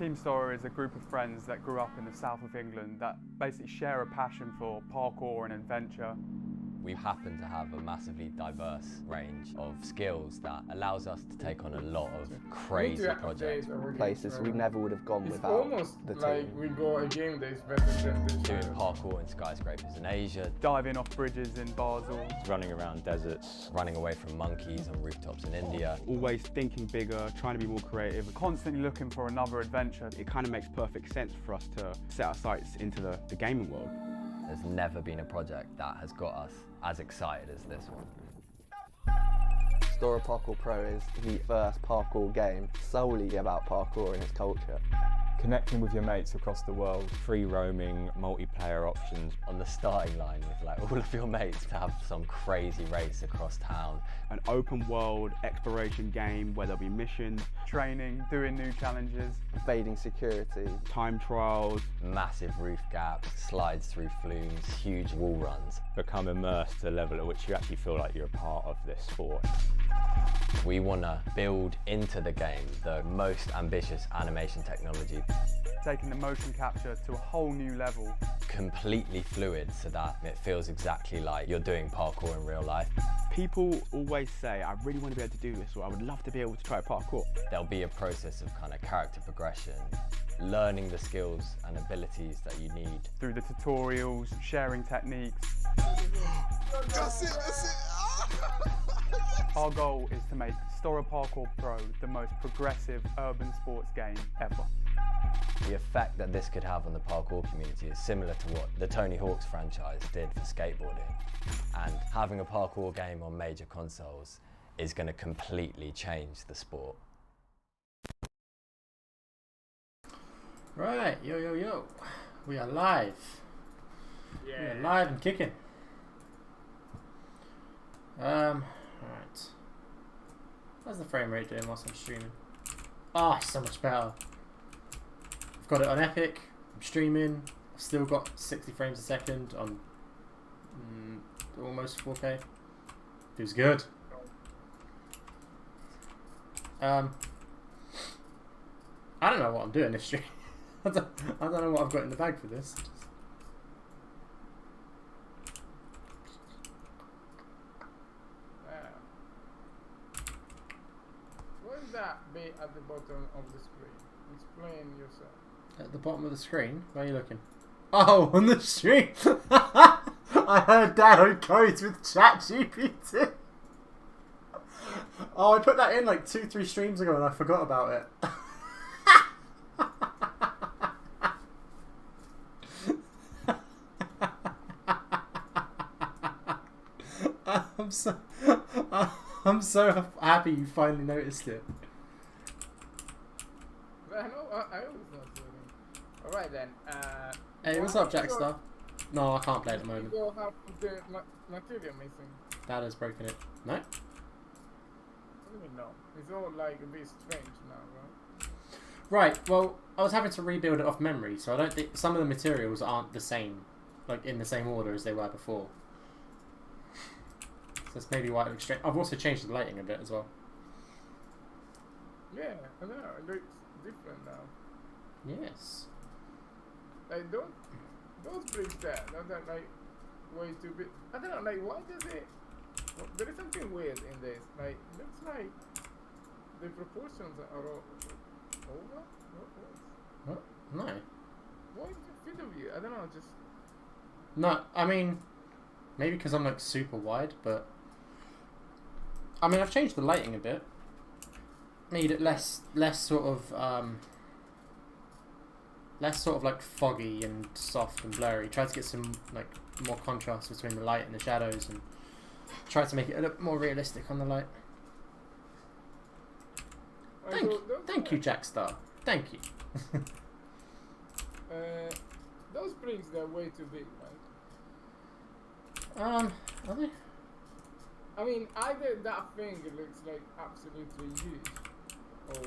Team Storror is a group of friends that grew up in the south of England that basically share a passion for parkour and adventure. We happen to have a massively diverse range of skills that allows us to take on a lot of crazy projects. Places we never would have gone it's without almost the team. like we go a game that is better than this. Doing parkour in skyscrapers in Asia, Diving off bridges in Basel. Running around deserts. running away from monkeys on rooftops in India. Always thinking bigger, trying to be more creative. Constantly looking for another adventure. It kind of makes perfect sense for us to set our sights into the gaming world. There's never been a project that has got us as excited as this one. STORROR Parkour Pro is the first parkour game solely about parkour and its culture. Connecting with your mates across the world, free roaming, multiplayer options. On the starting line with like all of your mates to have some crazy race across town. An open world exploration game where there'll be missions, Training, doing new challenges. Evading security. time trials. Massive roof gaps, slides through flumes, huge wall runs. Become immersed to a level at which you actually feel like you're a part of this sport. We want to build into the game the most ambitious animation technology, Taking the motion capture to a whole new level. completely fluid so that it feels exactly like you're doing parkour in real life. People always say, I really want to be able to do this, or I would love to be able to try parkour. There'll be a process of kind of character progression, learning the skills and abilities that you need. Through the tutorials, sharing techniques. That's it. Our goal is to make STORROR Parkour Pro the most progressive urban sports game ever. The effect that this could have on the parkour community is similar to what the Tony Hawk's franchise did for skateboarding. And having a parkour game on major consoles is going to completely change the sport. Right, yo. We are live. Yeah. We are live and kicking. Alright. How's the frame rate doing whilst I'm streaming? Ah, it's so much better. I've got it on Epic, I'm streaming, I've still got 60 frames a second on almost 4K. Feels good. I don't know what I'm doing this stream. I don't know what I've got in the bag for this. What is that bit at the bottom of the screen? Explain yourself. At the bottom of the screen? Where are you looking? Oh, on the stream! I heard that on codes with ChatGPT. Oh, I put that in like 2-3 streams ago and I forgot about it. I'm so happy you finally noticed it. I know, I always not doing it. Alright then. Hey, what's up, Jackstar? No, I can't play at the moment. You have the material missing. Dad has broken it. No? What do you mean no? It's all like a bit strange now, right? Right, well, I was having to rebuild it off memory, so I don't think some of the materials aren't the same, like in the same order as they were before. So that's maybe why it looks strange. I've also changed the lighting a bit as well. Yeah, I know, it looks different now. Yes. Like those bricks there, that like way too big. I don't know, like why does it? Well, there is something weird in this. Like it looks like the proportions are all over. What? No. Why is the field of view? I don't know. Just No, I mean, maybe because I'm like super wide, but I mean I've changed the lighting a bit, made it less sort of like foggy and soft and blurry. Tried to get some like more contrast between the light and the shadows, and tried to make it a little more realistic on the light. Thank you, Jackstar. Thank you. those bricks they're way too big, right? Are they? I mean, either that thing looks like absolutely huge, or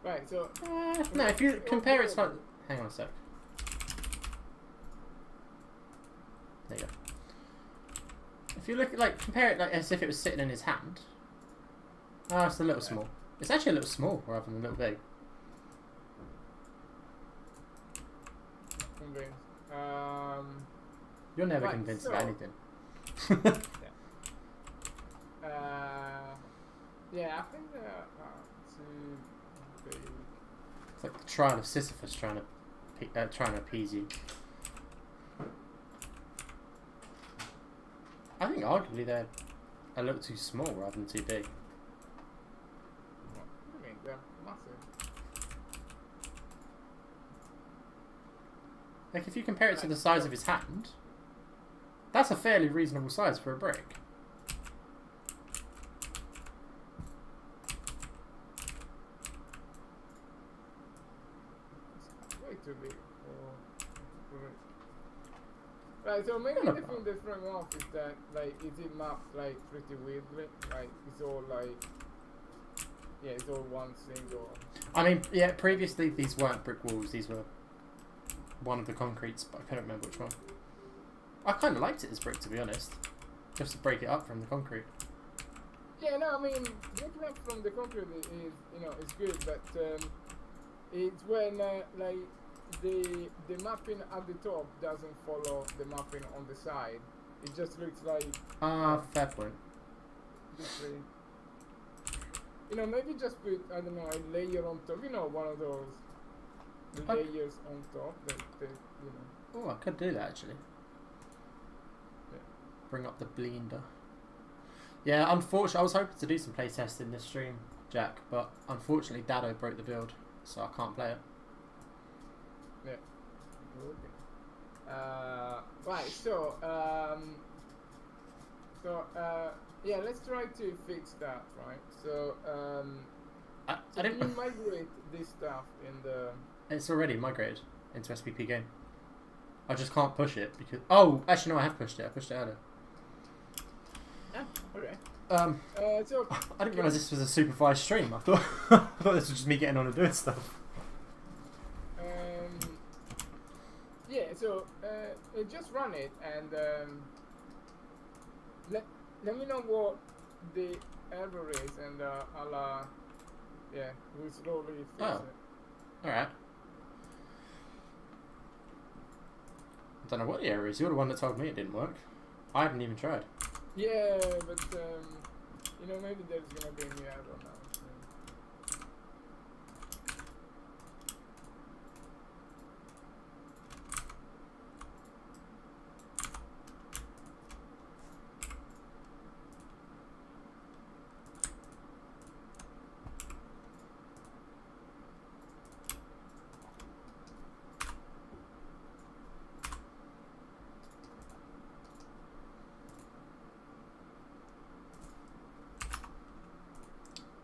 right. So no, if you compare it, like, hang on a sec. There you go. If you look like compare it like as if it was sitting in his hand. Oh, it's a little small. It's actually a little small rather than a little big. Convinced. You're never Right, convinced so- of anything. Yeah, I think they're too big. It's like the trial of Sisyphus trying to appease you. I think arguably they're a little too small rather than too big. What do you mean? They're massive. Like if you compare it to the size of his hand, that's a fairly reasonable size for a brick. It's way too big for it. Right, so maybe Yeah, the no. thing that's throwing me off is that, like, is it mapped, like, pretty weirdly? Like, it's all, like, yeah, it's all one single. I mean, yeah, previously these weren't brick walls, these were one of the concretes, but I can't remember which one. I kind of liked it as brick, to be honest. Just to break it up from the concrete. Yeah, no, I mean, breaking up from the concrete is, you know, it's good, but it's when, like, the mapping at the top doesn't follow the mapping on the side. It just looks like Fair point. different. You know, maybe just put, I don't know, a layer on top. You know, one of those layers on top that you know. Oh, I could do that actually. Yeah. Bring up the blender. Yeah, unfortunately, I was hoping to do some playtest in this stream, Jack, but unfortunately Dado broke the build, so I can't play it. Yeah. Okay. Right. So yeah, let's try to fix that. Right. So I so didn't. can you migrate this stuff in the? It's already migrated into SPP game. I just can't push it because. Oh, actually no, I have pushed it. I pushed it earlier. Yeah. Okay. So I didn't realise this was a supervised stream. I thought I thought this was just me getting on and doing stuff. yeah. So just run it and let me know what the error is and I'll yeah, we'll slowly fix Oh. it. Alright. I don't know what the error is. You're the one that told me it didn't work. I haven't even tried. Yeah, but you know, maybe there's gonna be a new error now. So.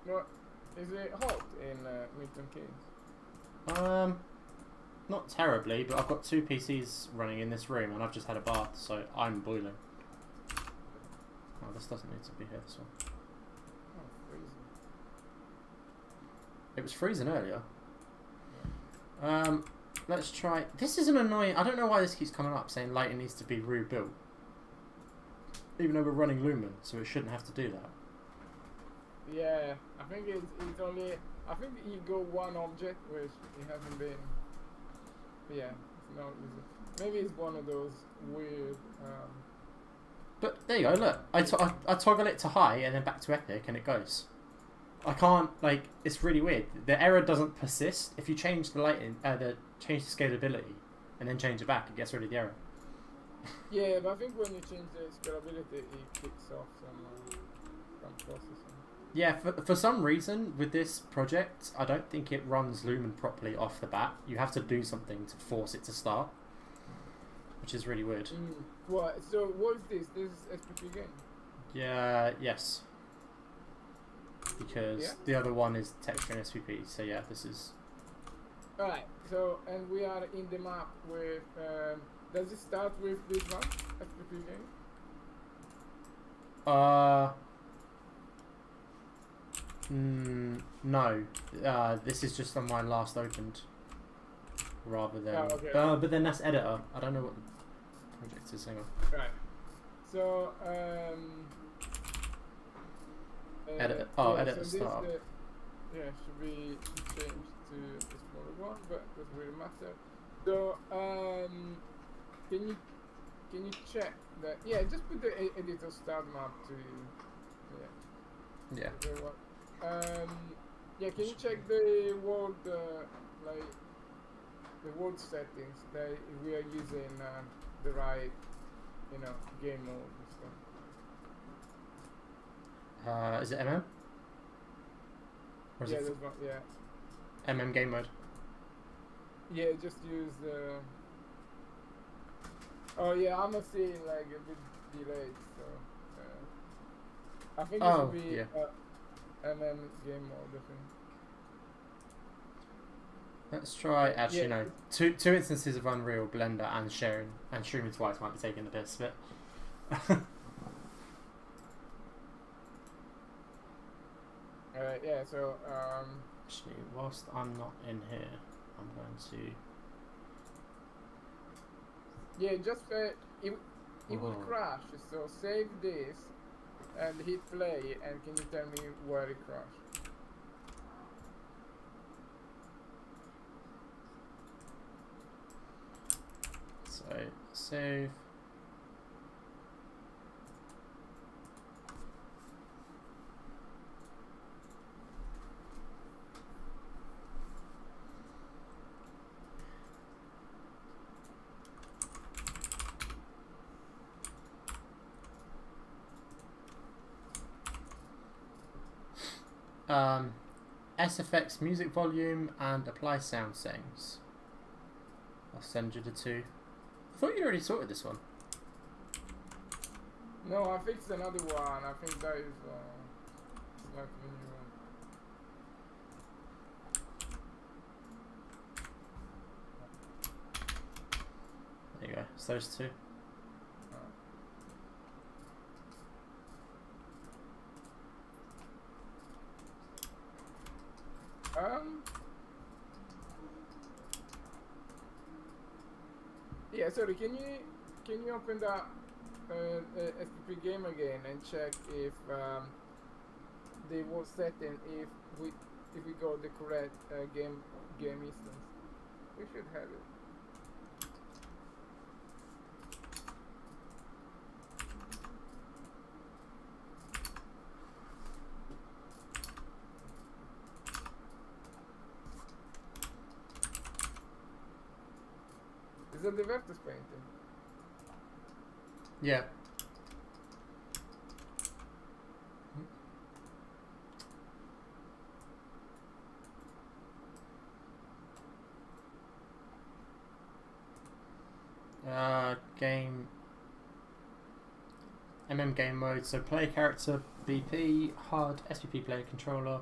What is it hot in Milton Keynes? Not terribly, but I've got two PCs running in this room and I've just had a bath, so I'm boiling. Oh, this doesn't need to be here, so. Oh, freezing. It was freezing earlier. Let's try. This is an annoying. I don't know why this keeps coming up saying lighting needs to be rebuilt. Even though we're running Lumen, so it shouldn't have to do that. Yeah, I think it's only. I think you go one object, which it hasn't been. Yeah, it's not easy. Maybe it's one of those weird. But there you go. Look, I toggle it to high and then back to epic, and it goes. I can't like. It's really weird. The error doesn't persist if you change the lighting, change the scalability, and then change it back. It gets rid of the error. Yeah, but I think when you change the scalability, it kicks off some processing. Yeah, for some reason with this project, I don't think it runs Lumen properly off the bat. You have to do something to force it to start, which is really weird. What? So what is this? This is SPP game. Yeah. Yes. Because the other one is texture and SPP. So yeah, this is. All right. So and we are in the map with. Does it start with this one SPP game? No. This is just on my last opened. Rather than. Oh, okay. But then that's editor. I don't know what the project is. Hang on. Right. So edit so start. Should be changed to a smaller one, but doesn't really matter. So can you check that? Yeah, just put the editor start map to Yeah. okay, what? Yeah, can you check the world like the world settings that we are using the right game mode and stuff? Is it MM? Or is Yeah, it there's one. Yeah. MM game mode? Yeah, just use the. Oh yeah, I'm seeing like a bit delayed, so I think it should be MM game mode. I think. Let's try. Actually, no. Two instances of Unreal, Blender, and sharing and streaming twice might be taking the piss, but. Yeah. So Actually, whilst I'm not in here, I'm going to. yeah, just it will crash. So save this and hit play, and can you tell me where it crashed? So save. SFX music volume and apply sound settings. I'll send you the two. I thought you'd already sorted this one. No, I fixed another one. I think that is like the new one. There you go. It's those two. Yeah, sorry, can you open that SPP game again and check if the world setting if we got the correct game instance? We should have it. Is that the Vertus painting? Yeah. Game MM game mode. So play character BP, hard SPP player controller,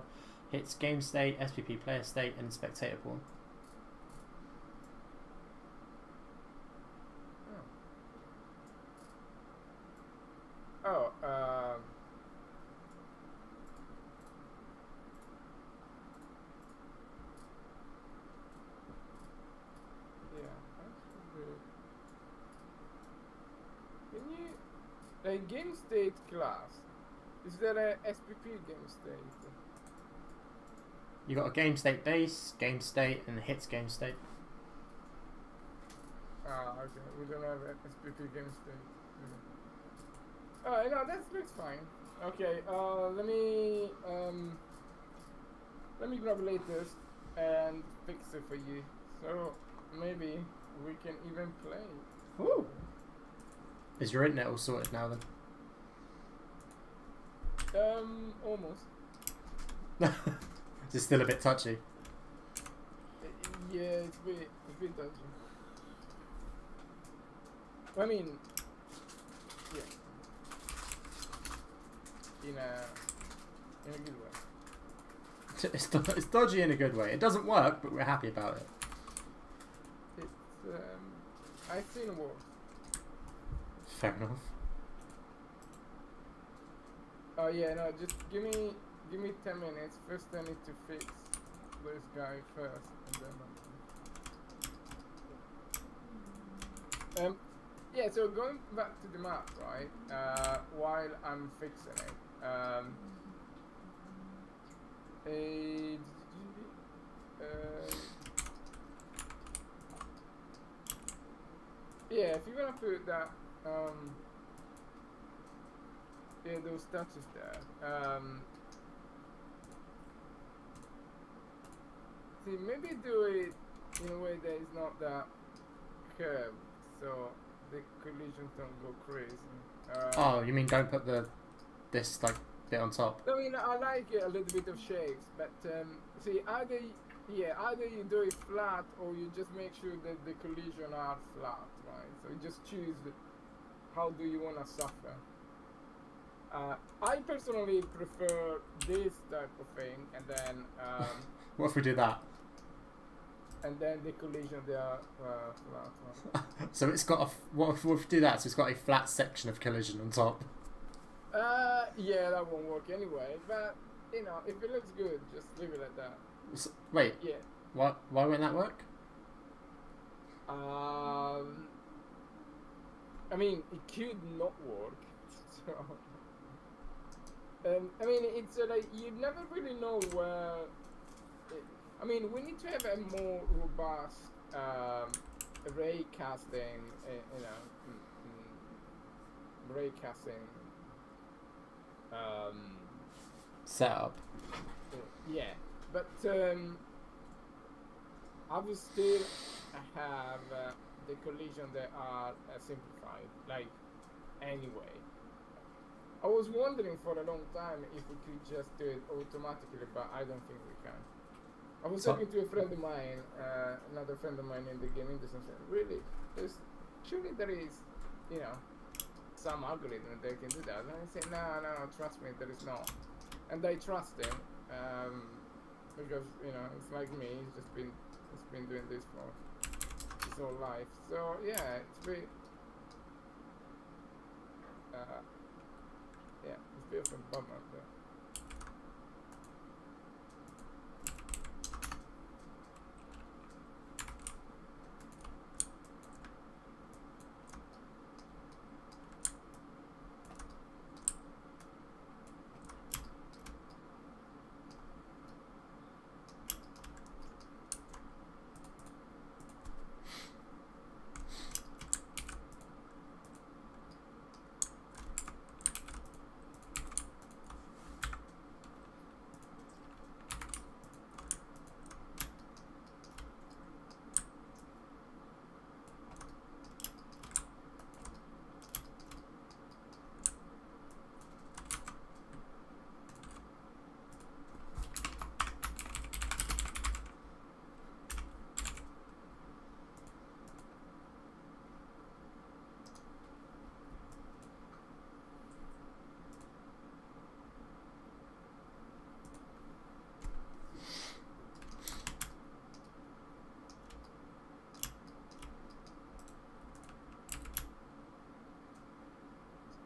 hits game state, SPP player state, and spectator pawn. Oh, yeah, actually, can you, game state class, is there a SPP game state? You got a game state base, game state, and hits game state. Ah, okay, we don't have a SPP game state. No, that's fine. Okay, let me grab latest and fix it for you. So maybe we can even play. Woo! Is your internet all sorted now then? Almost. Is it still a bit touchy? Yeah, it's a bit dodgy. I mean, yeah. In a good way. It's dodgy in a good way. It doesn't work, but we're happy about it. It's I've seen worse. Fair enough. Oh yeah, no, just give me 10 minutes. First I need to fix this guy first, and then Yeah, so going back to the map, right? While I'm fixing it, yeah, if you're gonna put that, yeah, those touches there. See, maybe do it in a way that is not that curved, so the collisions don't go crazy. Oh, you mean don't put this like bit on top? I mean, I like it a little bit of shapes, but see, either you do it flat or you just make sure that the collision are flat, right? So you just choose how do you want to suffer. I personally prefer this type of thing, and then What if we do that? and then the collision they are flat. So it's got a what if we do that? So it's got a flat section of collision on top. Yeah, that won't work anyway. But you know, if it looks good, just leave it like that. So, wait, Yeah. why won't that work? I mean, it could not work. So, I mean, it's like you never really know where. I mean, we need to have a more robust ray casting. You know, ray casting. Setup. Yeah, but I will still have the collision that are simplified. Like, anyway, I was wondering for a long time if we could just do it automatically, but I don't think we can. I was talking to a friend of mine, another friend of mine in the game industry, and said, really, surely there is, you know, some algorithm that can do that. And I said, no, trust me, there is not. And I trust him, because, you know, it's like me, he's been doing this for his whole life. So, yeah, it's a bit, yeah, it's a bit of a bummer, but.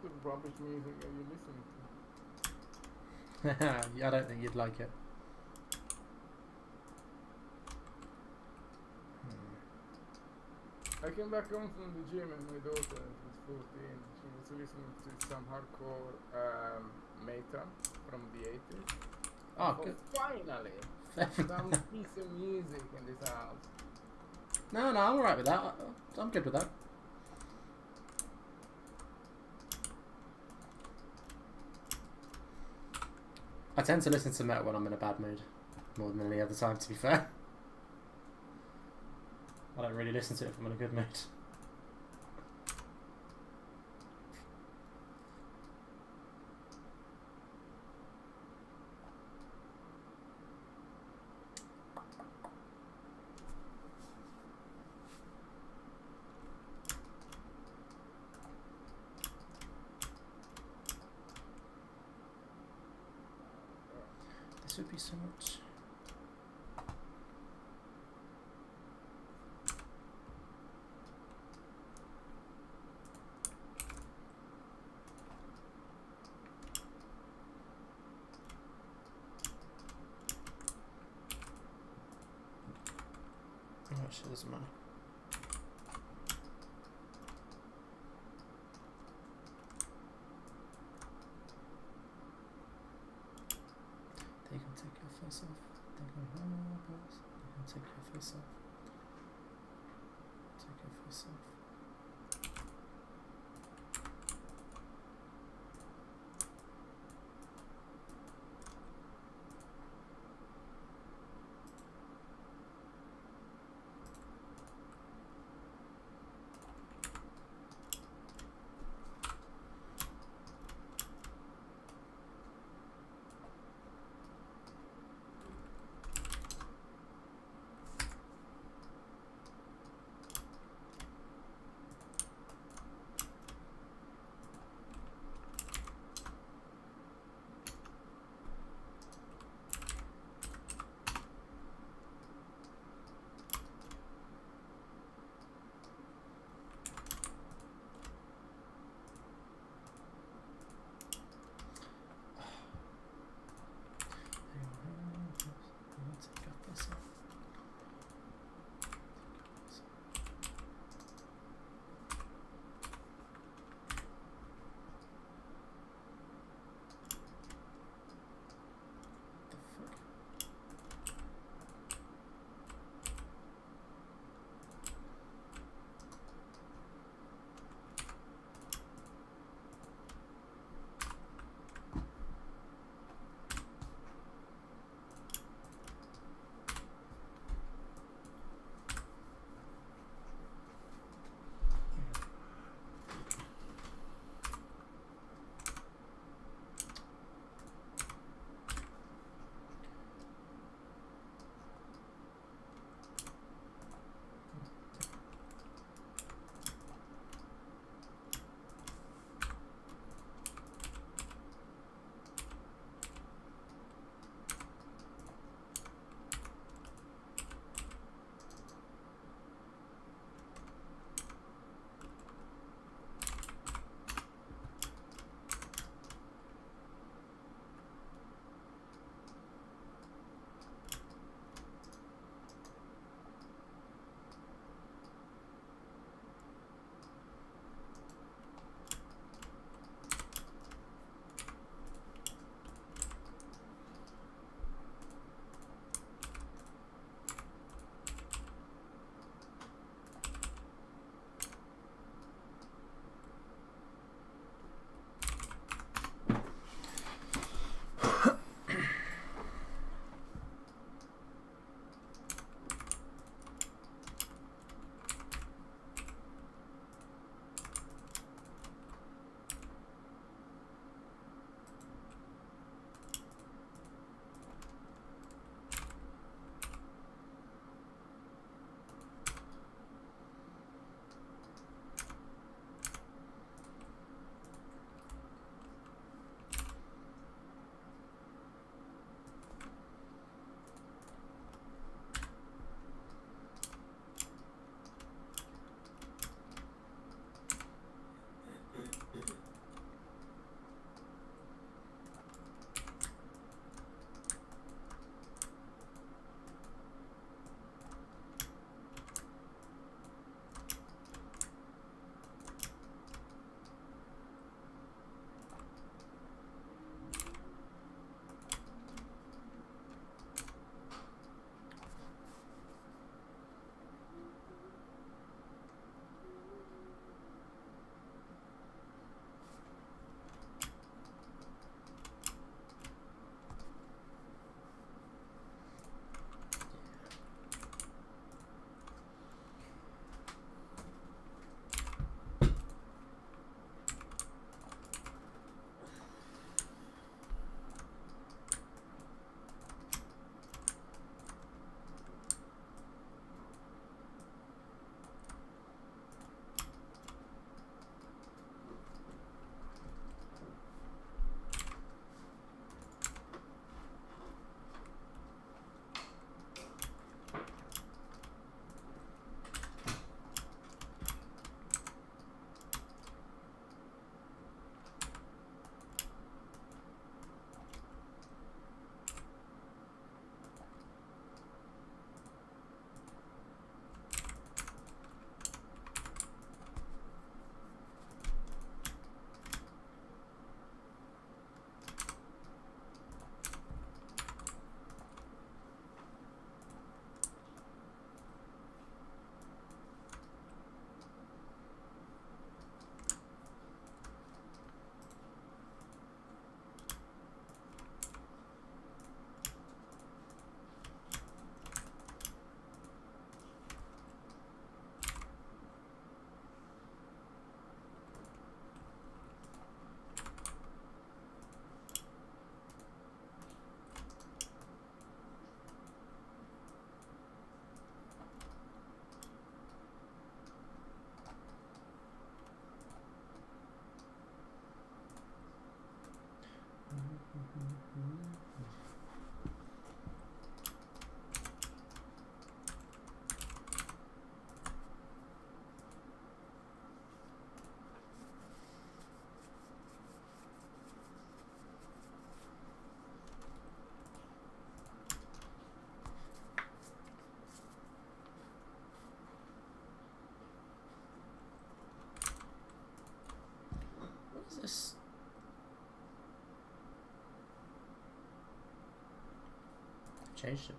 The rubbish music are you listening to? Yeah, I don't think you'd like it. I came back home from the gym and my daughter was 14. She was listening to some hardcore metal from the 80s. Oh, So good. finally, some piece of music in this house. No, I'm alright with that. I'm good with that. I tend to listen to metal when I'm in a bad mood, more than any other time, to be fair. I don't really listen to it if I'm in a good mood. This would be so much. Oh, shit, doesn't matter. for yourself. Take it for yourself. just... Changed it.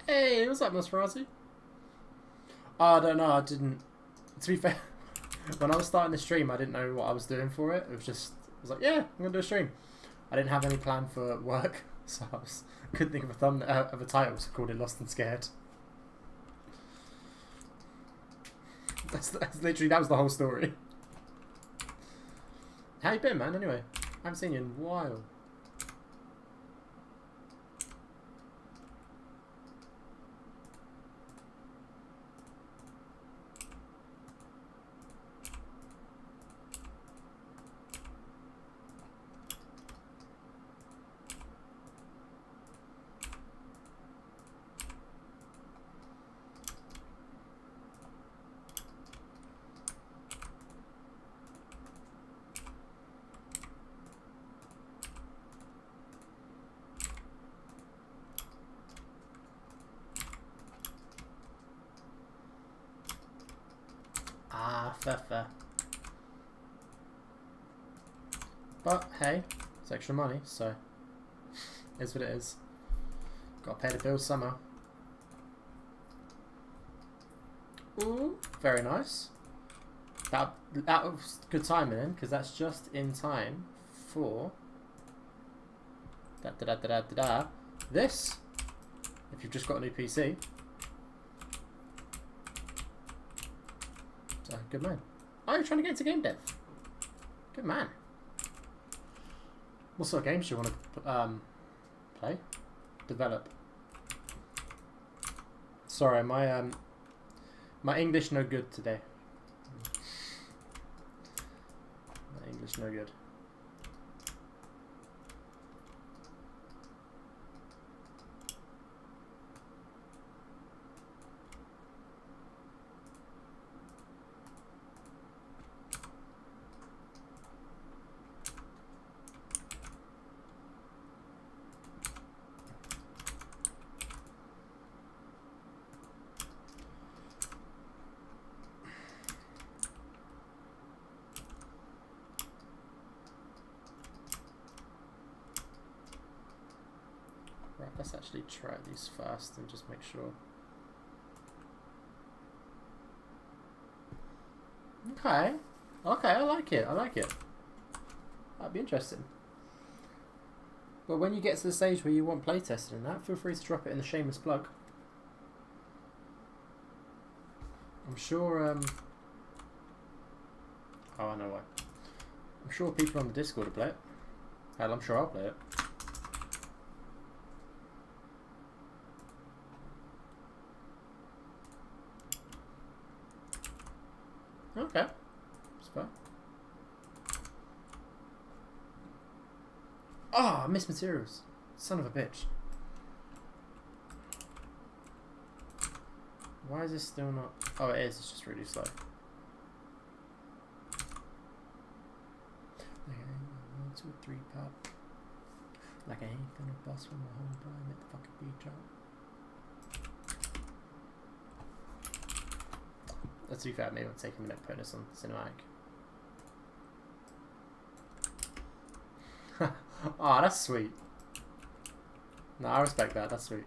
Hey, what's up, Nosferatu? I don't know, I didn't... To be fair, when I was starting the stream, I didn't know what I was doing for it. It was just... I was like, yeah, I'm going to do a stream. I didn't have any plan for work, so I couldn't think of a thumbnail of a title, so I called it Lost and Scared. That's literally, that was the whole story. How you been, man, anyway? I haven't seen you in a while. Fair. But hey, it's extra money, so it's what it is. Gotta pay the bills somehow. Ooh, very nice. That was good timing then, because that's just in time for this. If you've just got a new PC. So, good man. Oh, you're trying to get into game dev. Good man. What sort of games do you want to play? Develop. Sorry, my English no good today. My English no good. Let's actually try these first and just make sure. Okay. Okay, I like it. I like it. That'd be interesting. But when you get to the stage where you want playtesting and that, feel free to drop it in the shameless plug. I'm sure... Oh, I know why. I'm sure people on the Discord will play it. Hell, I'm sure I'll play it. Okay, that's fair. Oh, I missed materials. Son of a bitch. Why is this still not... Oh, it is. It's just really slow. Like I ain't 1, 2, 3 pop. Like I ain't gonna bust from my homeboy. Make the fucking beat drop. Let's be fair, maybe I'll take a minute putting this on cinematic. Oh, that's sweet. No, I respect that. That's sweet.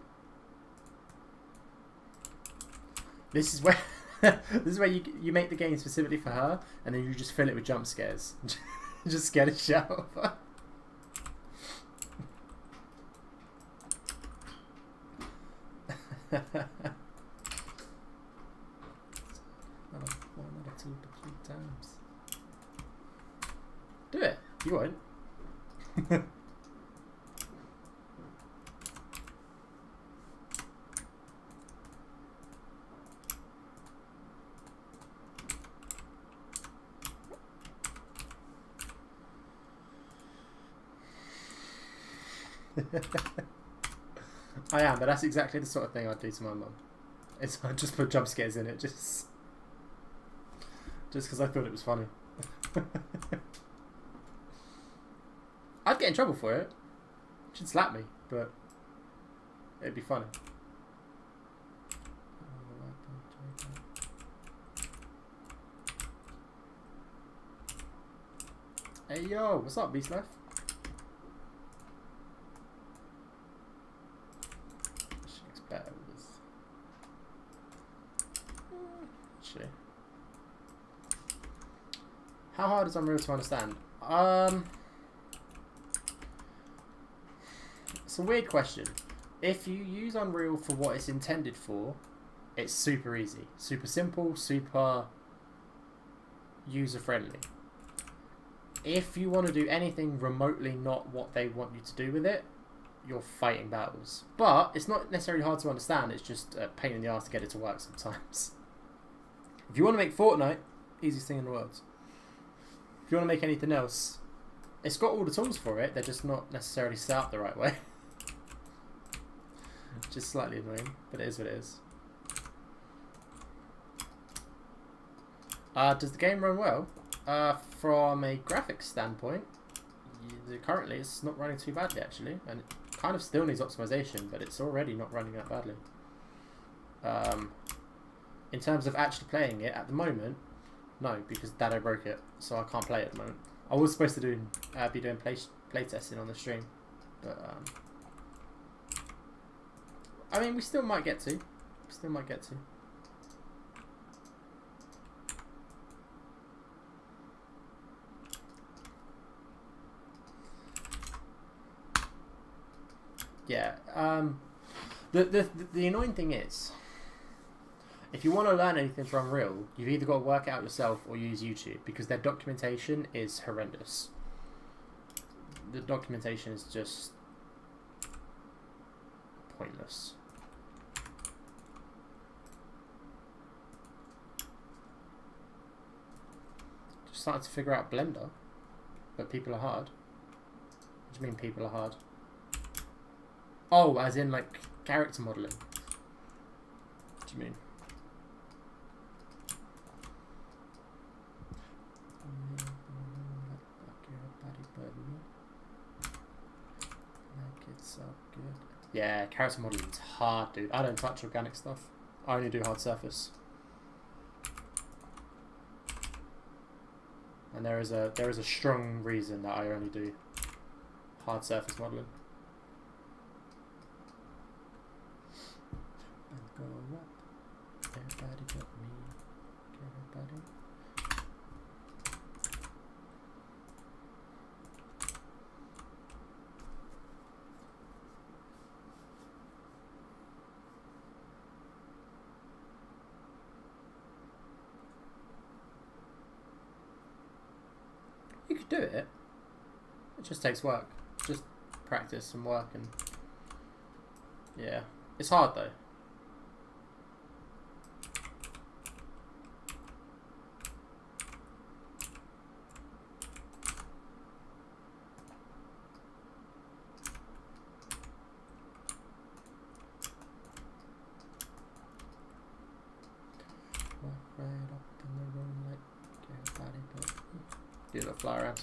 This is where this is where you make the game specifically for her, and then you just fill it with jump scares. Just scare the shit out of her. Another 2 to 3 times. Do it. You won't. I am, but that's exactly the sort of thing I'd do to my mum. It's I just put jump scares in it, just because I thought it was funny. I'd get in trouble for it. She'd slap me, but it'd be funny. Hey yo, what's up, Beast Life? She looks better with this. Actually, how hard is Unreal to understand? It's a weird question. If you use Unreal for what it's intended for, it's super easy, super simple, super user friendly. If you want to do anything remotely not what they want you to do with it, you're fighting battles. But it's not necessarily hard to understand, it's just a pain in the ass to get it to work sometimes. If you want to make Fortnite, easiest thing in the world. If you want to make anything else, it's got all the tools for it, they're just not necessarily set up the right way. Just slightly annoying, but it is what it is. Does the game run well? From a graphics standpoint, currently it's not running too badly actually, and it kind of still needs optimization, but it's already not running that badly. In terms of actually playing it at the moment, no, because Dado broke it, so I can't play it at the moment. I was supposed to be doing play testing on the stream, but I mean, we still might get to. Yeah. The annoying thing is, if you want to learn anything from Unreal, you've either got to work it out yourself or use YouTube, because their documentation is horrendous. The documentation is just pointless. Just started to figure out Blender, but people are hard. What do you mean people are hard? Oh, as in like character modelling. What do you mean? Yeah, character modelling is hard, dude. I don't touch organic stuff. I only do hard surface. And there is a strong reason that I only do hard surface modelling. Go up, everybody but me, everybody. You could do it. It just takes work. Just practice and work, and yeah, it's hard though. Right up in the room like everybody but me. Do a little fly around.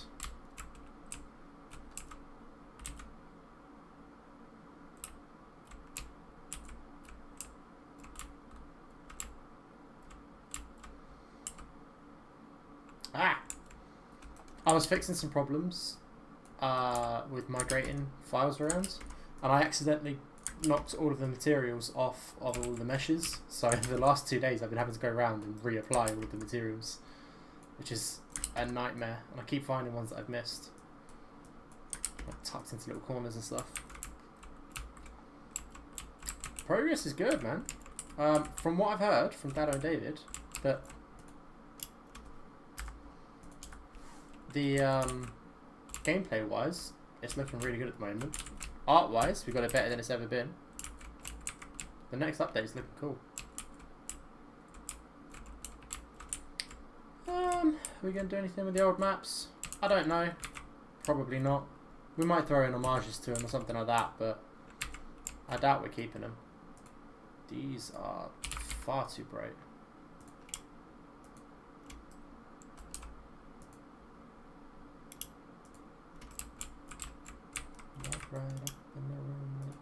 Ah! I was fixing some problems with migrating files around, and I accidentally knocked all of the materials off of all the meshes, so the last 2 days I've been having to go around and reapply all of the materials, which is a nightmare, and I keep finding ones that I've missed, like tucked into little corners and stuff. Progress is good, man. From what I've heard from Dado and David, that the gameplay wise, it's looking really good at the moment. Art wise, we got it better than it's ever been. The next update is looking cool. Are we going to do anything with the old maps? I don't know. Probably not. We might throw in homages to him or something like that, but I doubt we're keeping him. These are far too bright. Right up in the room.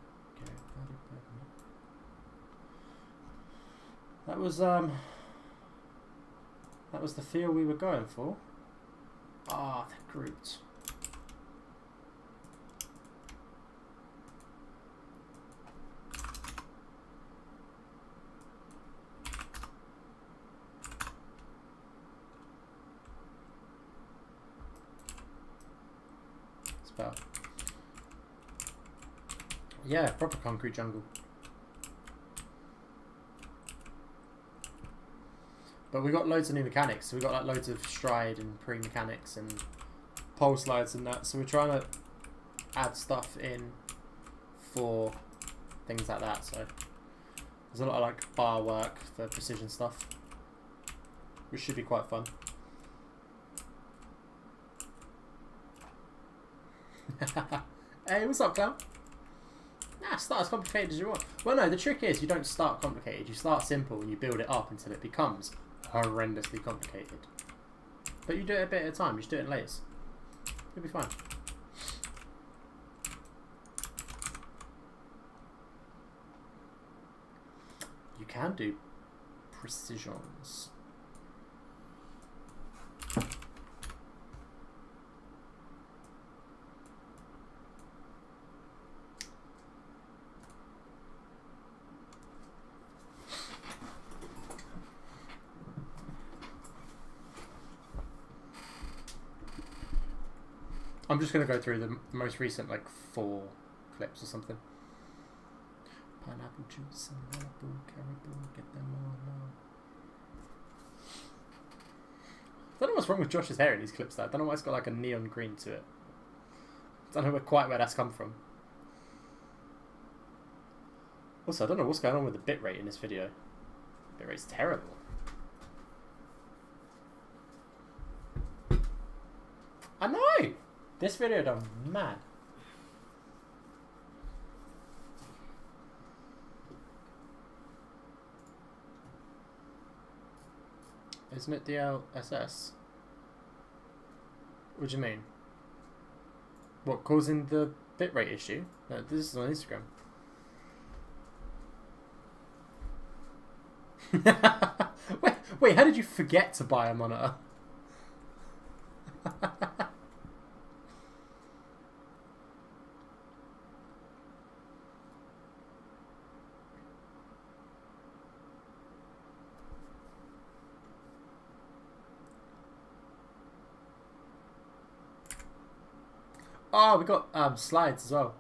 Okay, that was the feel we were going for. Ah, they're grouped. It's better. Yeah, proper concrete jungle. But we got loads of new mechanics. So we got like loads of stride and pre-mechanics and pole slides and that. So we're trying to add stuff in for things like that. So there's a lot of like bar work for precision stuff, which should be quite fun. Hey, what's up, clown? Nah, start as complicated as you want. Well, no, the trick is you don't start complicated. You start simple and you build it up until it becomes horrendously complicated. But you do it a bit at a time. You just do it in layers. You'll be fine. You can do precisions. I'm just going to go through the most recent, like, 4 clips or something. Pineapple juice and caribou, get them all now. I don't know what's wrong with Josh's hair in these clips, though. I don't know why it's got, like, a neon green to it. I don't know quite where that's come from. Also, I don't know what's going on with the bitrate in this video. Bitrate's terrible. I know! This video done mad. Isn't it DLSS? What do you mean? What, causing the bitrate issue? No, this is on Instagram. wait, how did you forget to buy a monitor? Oh, we got slides as well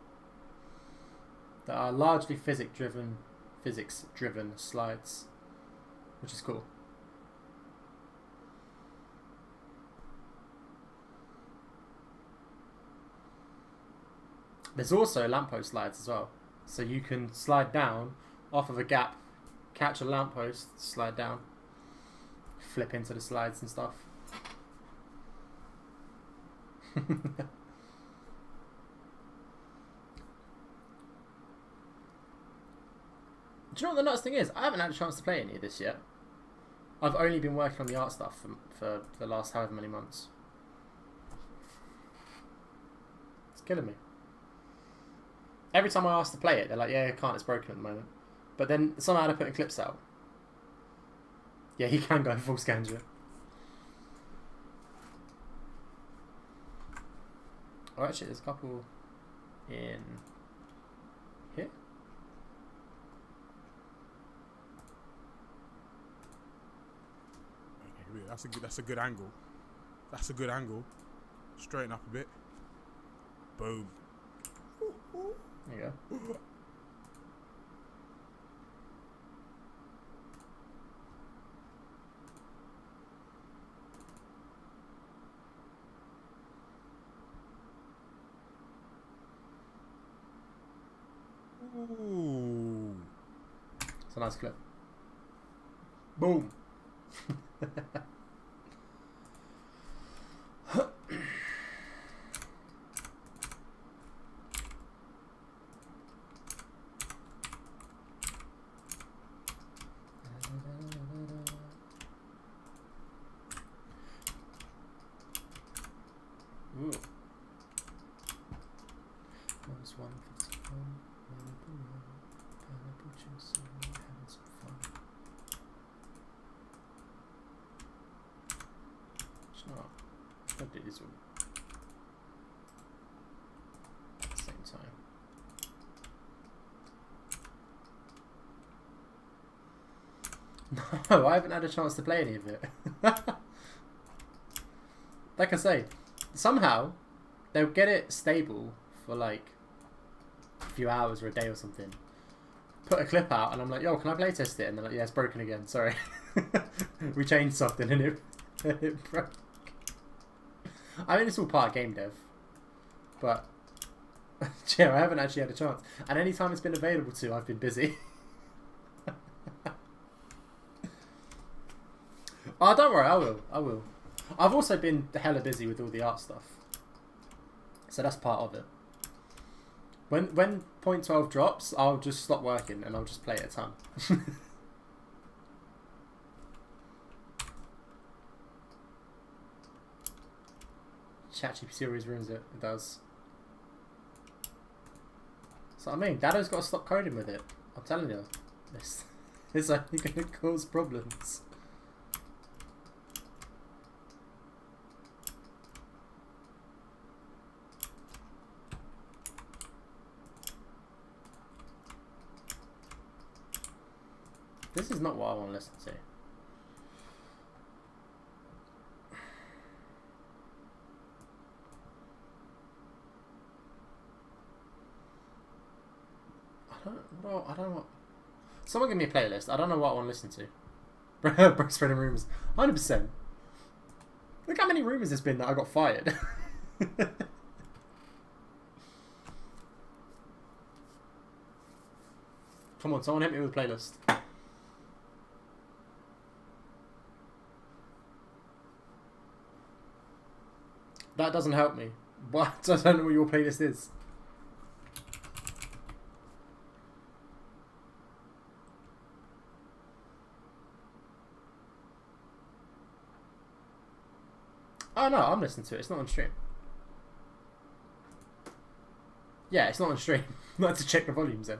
that are largely physics-driven slides, which is cool. There's also lamppost slides as well, so you can slide down off of a gap, catch a lamppost, slide down, flip into the slides and stuff. Do you know what the nuts thing is? I haven't had a chance to play any of this yet. I've only been working on the art stuff for the last however many months. It's killing me. Every time I ask to play it, they're like, yeah, I can't, it's broken at the moment. But then somehow they're putting clips out. Yeah, he can go full scanger. Oh, actually, there's a couple in here. That's a good angle. That's a good angle. Straighten up a bit. Boom. There you go. Ooh. It's a nice clip. Boom. use all at the same time. No, I haven't had a chance to play any of it. Like I say, somehow they'll get it stable for like a few hours or a day or something. Put a clip out and I'm like, yo, can I play test it? And they're like, yeah, it's broken again, sorry. We changed something and it broke. I mean, it's all part of game dev. But, yeah, I haven't actually had a chance. And any time it's been available to, I've been busy. Oh, don't worry, I will. I've also been hella busy with all the art stuff. So that's part of it. When 0.12 drops, I'll just stop working and I'll just play it a ton. ChatGPT always ruins it. It does. So I mean, Dado's got to stop coding with it. I'm telling you, it's only going to cause problems. This is not what I want to listen to. I don't know. Someone give me a playlist. I don't know what I want to listen to. Bro, spreading rumours. 100%. Look how many rumours there's been that I got fired. Come on, someone hit me with a playlist. That doesn't help me. What? I don't know what your playlist is. Oh no, I'm listening to it. It's not on stream. Yeah, it's not on stream. Not to check the volumes in.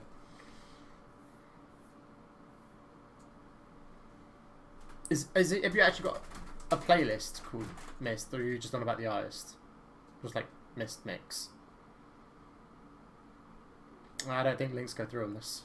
Is it? Have you actually got a playlist called Mist, or are you just on about the artist? Just like Mist Mix. I don't think links go through on this.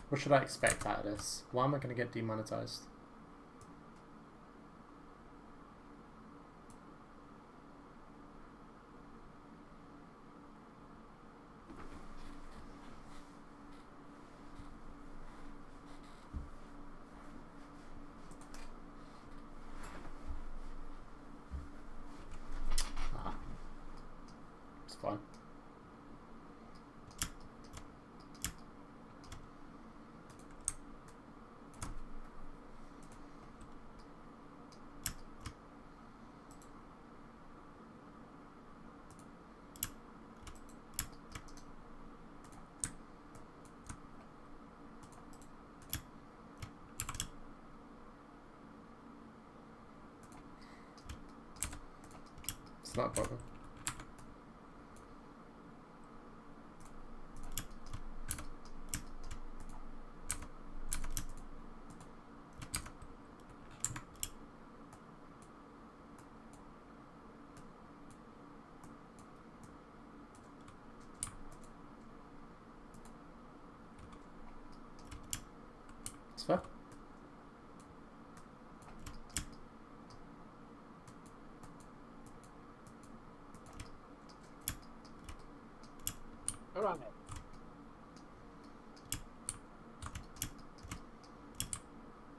What should I expect out of this? Why am I going to get demonetized? Ah. It's fine. It's not a problem. It's fair. Alright.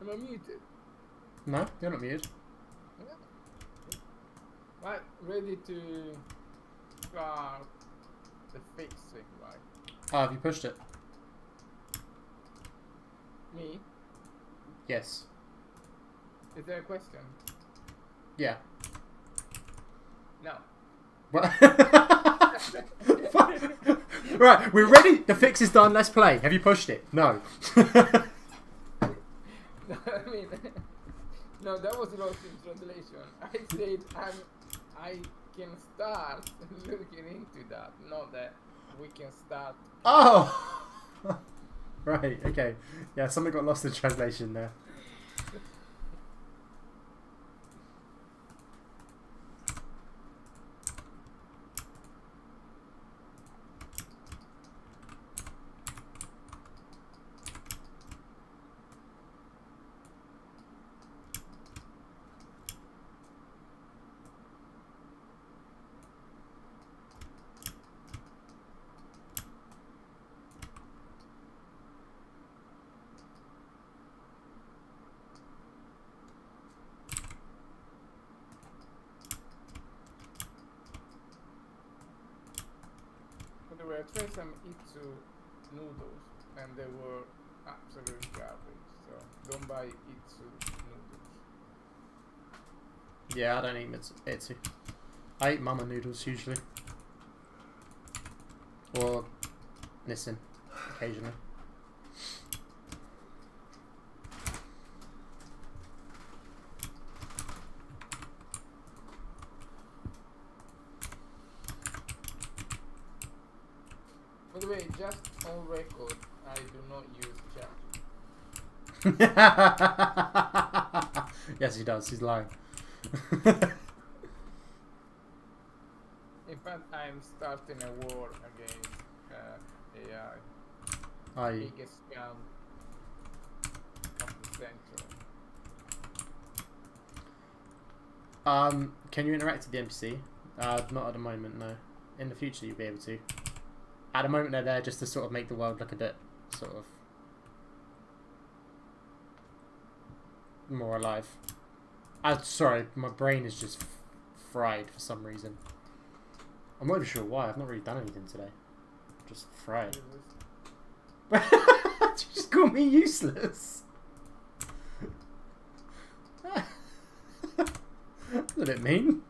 Am I muted? No, you're not muted. Right, ready to start the fixing, right? Oh, have you pushed it? Me? Yes. Is there a question? Yeah. No. What? Right, we're ready. The fix is done. Let's play. Have you pushed it? No. I mean, no, that was lost in translation. I said I can start looking into that, not that we can start. Oh. Right. Okay. Yeah, something got lost in translation there. By the way, I tried some Itsu noodles and they were absolute garbage. So don't buy Itsu noodles. Yeah, I don't eat Itsu. I eat mama noodles usually. Or Nissin, occasionally. By the way, just on record, I do not use chat. Yes, he does. He's lying. In fact, I'm starting a war against AI. Aye. Biggest scam of the century. Can you interact with the NPC? Not at the moment, no. In the future, you'll be able to. At the moment, they're there just to sort of make the world look a bit, sort of, more alive. Sorry, my brain is just fried for some reason. I'm not even sure why. I've not really done anything today. Just fried. You just call me useless. That's a bit mean.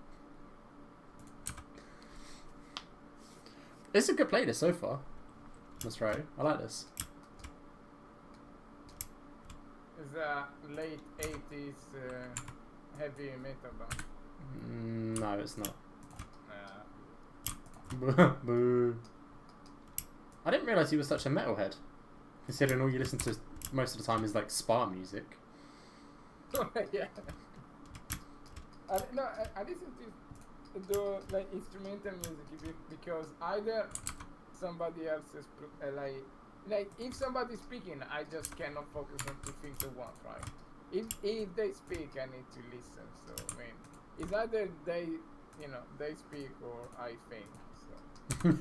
It's a good playlist so far. That's right. I like this. It's a late 80s heavy metal band. No, it's not. Uh, Boo. I didn't realise he was such a metalhead. Considering all you listen to most of the time is like spa music. yeah. I listen to the like instrumental music because either somebody else is like if somebody's speaking, I just cannot focus on two things at once, right? If they speak, I need to listen. So I mean, it's either they speak or I think. So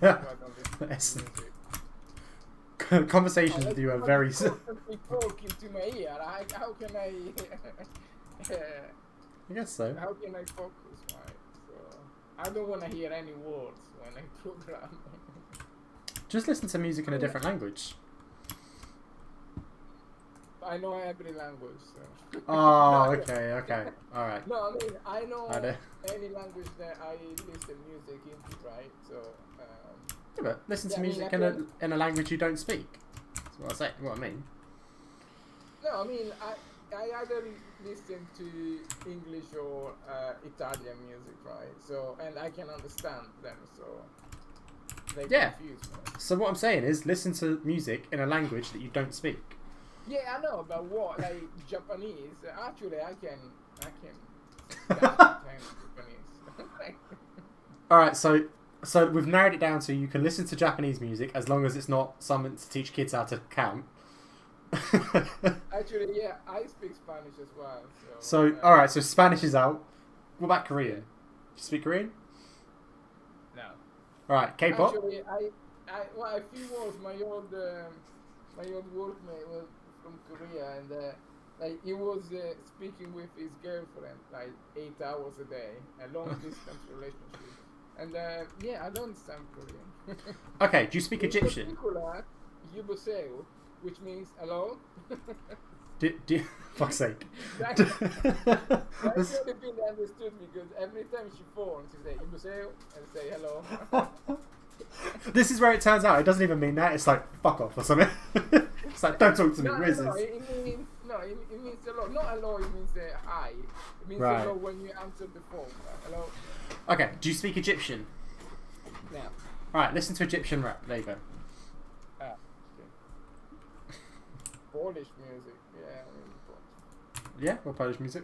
I don't listen to music. Conversations with you are very. Constantly talking to my ear. How can I? I guess so. How can I focus, right? So I don't want to hear any words when I program. Just listen to music in a different language. I know every language. So. Oh, okay, alright. No, I mean I know I do. any language that I listen music into, right? So. Yeah, but listen to I mean, music I in a language you don't speak. That's what I say. What I mean. No, I mean I either listen to English or Italian music, right? So and I can understand them, so they confuse me. So what I'm saying is, listen to music in a language that you don't speak. Yeah, I know, but what like Japanese? Actually, I can Japanese. All right, so we've narrowed it down to you can listen to Japanese music as long as it's not something to teach kids how to count. Actually, yeah, I speak Spanish as well. So all right, so Spanish is out. What about Korean? Do you speak Korean? No. All right, K-pop. Actually, well, a few words. My old workmate was from Korea, and like he was speaking with his girlfriend like 8 hours a day, a long distance relationship. And yeah, I don't understand Korean. Okay, do you speak In Egyptian? particular, Yuboseo, which means hello. Do fuck's sake. That's the only thing they understood me, because every time she phones, she say Yuboseo and say hello. This is where it turns out it doesn't even mean that. It's like fuck off or something. It's like don't talk to me. No, What is no, this? it means it means hello. Not hello. It means hi. It means Right. hello when you answer the phone. Right? Hello. Okay, do you speak Egyptian? Now. Alright, listen to Egyptian rap. There you go. Okay. Polish music. Yeah, I mean Polish. Yeah, or Polish music.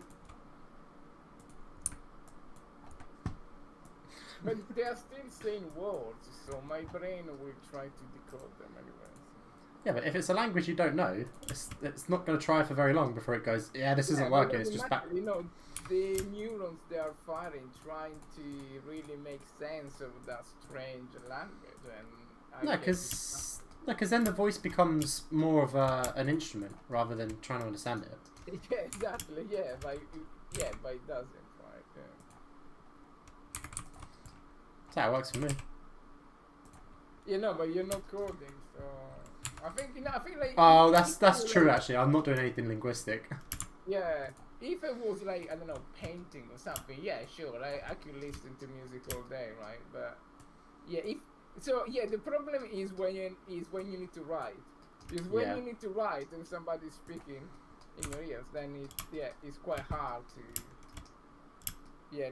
But they are still saying words, so my brain will try to decode them anyway. Yeah, but if it's a language you don't know, it's not going to try for very long before it goes, yeah, this isn't but working, it's just back. you know, the neurons they are firing, trying to really make sense of that strange language. And No, because then the voice becomes more of an instrument rather than trying to understand it. Yeah, exactly. Yeah, but it doesn't, right? Yeah. That's how it works for me. You know, but you're not coding, so I think like. Oh, that's true actually. I'm not doing anything linguistic. Yeah, if it was like, I don't know, painting or something, yeah, sure, I could listen to music all day, right? But yeah, the problem is when you need to write. Because when you need to write and somebody's speaking in your ears, then it's quite hard to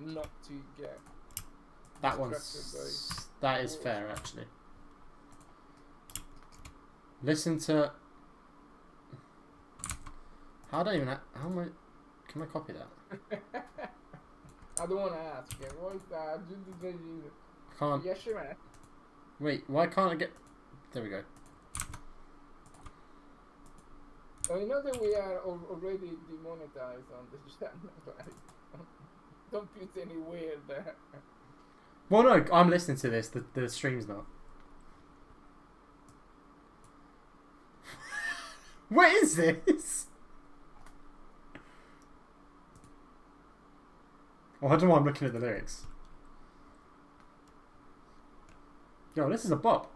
not to get That is fair actually. Listen to. How can I copy that? I don't want to ask you. What is that? I can't. Yes, sure, man. Wait, why can't I get? There we go. Oh, you know that we are already demonetized on the channel, right? Don't put any weird. Well, no, I'm listening to this. The stream's not. What is this? Oh, I don't know why I'm looking at the lyrics. Yo, this is a bop.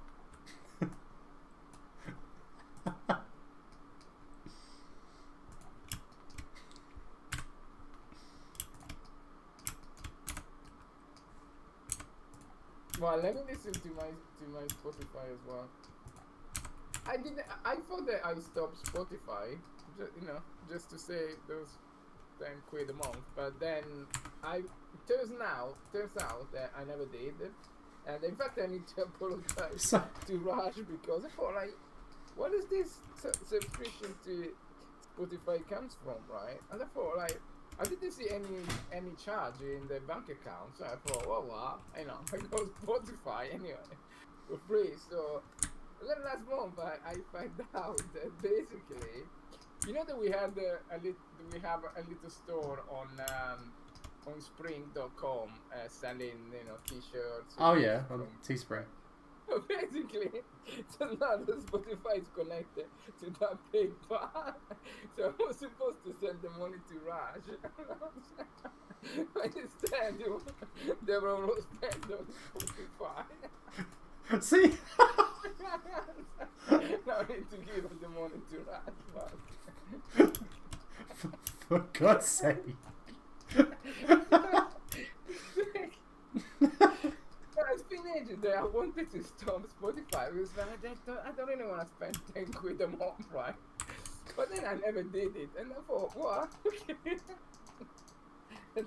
Well, let me listen to my Spotify as well. I thought that I stopped Spotify, just to save those 10 quid a month. But then turns out that I never did. And in fact, I need to apologize to Raj, because I thought, like, what is this subscription to Spotify comes from, right? And I thought, like, I didn't see any charge in the bank account, so I thought, well, what? I go Spotify anyway for free. So then last month I find out that basically, you know that we have a little store on spring.com selling t-shirts. Oh yeah, on Teespray. So basically, so now the Spotify is connected to that PayPal. So I was supposed to send the money to Raj. But instead, they were all spent on Spotify. See? Now I need to give the money to Raj. For God's sake. It's been ages that I wanted to stop Spotify because I don't really want to spend 10 quid a month, right? But then I never did it, and I thought, what? I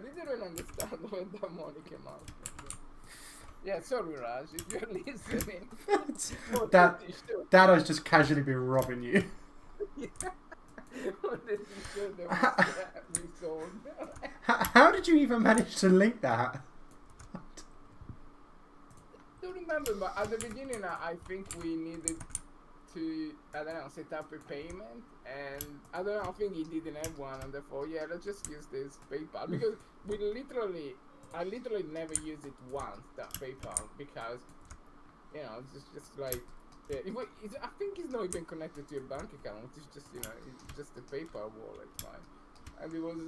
didn't really understand when that money came out. Yeah, sorry Raj, if you're listening. Dad has just casually been robbing you. Yeah. How did you even manage to link that? I don't remember, but at the beginning I think we needed to, I don't know, set up a payment, and I don't know, I think he didn't have one, and therefore, yeah, let's just use this PayPal, because I literally never used it once, that PayPal, because, it's just like, I think it's not even connected to your bank account, it's just, it's just a PayPal wallet, right? And it was,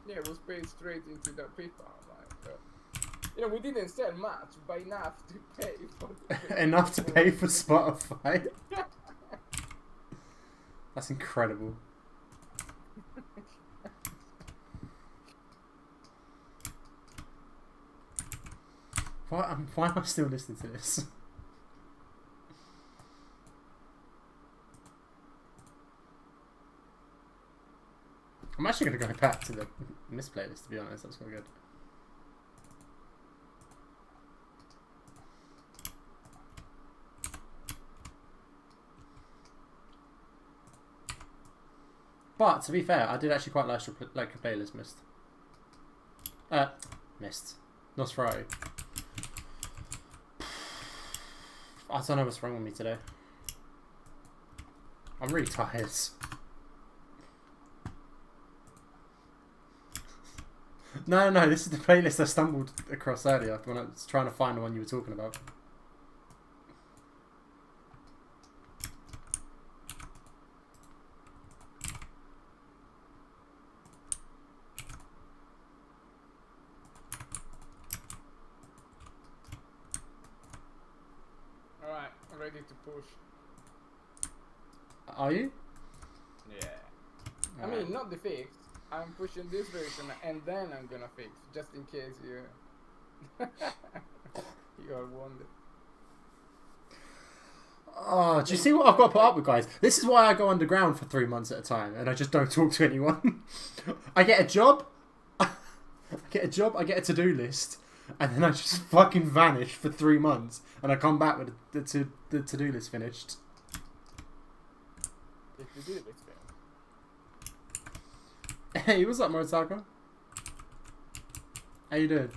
it was paid straight into that PayPal, right? So, You know, we didn't sell much, but enough to pay for the Enough to pay for Spotify. That's incredible. Why am I still listening to this? I'm actually going to go back to this playlist, to be honest. That's quite good. But to be fair, I did actually quite like a playlist Mist. Nosferatu. I don't know what's wrong with me today. I'm really tired. No, this is the playlist I stumbled across earlier when I was trying to find the one you were talking about. Alright, I'm ready to push. Are you? Yeah. I mean, not the fix. I'm pushing this version and then I'm gonna fix, just in case you you are wondering. Oh, do you see what I've got to put up with, guys? This is why I go underground for 3 months at a time and I just don't talk to anyone. I get a job, I get a to-do list, and then I just fucking vanish for 3 months and I come back with the to-do list finished. If you do this, Hey, what's up, Moritaka? How you doing?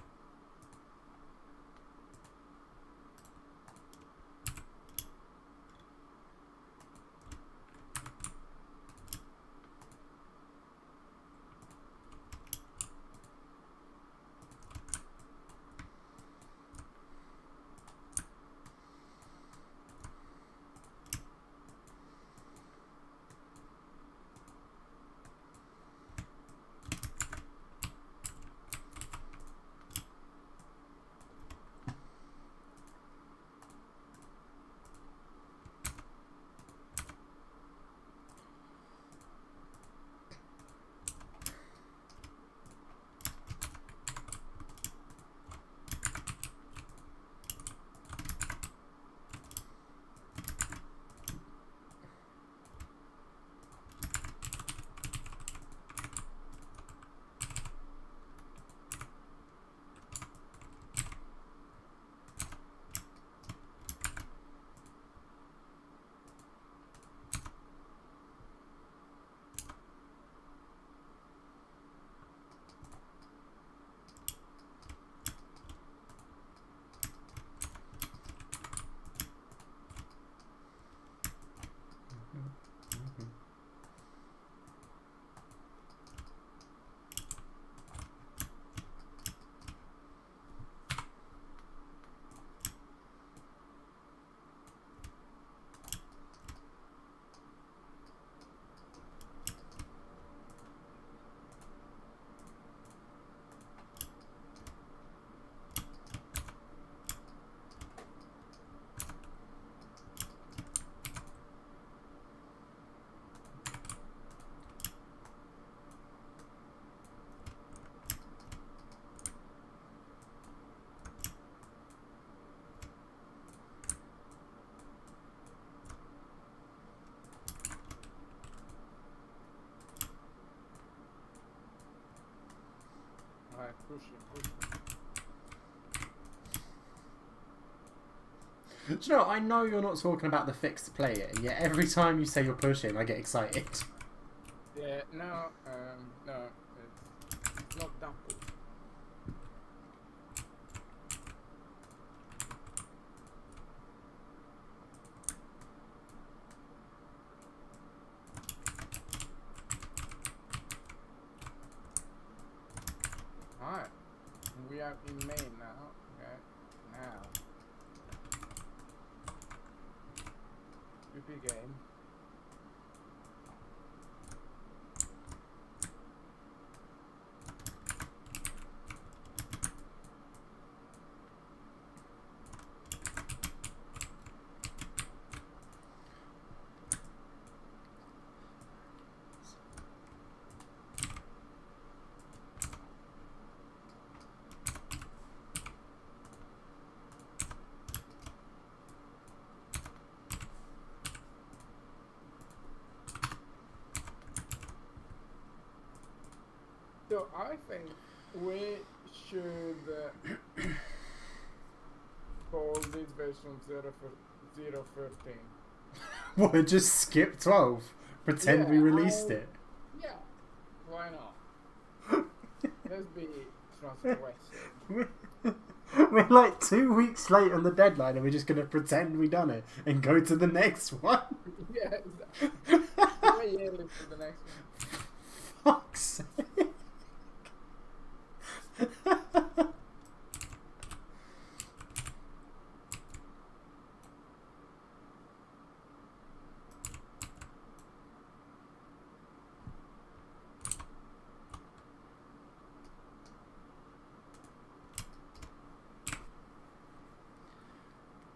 alright, push. Do you know, I know you're not talking about the fix to play it, and yet every time you say you're pushing, I get excited. Yeah, no, it's not that push. Alright, we are in main now. Okay, now. PP game. So I think we should call this version 013. What? Just skip 12. Pretend Yeah, we released it. Yeah, why not? Let's be transgressive. We're like 2 weeks late on the deadline, and we're just gonna pretend we done it and go to the next one. Yeah, exactly. Way early for the next one. Fuck's sake.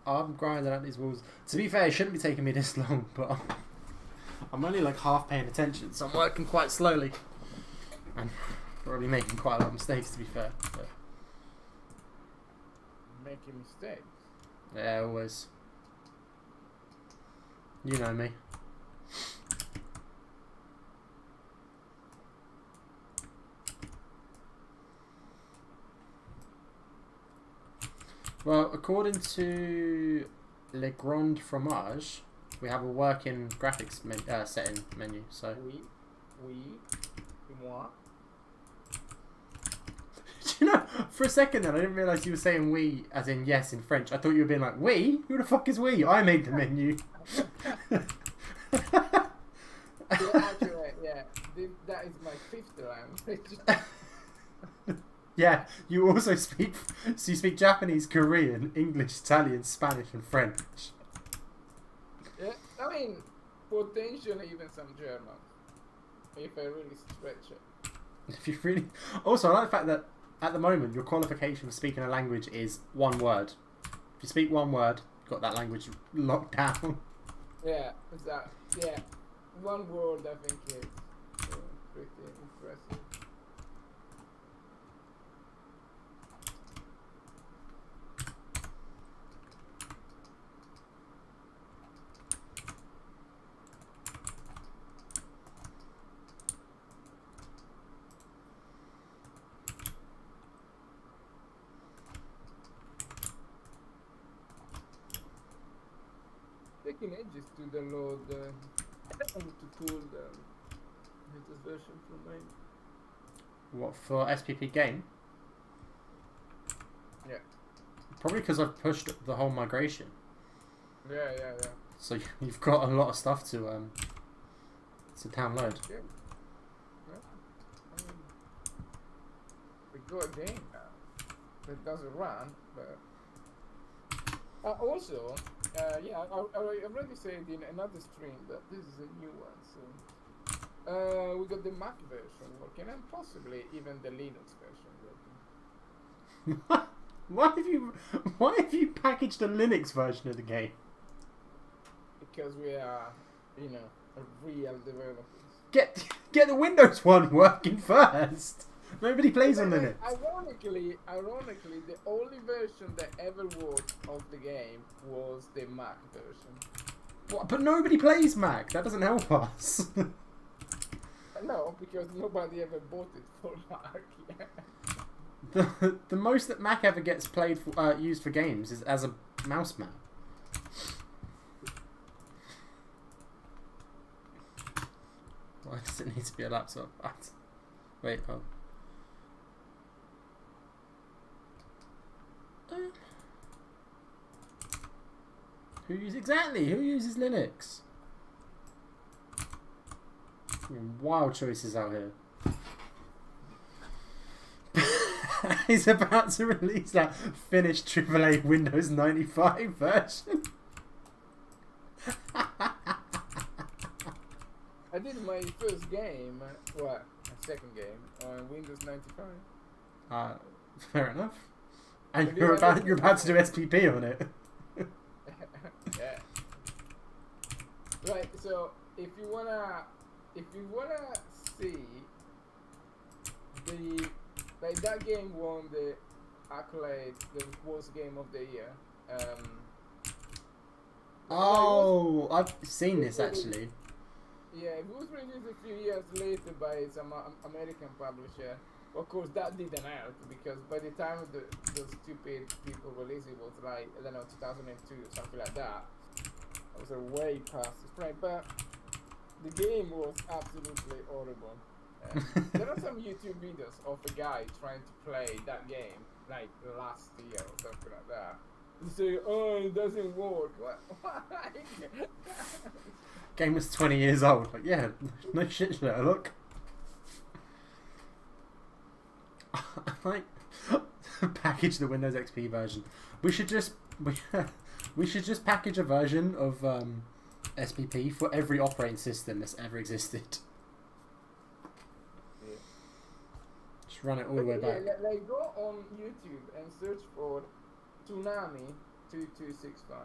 I'm grinding out these walls. To be fair, it shouldn't be taking me this long, but I'm only like half paying attention, so I'm working quite slowly. And probably making quite a lot of mistakes, to be fair. But Making mistakes. yeah, always. You know me. Well, according to Le Grand Fromage, we have a working graphics setting menu. So, Moi. you know, for a second then I didn't realise you were saying "we" as in yes in French. I thought you were being like "we." Who the fuck is we? I made the menu. Yeah, that is my fifth language. Yeah, you also speak. So you speak Japanese, Korean, English, Italian, Spanish, and French. Yeah, I mean, potentially even some German, if I really stretch it. If you really, also I like the fact that at the moment your qualification for speaking a language is one word. If you speak one word, you've got that language locked down. Yeah, exactly. Yeah, one word I think is pretty impressive. Taking ages to download to pull the latest version from mine. What, for SPP game? Yeah. Probably because I've pushed the whole migration. Yeah. So you've got a lot of stuff to download. Yeah. I mean, we got a game now that doesn't run, but also, yeah, I already said in another stream that this is a new one, so we got the Mac version working and possibly even the Linux version working. Why have you packaged a Linux version of the game? Because we are, real developers. Get the Windows one working first. Nobody plays on Linux. Ironically, the only version that ever worked of the game was the Mac version. What? But nobody plays Mac. That doesn't help us. No, because nobody ever bought it for Mac. The most that Mac ever gets played for, used for games is as a mouse mat. Why does it need to be a laptop? Wait, oh. Who uses Linux? Wild choices out here. He's about to release that finished AAA Windows 95 version. I did my first game, my second game, on Windows 95. Fair enough. And you're about to do SPP on it. Yeah. Right. So if you wanna see that game won the accolade, the worst game of the year. Oh, I've seen this actually. Yeah, it was released a few years later by some American publisher. Of course, that didn't help because by the time the stupid people released it was like, I don't know, 2002 or something like that. It was a way past its prime, but the game was absolutely horrible. There are some YouTube videos of a guy trying to play that game like last year or something like that. He say, "Oh, it doesn't work." Why? Game was 20 years old. Like, yeah, no shit, Sherlock. Like, package the Windows XP version. We should just package a version of SPP for every operating system that's ever existed. Yeah. Just run it all the way back. Yeah, like go on YouTube and search for Tsunami 2265.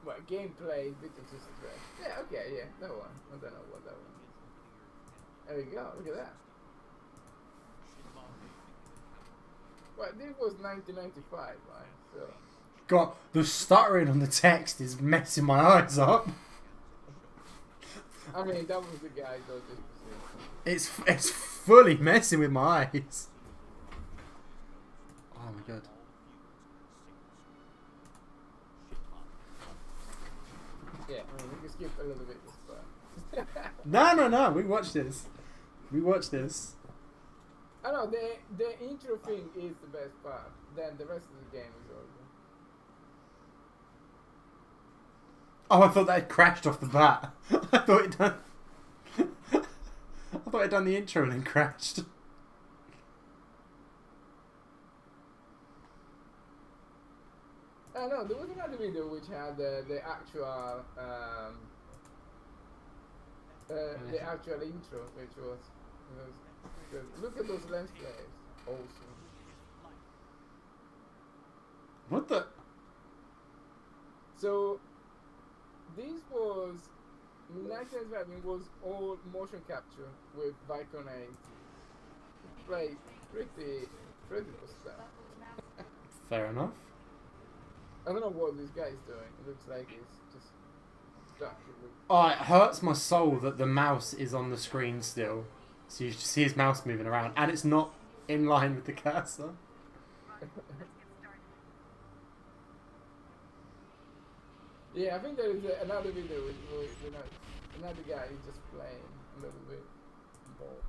What gameplay? Bit of just yeah, okay, yeah, that one. I don't know what that one is. There we go. Look at that. Well, this was 1995, right? So. God, the stuttering on the text is messing my eyes up. I mean, that was the guy that just. It's fully messing with my eyes. Oh my god. Yeah, I mean, we can skip a little bit this part. No. We watched this. I know the intro thing is the best part. Then the rest of the game is over. Oh, I thought that had crashed off the bat. I thought it'd done the intro and then crashed. No, there was another video which had the actual the actual intro, which was good. Look at those lens flares, awesome. What the? So this was 1995. It was all motion capture with Vicon 8. Like pretty good stuff. Fair enough. I don't know what this guy's doing. It looks like he's just stuck. Oh, it hurts my soul that the mouse is on the screen still. So you see his mouse moving around, and it's not in line with the cursor. Yeah, I think there is another video with another guy who's just playing a little bit ball.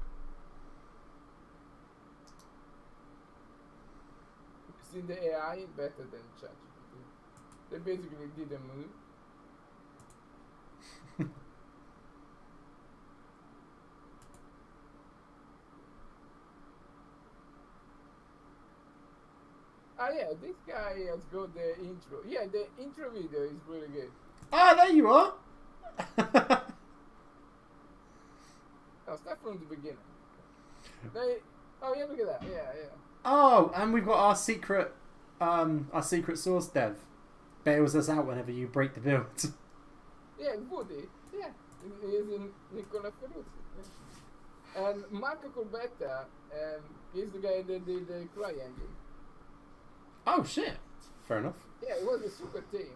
Seen the AI better than ChatGPT. They basically did a move. Yeah, this guy has got the intro. Yeah, the intro video is really good. Ah, there you are. I'll start from the beginning. Oh yeah, look at that. Yeah. Oh, and we've got our secret source dev. Bails us out whenever you break the build. Yeah, Woody. Yeah, he is in Nicola Ferrucci. Yeah. And Marco Corbetta is the guy that did the Cry Engine. Oh shit. Fair enough. Yeah, it was a super team.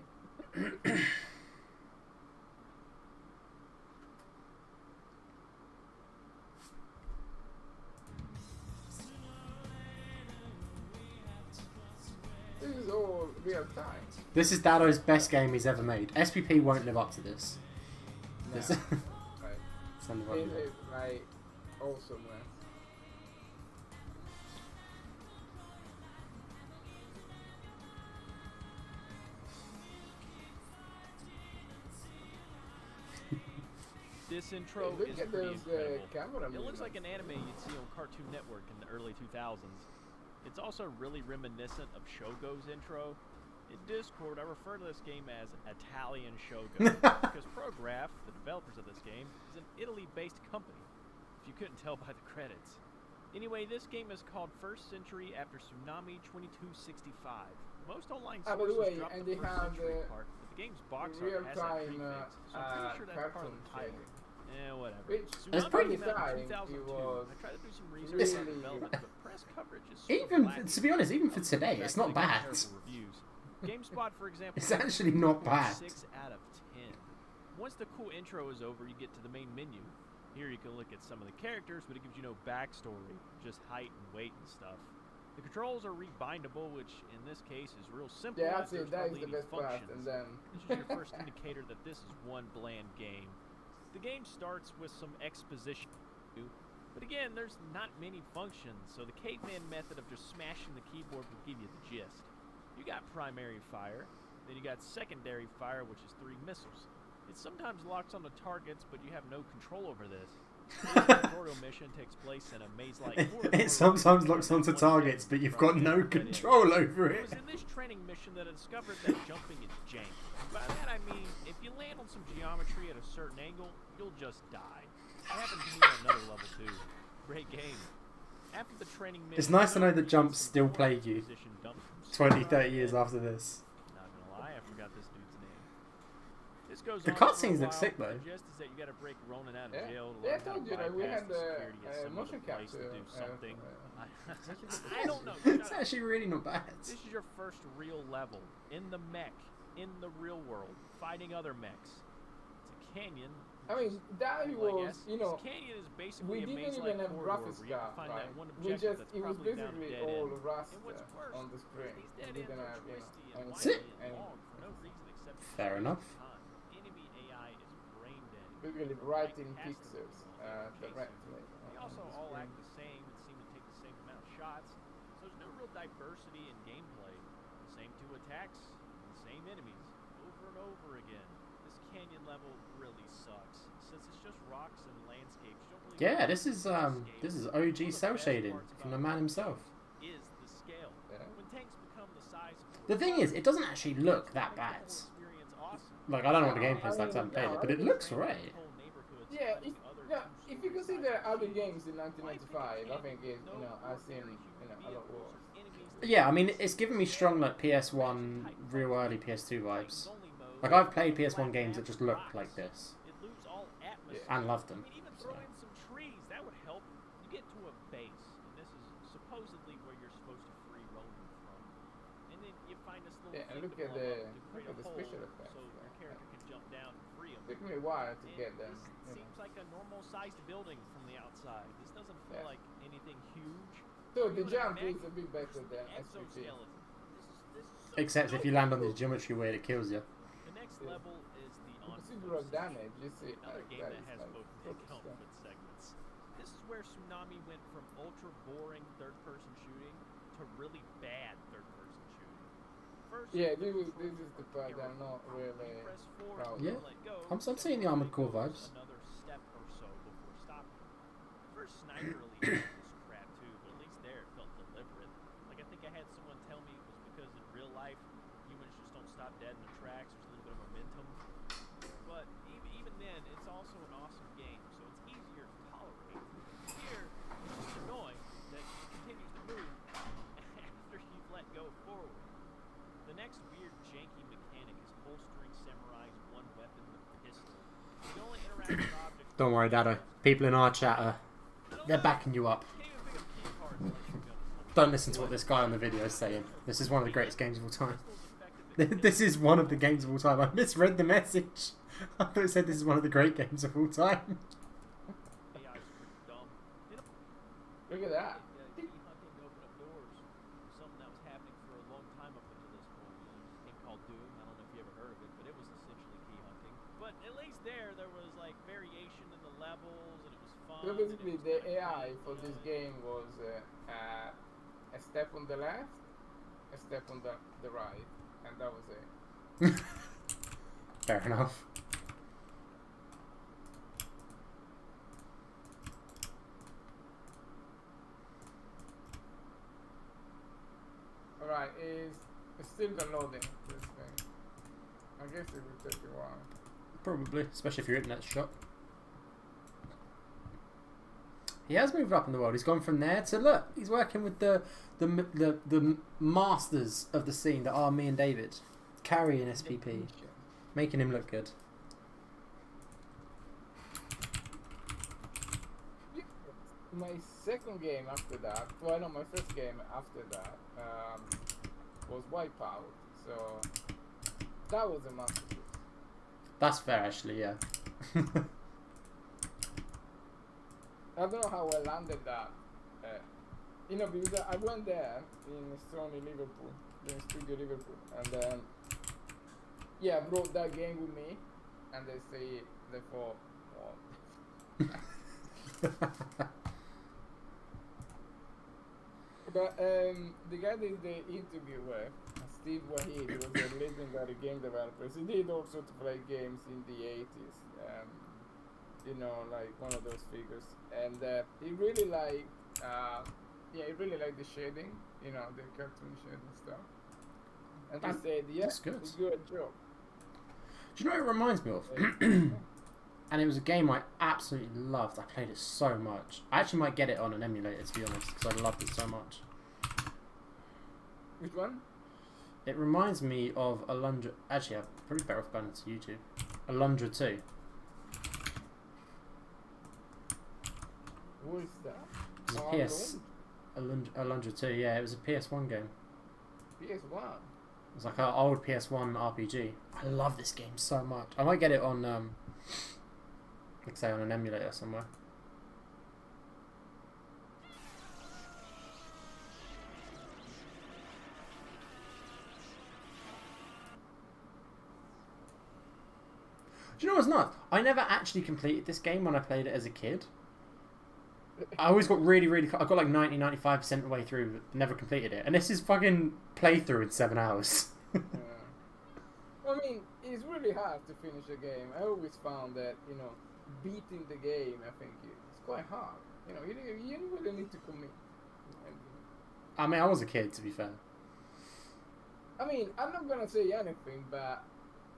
This is all real time. This is Dado's best game he's ever made. SPP won't live up to this. No. This Right. it's on the It right is like awesome, man. This intro Look is at pretty those incredible. camera It looks like an movements. anime you'd see on Cartoon Network in the early 2000s. It's also really reminiscent of Shogo's intro. In Discord, I refer to this game as Italian Shogo because Prograph, the developers of this game, is an Italy-based company, if you couldn't tell by the credits. Anyway, this game is called First Century After Tsunami 2265. Most online By the sources way, drop and the they first have century the part, but the game's box art real has that time prefix, so I'm pretty sure that's part of cartoon the title. shading. Whatever. Which It's Tsunami pretty came out in design, 2002. it was I tried to do some research on really- development, but press coverage is super Even lackey. to be honest, even for today, it's not Exactly, bad. terrible reviews. GameSpot, for example, It's actually not bad. 6 out of 10. Once the cool intro is over, you get to the main menu. Here you can look at some of the characters, but it gives you no backstory, just height and weight and stuff. The controls are rebindable, which in this case is real simple. Yeah, as that's it. there's That is hardly the any best part. functions. And then This is your first indicator that this is one bland game. The game starts with some exposition, but again, there's not many functions, so the caveman method of just smashing the keyboard will give you the gist. You got primary fire, then you got secondary fire, which is 3 missiles. It sometimes locks on the targets, but you have no control over this. The tutorial mission takes place in a maze-like corridor. It sometimes locks onto targets, but you've got no control over It it. was in this training mission that I discovered that jumping is jank. By that I mean, if you land on some geometry at a certain angle, you'll just die. It happened to me on another level too. Great game. After the training mission, It's nice to know that you jumps get some still forward plague you position dumps from 20, 30 super years high. after this. Not gonna lie, I forgot this dude's name. This goes The on for a cutscenes look while. sick, though. The gist is that you gotta break Ronan out of Yeah. jail to Yeah, I learn how told to you that we bypass had the security at some motion other place to capture, do something. actually, I don't know. It's Shut up. actually really not bad. This is your first real level in the mech, in the real world, fighting other mechs. It's a canyon. I mean, that Well, I was, guess. you know, This canyon is we basically a didn't maze-like even have corridor graphics where you can card, find right? that one We objective just, that's it was probably down a basically dead all end. rust And what's worse on the is screen. these We dead didn't ends are have, twisty any and Sit. winding and long for no reason except Fair enough. time. Enemy AI is brain dead. basically right in pixels directly. They also all act the same and seem to take the same amount of shots, so there's no real diversity in gameplay. The same 2 attacks, the same enemies, over and over again. This canyon level really sucks. Since it's just rocks and landscapes, you don't really Yeah, know this is the OG scale. One of the cell best shading parts from about the man this himself. is the scale. Yeah. When tanks become the size of The thing is, it doesn't actually look that bad. Like, I don't know what the gameplay's like, I haven't played it, but it looks alright. Yeah, if you consider other games in 1995, I think it, I've seen, a lot worse. Yeah, I mean, it's given me strong, like, PS1, real early PS2 vibes. Like, I've played PS1 games that just look like this, and loved them. Even throw in some trees, that would help. You get to a base, and this is supposedly where you're supposed to free roam from. And then you find this little Yeah, and thing look to at blow the up to create a special hole effects. so your character can jump down and free him. Took me a while to And get them. this seems like a normal-sized building from the outside. This doesn't feel Yeah. like anything huge. So the You and a jump mech is a bit better versus than the SPT. exoskeleton. This is so Except if you land on the geometry weird, it kills you. The next Yeah. level is the Considerable damage, you see, another game that that is has like both focused comfort on. segments. This is where Tsunami went from ultra boring third-person shooting to really bad third-person shooting. First, Yeah, there was this is the part I'm not really press forward proud to Yeah. let go, I'm then seeing the Armored Core goes vibes. Another step or so before stopping. The first sniper release was crap too, but at least there it felt deliberate. Like I think I had someone tell me it was because in real life humans just don't stop dead in their tracks. There's a little bit of momentum. But even then, it's also an awesome game, so it's easier to tolerate. Here, it's just annoying that it continues to move after you've let go forward. The next weird, janky mechanic is holstering Samurai's one weapon, the pistol. You can only interact with objects. Don't worry, Dado. People in our chat they're backing you up. Can't even pick up key cards unless you're gonna. Don't listen to what this guy on the video is saying. This is one of the greatest games of all time. Pistols effective at This is one of the games of all time. I misread the message. I thought it said this is one of the great games of all time. AI is pretty dumb. They don't Look at that. key hunting to open up doors. Something that was happening for a long time up until this point. There's this game called Doom. I don't know if you ever heard of it, but it was essentially key hunting. But at least there was like variation in the levels, and it was fun. So and it basically, was the kinda AI great, for you this know? game was a step on the left, a step on the right, and that was it. Fair enough. Alright, it's still downloading this thing. I guess it will take a while. Probably, especially if your internet's shut. He has moved up in the world. He's gone from there to look. He's working with the masters of the scene that are me and David, carrying SPP, making him look good. My second game after that, well, no, my first game after that was Wipeout. So that was a masterpiece. That's fair, actually. Yeah. I don't know how I landed that. You know, because I went there in Stony Liverpool, in Studio Liverpool, and yeah, I brought that game with me, and they thought, what? But the guy did the interview with Steve Wahid, was a legendary game developer. He did all sorts of like games in the 80s. You know, like one of those figures, and he really liked, he really liked the shading, you know, the cartoon shading stuff. And he said, yeah, that's good. It's a good job. Do you know what it reminds me of? And it was a game I absolutely loved. I played it so much. I actually might get it on an emulator, to be honest, because I loved it so much. Which one? It reminds me of Alundra. Actually, I'm probably better off going to YouTube. Alundra 2. What is that? It was a Alundra 2, yeah, it was a PS1 game. PS1? It was like an old PS1 RPG. I love this game so much. I might get it on, like say, on an emulator somewhere. Do you know what's nuts? I never actually completed this game when I played it as a kid. I always got really, I got like 90-95% of the way through, but never completed it. And this is fucking playthrough in 7 hours. Yeah. I mean, it's really hard to finish a game. I always found that, you know, beating the game, I think it's quite hard. You know, you really need to commit. I mean, I was a kid, to be fair. I mean, I'm not gonna say anything, but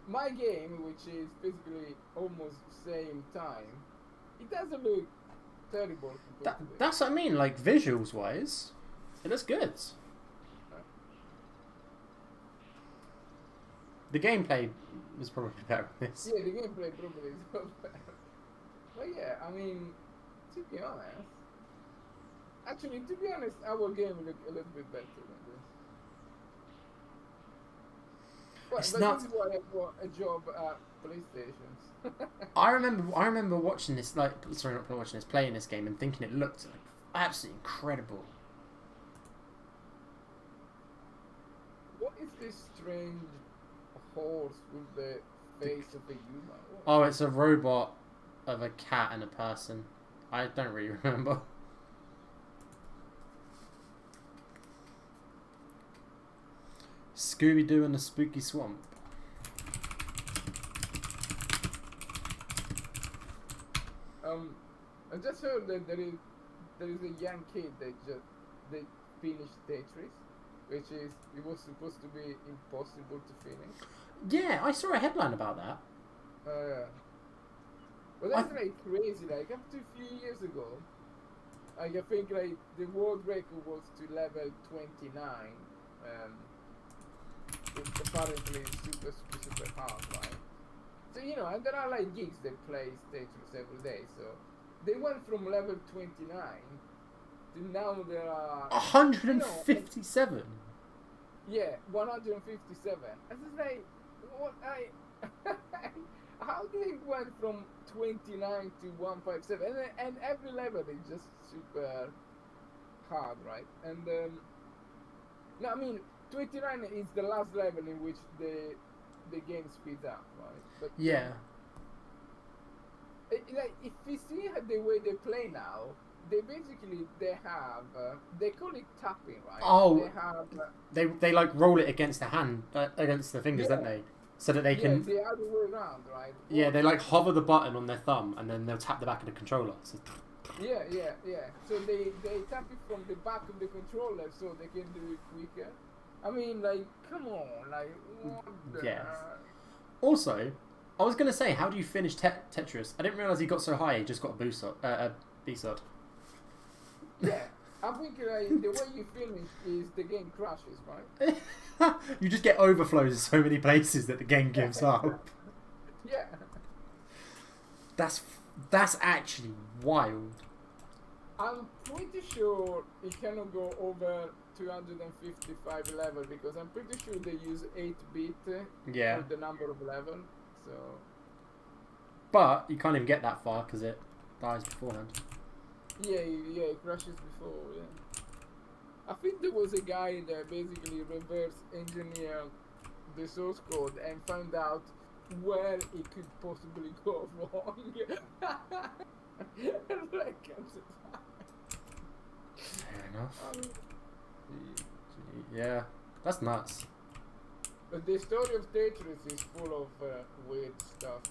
my game, which is basically almost same time, it doesn't look terrible. That's what I mean, like visuals wise, it looks good. The gameplay was probably better than this. Yeah, the gameplay probably is better. But yeah, I mean, to be honest, our game looked a little bit better than this. But this is why I got a job at PlayStations. I remember watching this, playing this game and thinking it looked like absolutely incredible. What is this strange horse with the face of a human? Oh, it's a robot of a cat and a person. I don't really remember. Scooby-Doo in the Spooky Swamp. I just heard that there is a young kid that they finished Tetris, which is it was supposed to be impossible to finish. Yeah, I saw a headline about that. But that's like crazy. Like up to a few years ago, like I think like the world record was to level 29. It's apparently super hard, right? So you know, and there are like geeks that play Tetris every day. So they went from level 29 to now there are 157. Yeah, 157. And it's like, what how did it went from 29 to 157? And every level is just super hard, right? And no, I mean 29 is the last level in which the game speeds up, right? But yeah. Like if you see the way they play now, they have they call it tapping, right? Oh, they have they like roll it against the hand, against the fingers, don't they? So that they can. Yeah, the other way around, right? Yeah, they like hover the button on their thumb and then they'll tap the back of the controller. So yeah. So they tap it from the back of the controller so they can do it quicker. I mean, like, come on, like, what the yes. Also, I was gonna say, how do you finish Tetris? I didn't realize he got so high. He just got a B-sod. Yeah, I think like the way you finish is the game crashes, right? You just get overflows in so many places that the game gives up. Yeah. That's actually wild. I'm pretty sure it cannot go over 255 level because I'm pretty sure they use 8-bit Yeah. for the number of level. So. But you can't even get that far because it dies beforehand. Yeah, it crashes before. Yeah. I think there was a guy that basically reverse engineered the source code and found out where it could possibly go wrong. Fair enough. Yeah, that's nuts. But the story of Tetris is full of weird stuff.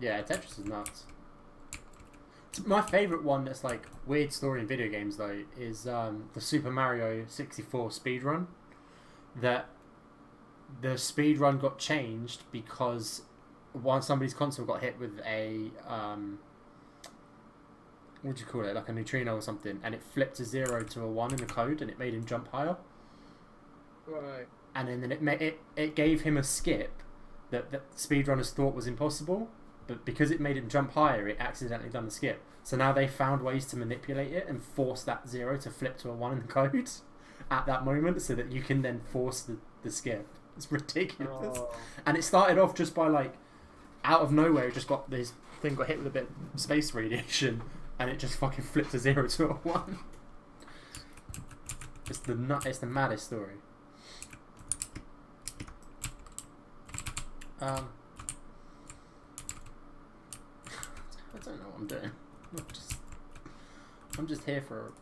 Yeah, Tetris is nuts. My favourite one that's like weird story in video games though is the Super Mario 64 speedrun. That the speedrun got changed because once somebody's console got hit with a what do you call it, like a neutrino or something, and it flipped a 0 to a 1 in the code and it made him jump higher. Right. And then it gave him a skip that speedrunners thought was impossible, but because it made him jump higher, it accidentally done the skip. So now they found ways to manipulate it and force that 0 to flip to a 1 in the code at that moment so that you can then force the skip. It's ridiculous. Oh. And it started off just by like, out of nowhere, it just got this thing got hit with a bit of space radiation and it just fucking flipped a 0 to a 1. It's the maddest story. I don't know what I'm doing. I'm just here for.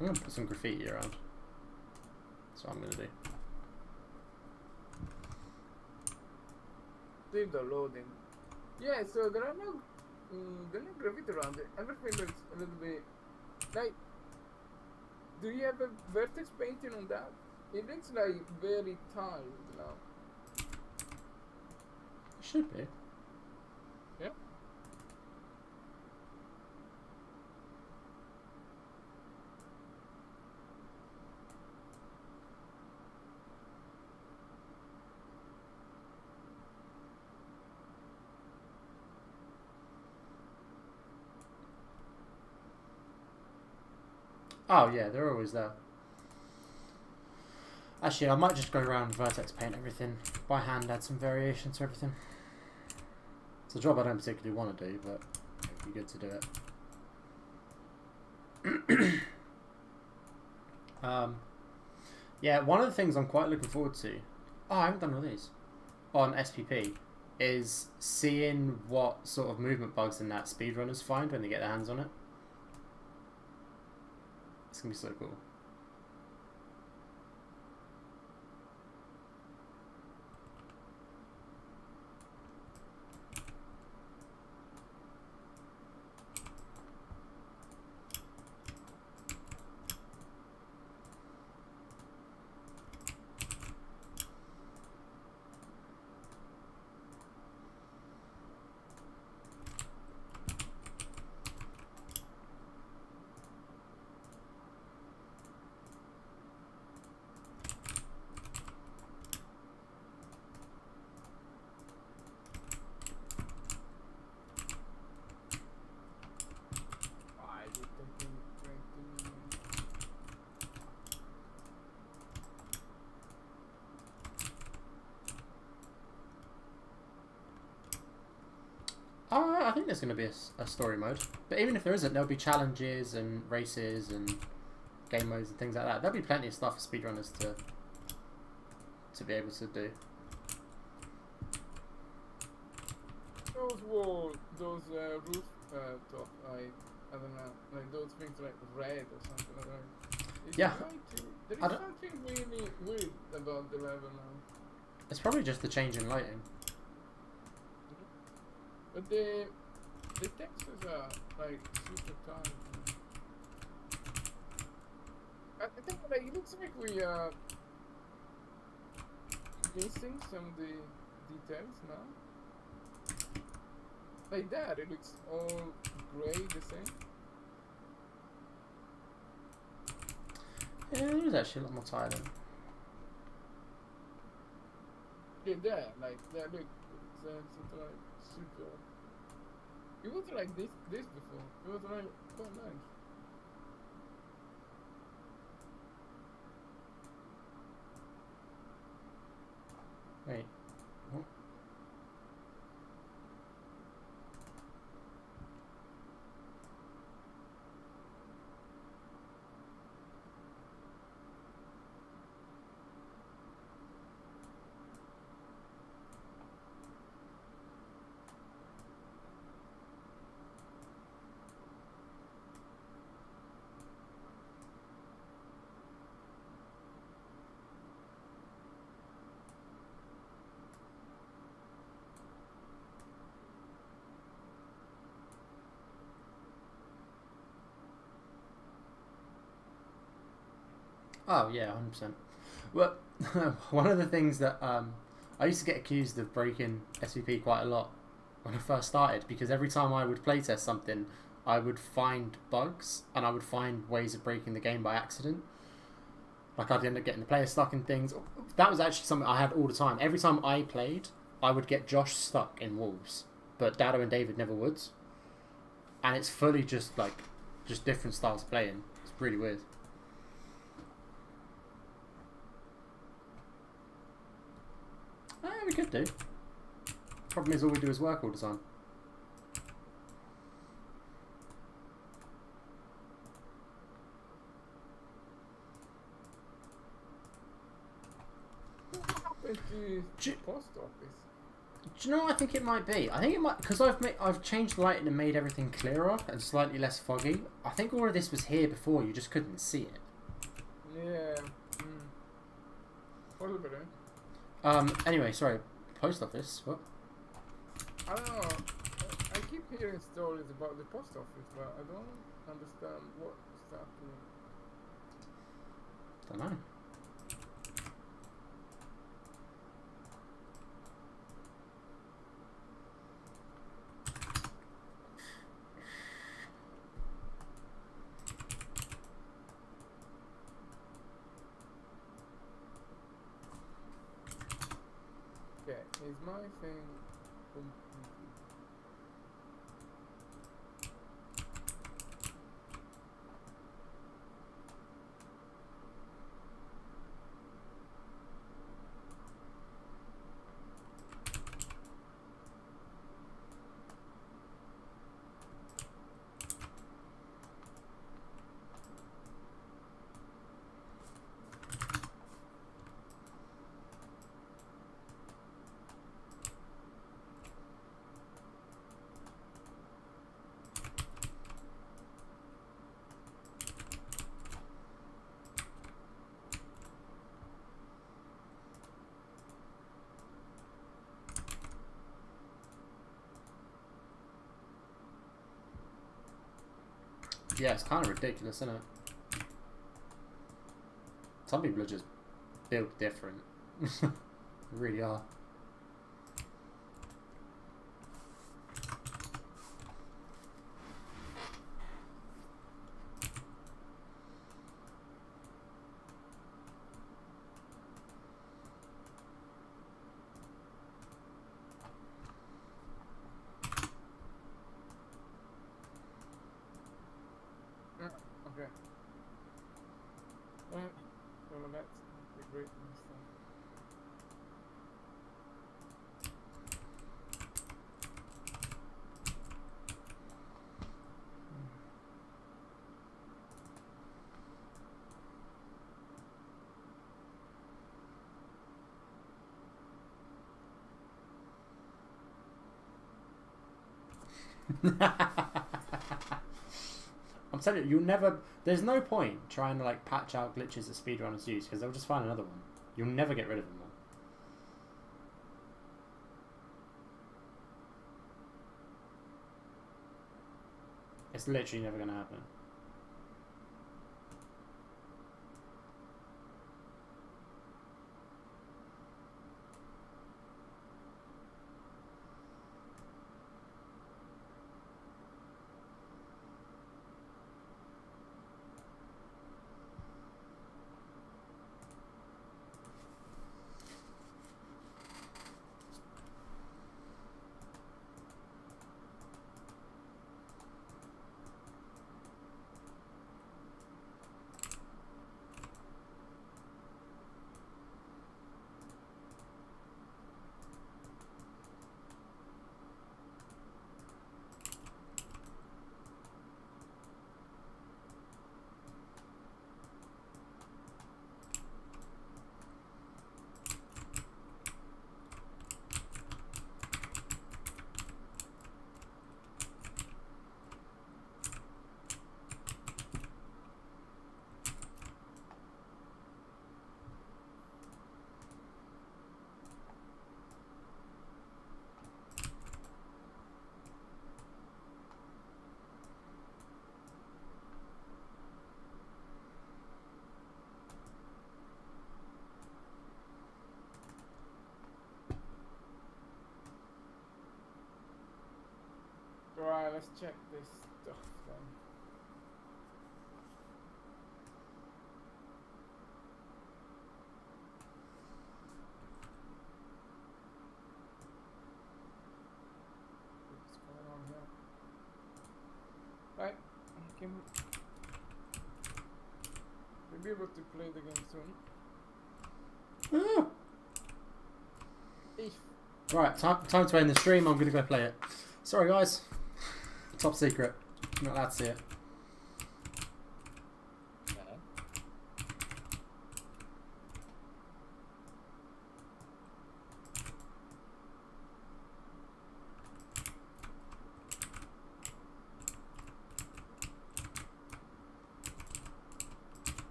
I'm gonna put some graffiti around. That's what I'm gonna do. Still downloading. Yeah, so there are no graffiti around it. Everything looks a little bit like. Do you have a vertex painting on that? It looks like very tiled now. Should be. Yeah. Oh yeah, they're always there. Actually, I might just go around vertex paint everything by hand, add some variation to everything. It's a job I don't particularly want to do, but it'd be good to do it. Yeah, one of the things I'm quite looking forward to, I haven't done all these, on SPP, is seeing what sort of movement bugs in that speedrunners find when they get their hands on it. It's going to be so cool. I think there's going to be a story mode. But even if there isn't, there'll be challenges and races and game modes and things like that. There'll be plenty of stuff for speedrunners to be able to do. Those roof top, I don't know, like those things like red or something like that. Yeah. There is something really weird about the level now. It's probably just the change in lighting. But the textures are like super tiny. I think like it looks like we are missing some of the details now. like that. It looks all grey, the same. Yeah, it was actually a lot more tired. Yeah, that, like, that look, it's something like super. It wasn't like this before. It was like quite nice. Wait. What? Oh yeah, 100%. Well, one of the things that I used to get accused of breaking SVP quite a lot when I first started, because every time I would playtest something, I would find bugs and I would find ways of breaking the game by accident. Like I'd end up getting the player stuck in things. That was actually something I had all the time. Every time I played, I would get Josh stuck in walls, but Dado and David never would. And it's fully just different styles of playing. It's really weird. We could do. Problem is, all we do is work all the time. Went to post office. Do you know what I think it might be? I think it might, because I've changed the lighting and made everything clearer and slightly less foggy. I think all of this was here before, you just couldn't see it. Yeah. Possibly. Anyway, sorry. Post office? What? I don't know. I keep hearing stories about the post office, but I don't understand what's happening. Don't know. Okay, is my thing completed? Yeah, it's kind of ridiculous, isn't it? Some people are just built different. They really are. Okay. Well, that's a great mistake. I'm telling you, you'll never. There's no point trying to like patch out glitches that speedrunners use, because they'll just find another one. You'll never get rid of them all. It's literally never going to happen. let's check this stuff then. What's going on here? Right, can we'll be able to play the game soon. Ah. If Right, time to end the stream. I'm gonna go play it. Sorry, guys. Top secret. I'm not allowed to see it.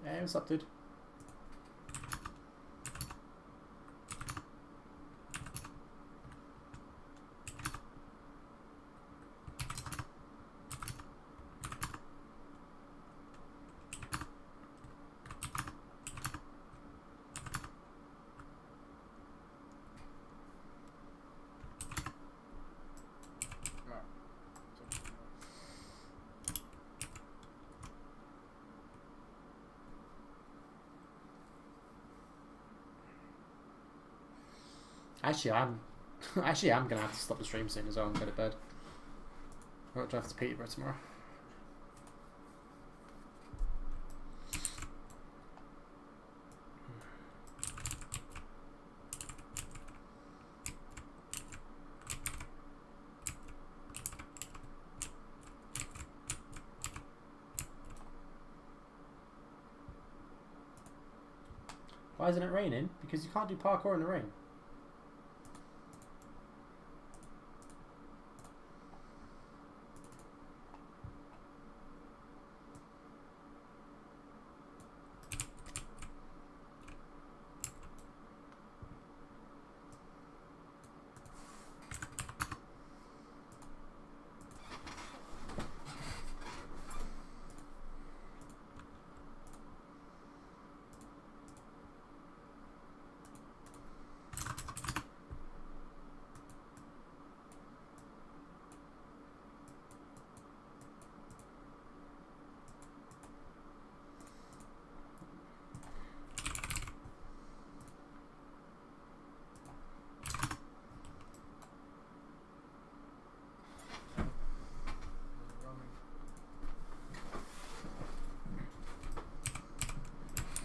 Hey, what's up, dude? no. Actually, I'm gonna have to stop the stream soon as well and go to bed. I've got to drive to Peterborough tomorrow. Why isn't it raining? Because you can't do parkour in the rain.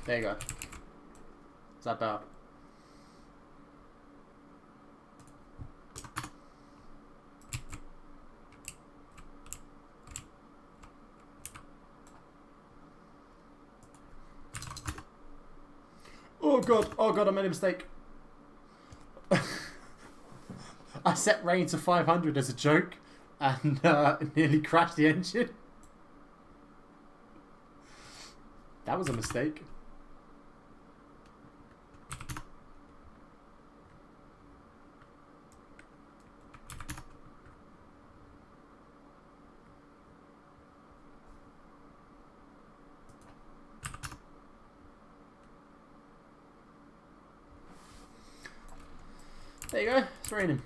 There you go. Is that better? Oh god, I made a mistake. I set rain to 500 as a joke and nearly crashed the engine. That was a mistake. There you go, it's raining.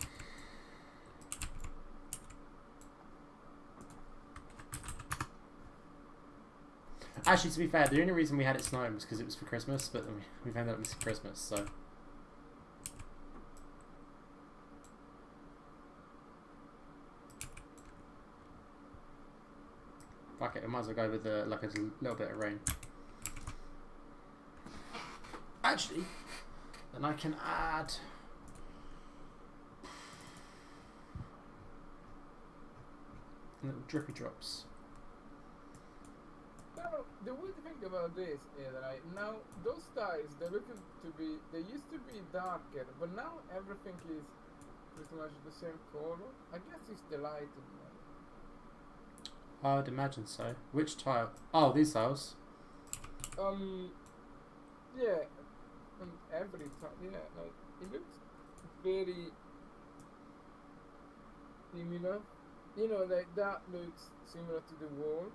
Actually, to be fair, the only reason we had it snowing was because it was for Christmas, but we've ended up missing Christmas, so. Fuck it, I might as well go with like a little bit of rain. Actually, then I can add little drippy drops. Now, the weird thing about this is that now those styles they used to be darker, but now everything is pretty much the same color. I guess it's the lighting. I would imagine so. Which tile? Oh, these tiles. Yeah, and every time, yeah, like it looks very similar. you know, like that looks similar to the wall,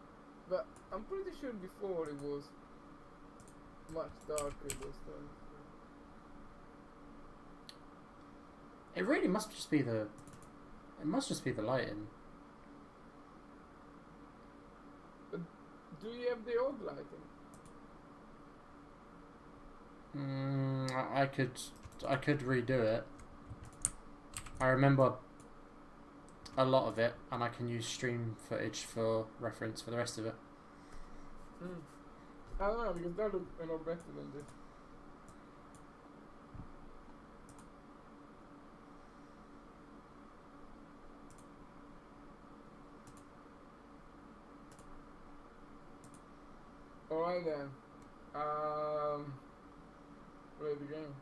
but I'm pretty sure before it was much darker those times. It really must just be the. It must just be the lighting. But do you have the old lighting? I could redo it. I remember a lot of it, and I can use stream footage for reference for the rest of it. I don't know, because that looks a lot better than this. Alright then. Play the game.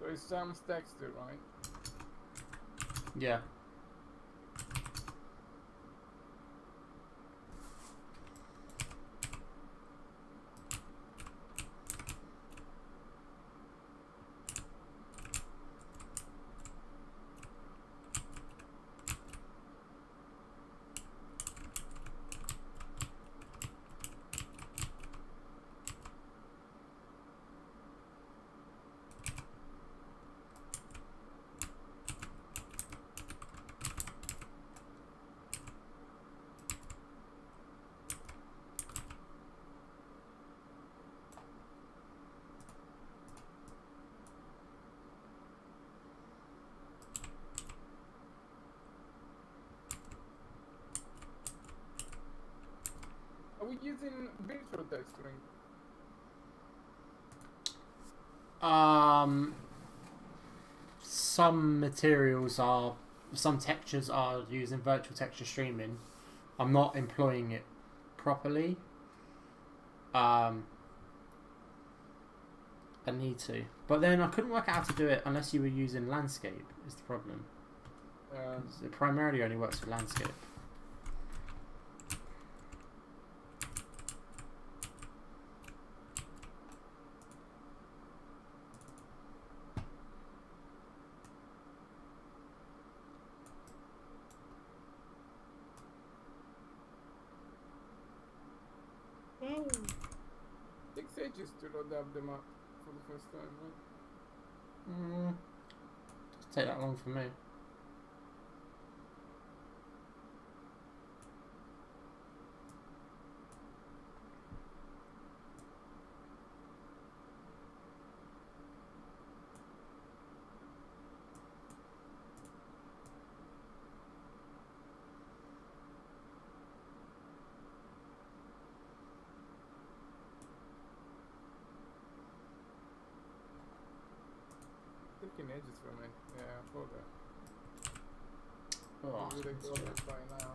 There is some texture, right? Yeah. Are we using virtual texturing? Some materials are, some textures are using virtual texture streaming. I'm not employing it properly. I need to, but then I couldn't work out how to do it unless you were using landscape. Is the problem? 'Cause it primarily only works for landscape. Takes ages to load up the map for the first time, right? Doesn't take that long for me. Taking ages for me. Yeah, I thought that. Oh, I would have got it by now,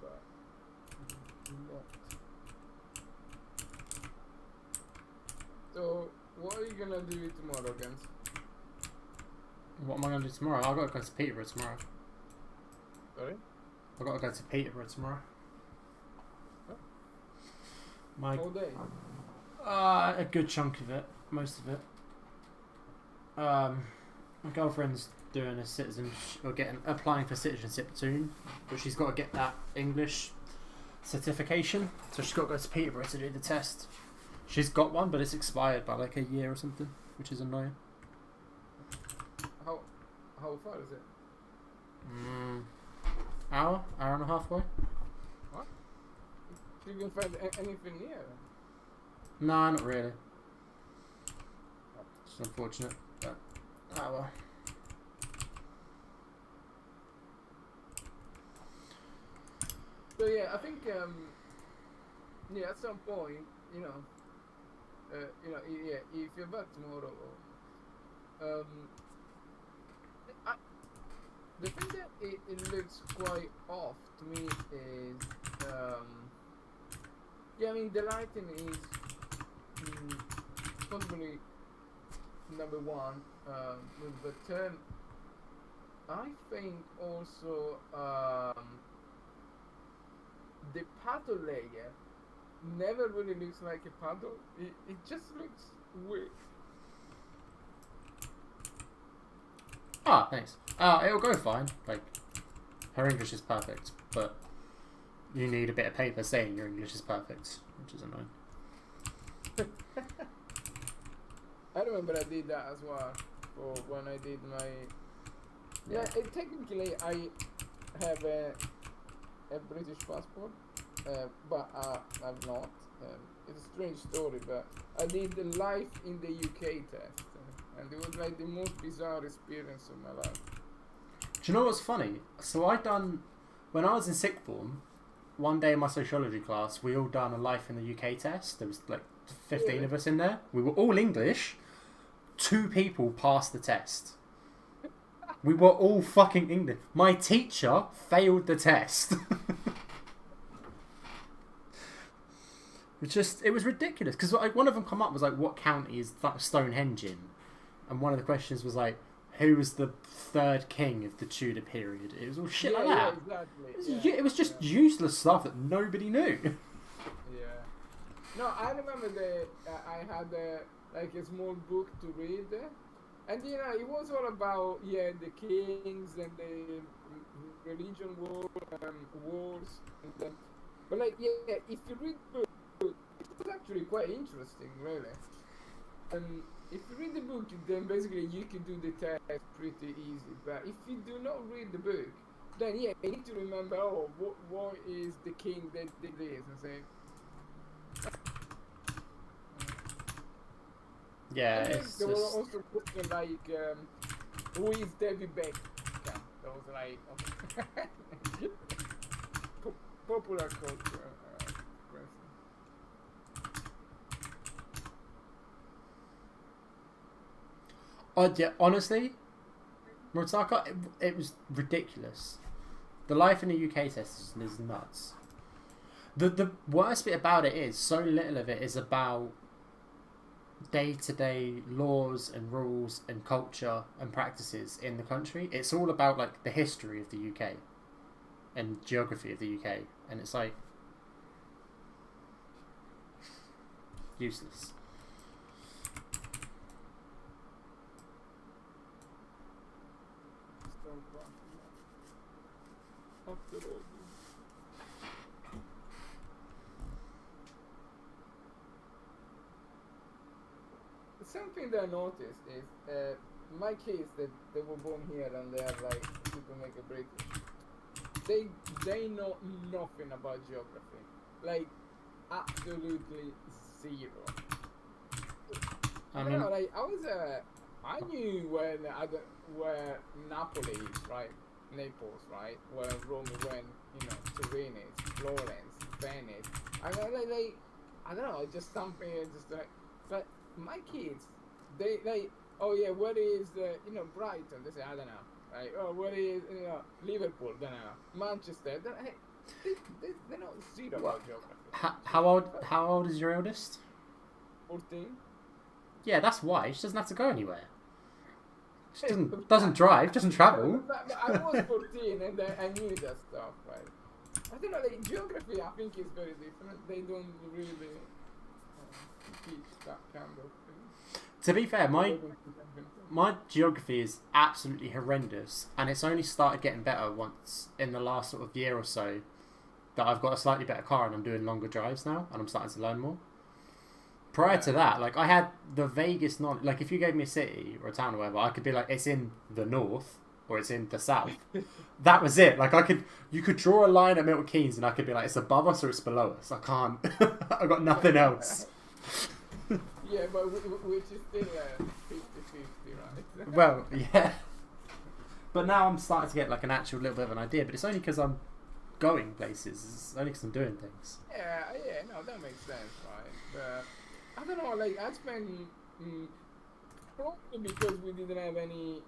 but not. So, what are you gonna do tomorrow, Gens? what am I going to do tomorrow? I've got to go to Peterborough tomorrow. Sorry? I've got to go to Peterborough tomorrow. Huh? My All day? a good chunk of it, most of it. My girlfriend's doing a applying for citizenship soon, but she's got to get that English certification, so she's got to go to Peterborough to do the test. She's got one, but it's expired by like a year or something, which is annoying. How far is it? Hour and a half away. What? You can find anything near? No, not really. It's unfortunate, but well. So yeah, I think yeah, at some point, if you're back tomorrow, the thing that it looks quite off to me is, yeah, I mean the lighting is possibly number one. But I think also the paddle layer never really looks like a paddle. It just looks weird. Ah, thanks. It'll go fine. Like, her English is perfect, but you need a bit of paper saying your English is perfect, which is annoying. I remember I did that as well for when I did my. Yeah, technically I have a British passport, but I've not. It's a strange story, but I did the life in the UK test, and it was like the most bizarre experience of my life. Do you know what's funny? So when I was in sixth form, one day in my sociology class, we all done a life in the UK test. There was like 15 of us in there. We were all English. 2 people passed the test. We were all fucking English. My teacher failed the test. It was ridiculous because like one of them come up was like, what county is Stonehenge in? And one of the questions was like, who was the 3rd king of the Tudor period? It was all shit like that. Exactly. It was just useless stuff that nobody knew. Yeah. No, I remember I had like a small book to read, and you know it was all about the kings and the religion wars, but like if you read the book, it's actually quite interesting, really. And if you read the book, then basically you can do the test pretty easy. But if you do not read the book, then you need to remember, what is the king that did this, and say. Yeah, And it's there were just... also questions like, who is David Beckham? That was like popular culture. Yeah, honestly, Murtaka, it was ridiculous. The life in the UK test is nuts. The worst bit about it is so little of it is about day-to-day laws and rules and culture and practices in the country. It's all about like the history of the UK and geography of the UK, and it's like useless. Something that I noticed is my kids that they were born here and they are like super mega British. They know nothing about geography, like absolutely zero. I don't know, like I knew where Napoli is, right? Naples, right? Where Rome went, Turin is, Florence, Venice. I don't know, just something, just like, but my kids, they like, oh yeah, what is Brighton? They say, I don't know. Right? Oh, what is Liverpool? Don't know. Manchester? They know zero about geography. How old is your eldest? 14. Yeah, that's why she doesn't have to go anywhere. She doesn't drive, doesn't travel. But I was 14 and I knew that stuff, right? I don't know, like, geography I think is very different. They don't really teach that kind of thing. To be fair, my geography is absolutely horrendous, and it's only started getting better once in the last sort of year or so that I've got a slightly better car and I'm doing longer drives now and I'm starting to learn more. Prior to that, like, I had the vaguest knowledge. Like, if you gave me a city or a town or whatever, I could be like, it's in the north or it's in the south. That was it. Like, you could draw a line at Milton Keynes and I could be like, it's above us or it's below us. I can't. I've got nothing else. Yeah, but which is still 50-50, right? Well, yeah. But now I'm starting to get like an actual little bit of an idea, but it's only because I'm going places. It's only because I'm doing things. Yeah, no, that makes sense, right? But I don't know, like, I spent probably because we didn't have any,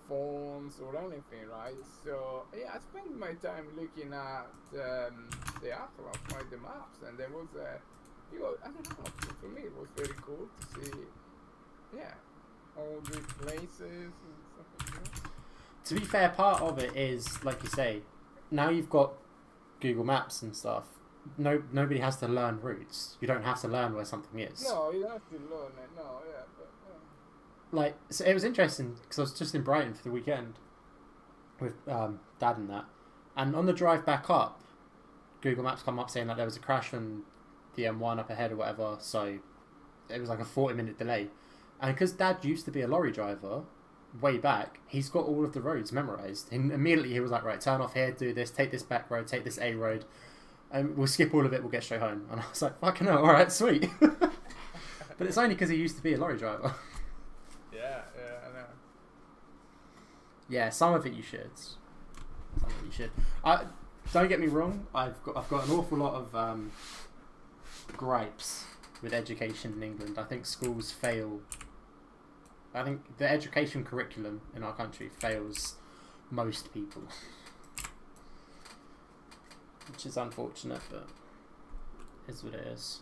phones or anything, right? So yeah, I spent my time looking at the atlas, right, the maps, and there was I don't know. For me, it was very cool to see. Yeah, all the places and stuff like that. To be fair, part of it is, like you say, now you've got Google Maps and stuff. Nobody has to learn routes. You don't have to learn where something is. No, you don't have to learn it. No, yeah, but Like, so it was interesting because I was just in Brighton for the weekend with Dad and that, and on the drive back up, Google Maps come up saying that there was a crash on the M1 up ahead or whatever. So it was like a 40-minute delay, and because Dad used to be a lorry driver way back, he's got all of the roads memorized. And immediately he was like, right, turn off here, do this, take this back road, take this A road, and we'll skip all of it, we'll get straight home. And I was like, fucking hell, alright, sweet. But it's only because he used to be a lorry driver. yeah, I know. Yeah, some of it you should. Some of it you should. Don't get me wrong, I've got an awful lot of gripes with education in England. I think schools fail. I think the education curriculum in our country fails most people. Which is unfortunate, but is what it is.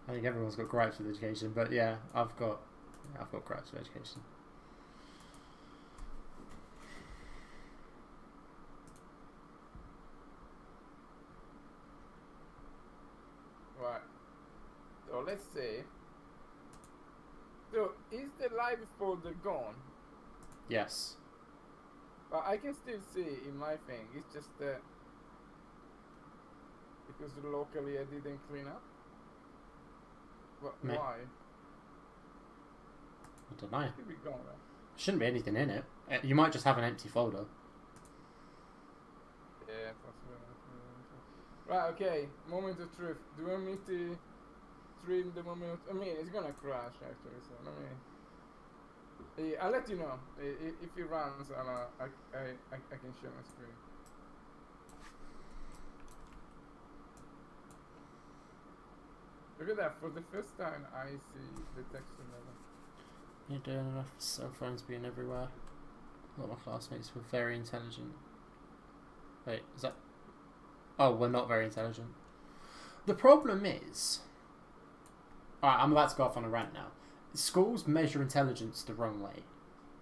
I think everyone's got gripes with education, but yeah, I've got gripes with education. Right. So let's see. So is the live folder gone? Yes. But I can still see in my thing. It's just that because locally I didn't clean up. But why? I don't know. It should be gone, right? Shouldn't be anything in it. You might just have an empty folder. Yeah, possibly. Right, okay. Moment of truth. Do you want me to stream the moment of... I mean, it's gonna crash actually, so let me... I'll let you know. If it runs, I can share my screen. Look at that. For the first time, I see the texture level. You're doing enough for cell phones being everywhere. A lot of my classmates were very intelligent. Wait, is that... Oh, we're not very intelligent. The problem is... Alright, I'm about to go off on a rant now. Schools measure intelligence the wrong way.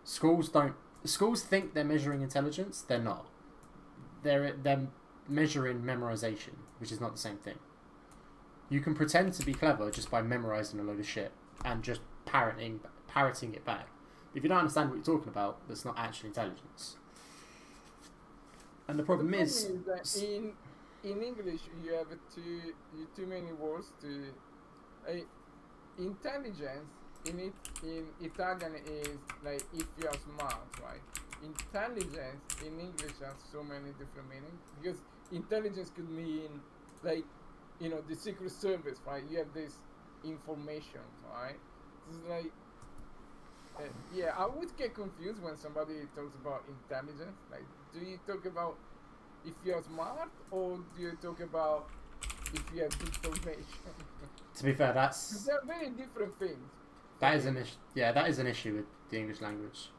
Schools don't... Schools think they're measuring intelligence. They're not. They're measuring memorization, which is not the same thing. You can pretend to be clever just by memorizing a load of shit and just parroting it back. If you don't understand what you're talking about, that's not actually intelligence. And the problem is that in English you have too many words to intelligence in Italian is like if you are smart, right? Intelligence in English has so many different meanings because intelligence could mean like, you know, the Secret Service, right? You have this information, right? It's like, yeah, I would get confused when somebody talks about intelligence. Like, do you talk about if you're smart, or do you talk about if you have information? to be fair, that's... They're very different things. That is an issue. Yeah, that is an issue with the English language.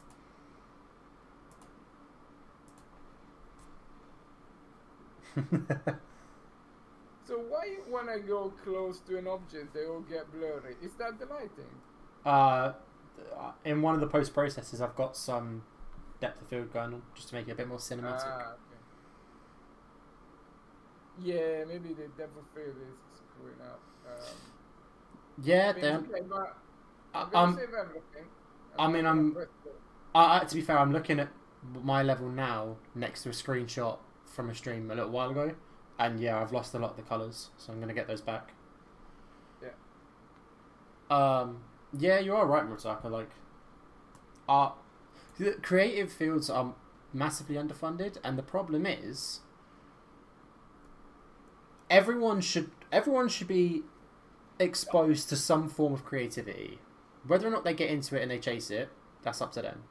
So why when I go close to an object, they all get blurry? Is that the lighting? In one of the post processes, I've got some depth of field going on just to make it a bit more cinematic. Okay. Yeah, maybe the depth of field is screwing up. Yeah, I then. mean, okay, but I'm I'm- gonna save everything. I mean, gonna I'm- press the- To be fair, I'm looking at my level now next to a screenshot from a stream a little while ago, and yeah, I've lost a lot of the colours, so I'm gonna get those back. Yeah. Yeah, you are right, Murtaka. Like, the creative fields are massively underfunded, and the problem is, everyone should be exposed to some form of creativity. Whether or not they get into it and they chase it, that's up to them.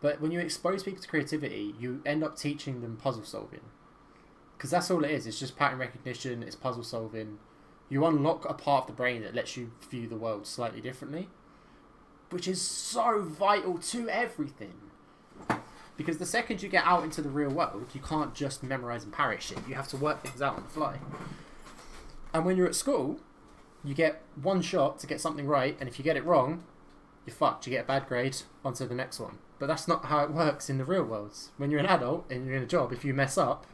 But when you expose people to creativity, you end up teaching them puzzle solving. Because that's all it is. It's just pattern recognition, it's puzzle solving. You unlock a part of the brain that lets you view the world slightly differently. which is so vital to everything. Because the second you get out into the real world, you can't just memorise and parrot shit. You have to work things out on the fly. And when you're at school, you get one shot to get something right, and if you get it wrong, you're fucked. You get a bad grade, on to the next one. But that's not how it works in the real world. When you're an adult and you're in a job, if you mess up,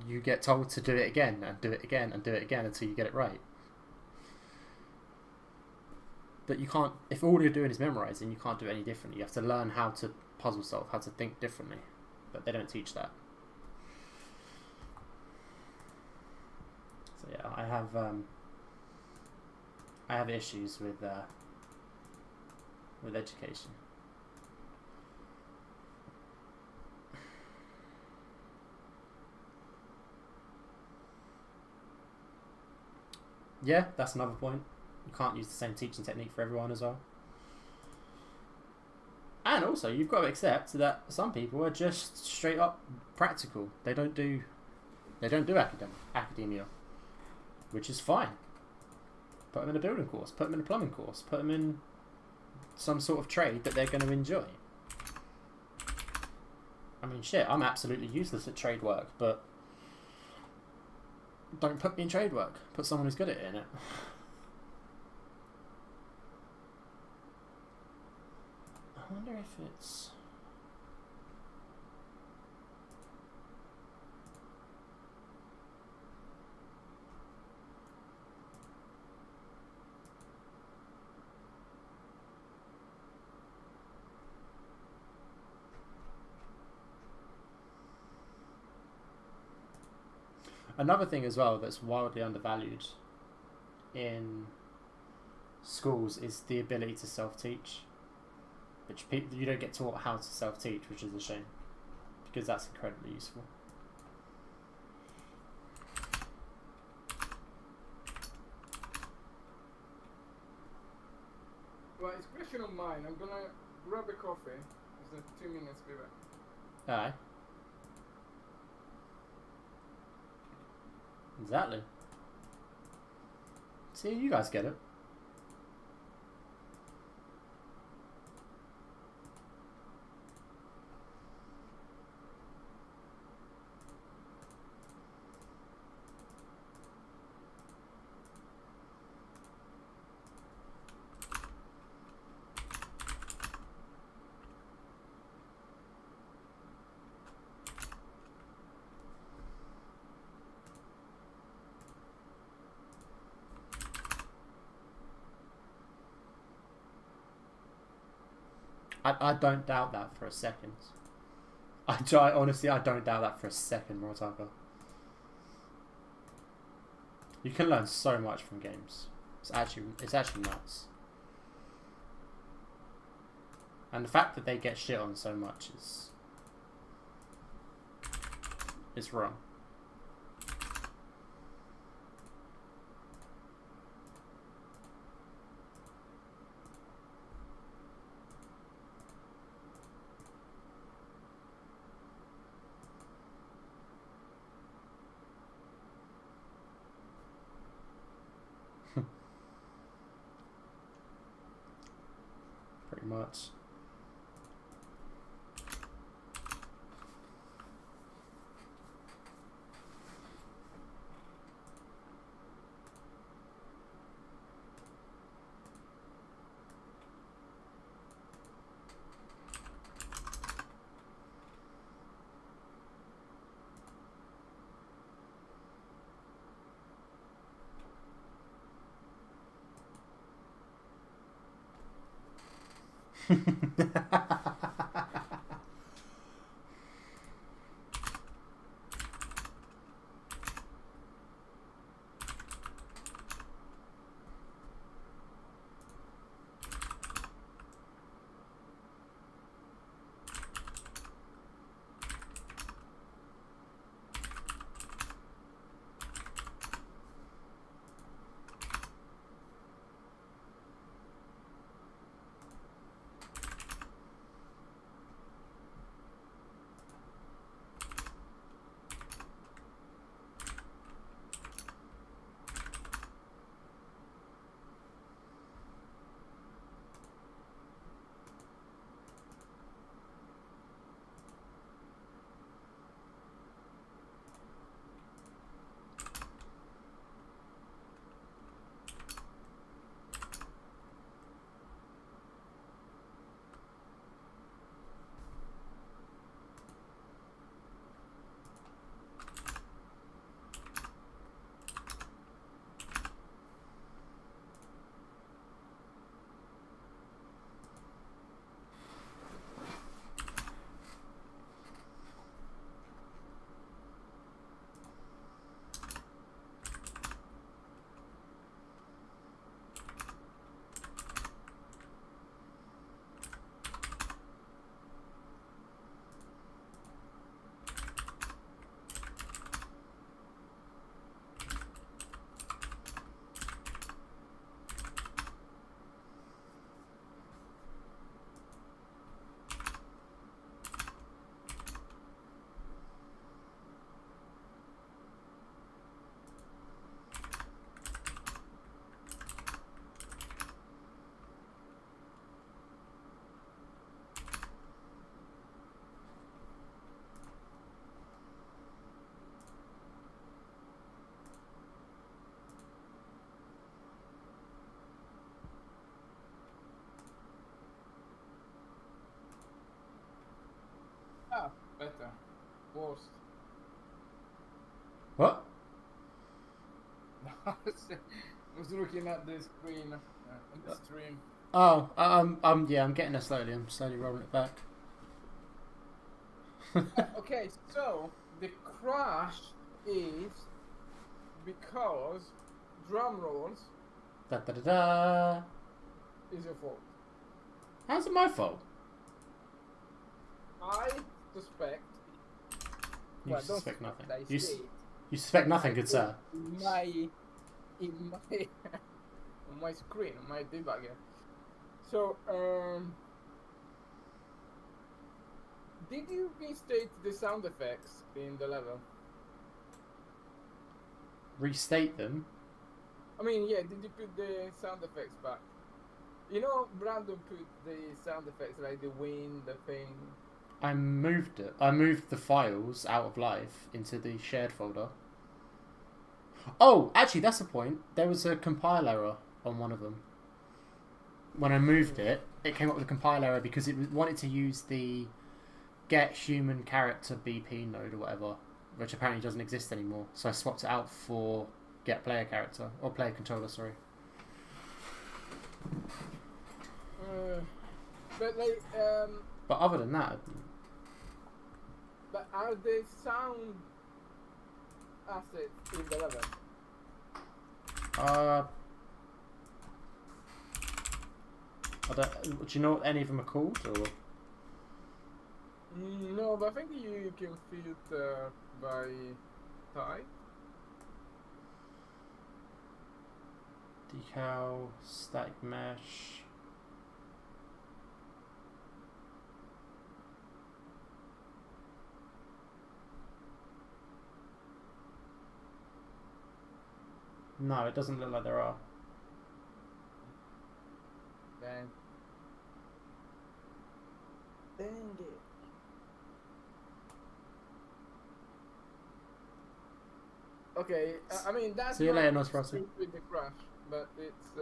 you get told to do it again, and do it again, and do it again until you get it right. But you can't, if all you're doing is memorising, you can't do it any differently. You have to learn how to puzzle solve, how to think differently. But they don't teach that. So yeah, I have issues with education. Yeah, that's another point. You can't use the same teaching technique for everyone as well. And also, you've got to accept that some people are just straight up practical. They don't do academia, which is fine. Put them in a building course, put them in a plumbing course, put them in some sort of trade that they're going to enjoy. I mean, shit, I'm absolutely useless at trade work, but don't put me in trade work. Put someone who's good at it in it. I wonder if it's... Another thing as well that's wildly undervalued in schools is the ability to self-teach, which you don't get taught how to self-teach, which is a shame, because that's incredibly useful. Well, it's a question of mine. I'm gonna grab a coffee. It's 2 minutes, be back. Aye. Exactly. See, you guys get it. I don't doubt that for a second. Honestly, I don't doubt that for a second, Mortaka. You can learn so much from games. It's actually nuts. And the fact that they get shit on so much is wrong. Pretty much. Better. Worse. What? I was looking at the screen, on the stream. Oh, yeah, I'm getting there slowly. I'm slowly rolling it back. Okay, so the crash is because drum rolls Da da da da. is your fault. How's it my fault? I suspect. You well, suspect don't nothing. I say it. You suspect nothing, good sir. In my on my screen, on my debugger. So, did you restate the sound effects in the level? Restate them. I mean, yeah, did you put the sound effects back? You know, Brandon put the sound effects, like the wind, the thing. I moved it. I moved the files out of live into the shared folder. Oh, actually, that's the point. There was a compile error on one of them. When I moved it, it came up with a compile error because it wanted to use the get human character BP node or whatever, which apparently doesn't exist anymore. So I swapped it out for get player character, or player controller, sorry. But like, But other than that, but are the sound assets in the level? do you know what any of them are called? Or No, but I think you can filter by type. decal, static mesh. No, it doesn't look like there are. Dang. Dang it. Okay, I mean that's See you later, not Nosferatu. with the crash, but it's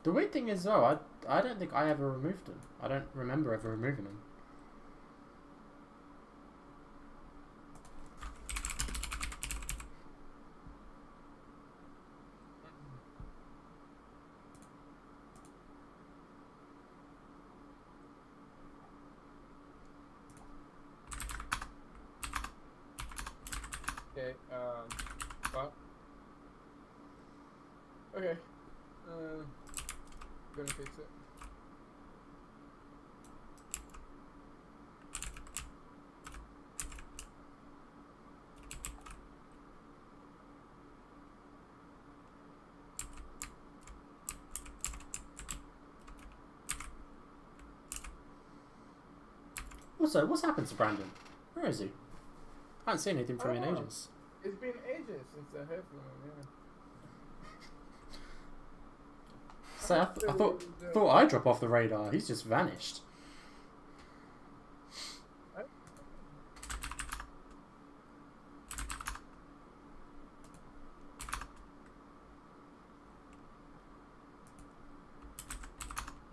The weird thing is though, I don't think I ever removed them. I don't remember ever removing them. okay. But okay. Gonna fix it. Also, what's happened to Brandon? Where is he? I haven't seen anything from him in Oh. ages. It's been ages since I heard from him. Yeah. So I thought I'd drop off the radar. He's just vanished.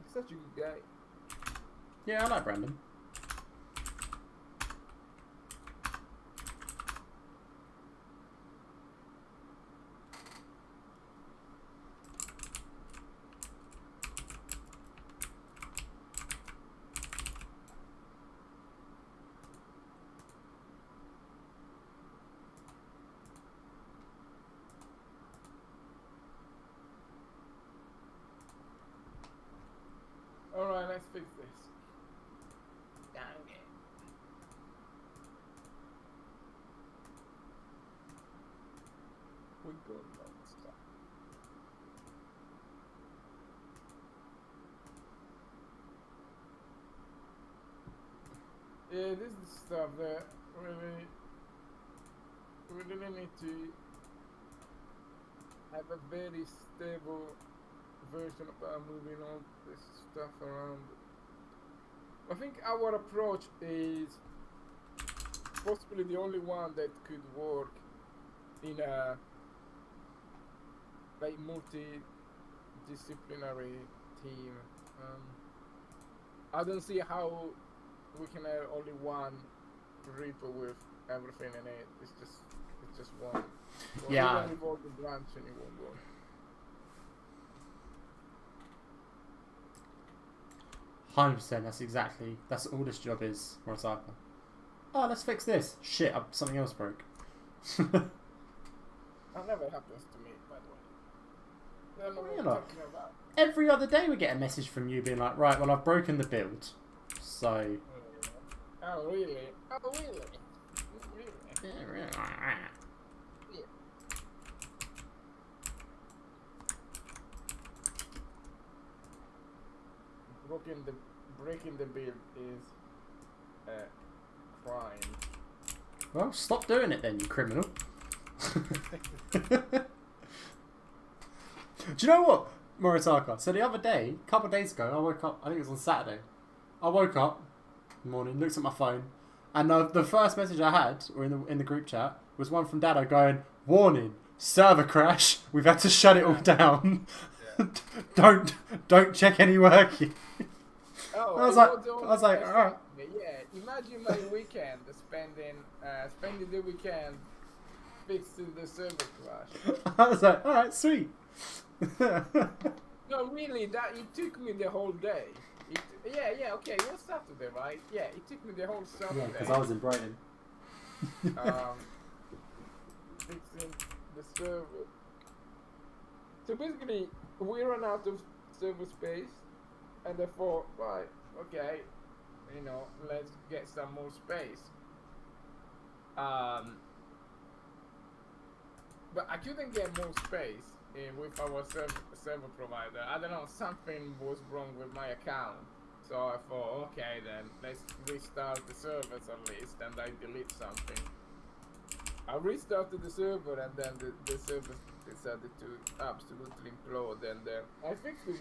He's such a good guy. Yeah, I like Brandon. Alright, let's fix this. Dang it. We go non-stop. Yeah, this is the stuff that we really need to have a very stable version about moving all this stuff around. I think our approach is possibly the only one that could work in a like multi-disciplinary team. I don't see how we can have only one Reaper with everything in it. It's just one. Well, Yeah. Even with all the branching, it won't work. 100%. That's all this job is, Murasaka. Oh, let's fix this. Shit, something else broke. That never happens to me, by the way. I don't know what You you're know. talking about. Every other day we get a message from you being like, right, well, I've broken the build. So... Oh, really? Oh, really? Really? Breaking the build is a crime. Well, stop doing it then, you criminal. Do you know what, Moritaka? So the other day, a couple of days ago, I woke up, I think it was on Saturday. I woke up in the morning, looked at my phone, and the first message I had, or in the group chat, was one from Dado going, "Warning, server crash. We've had to shut it all down. Don't check any working." Oh, I was like, alright. Yeah, imagine my weekend spending the weekend fixing the server crash. I was like, alright, sweet. No, really, it took me the whole day. Okay, it was Saturday, right? Yeah, it took me the whole Saturday. Yeah, because I was in Brighton. Fixing the server. So basically, we ran out of server space, and I thought, right, okay, let's get some more space. But I couldn't get more space with our server provider. I don't know, something was wrong with my account. So I thought, okay then, let's restart the servers at least, and I delete something. I restarted the server, and then the server decided to absolutely implode, and I fixed it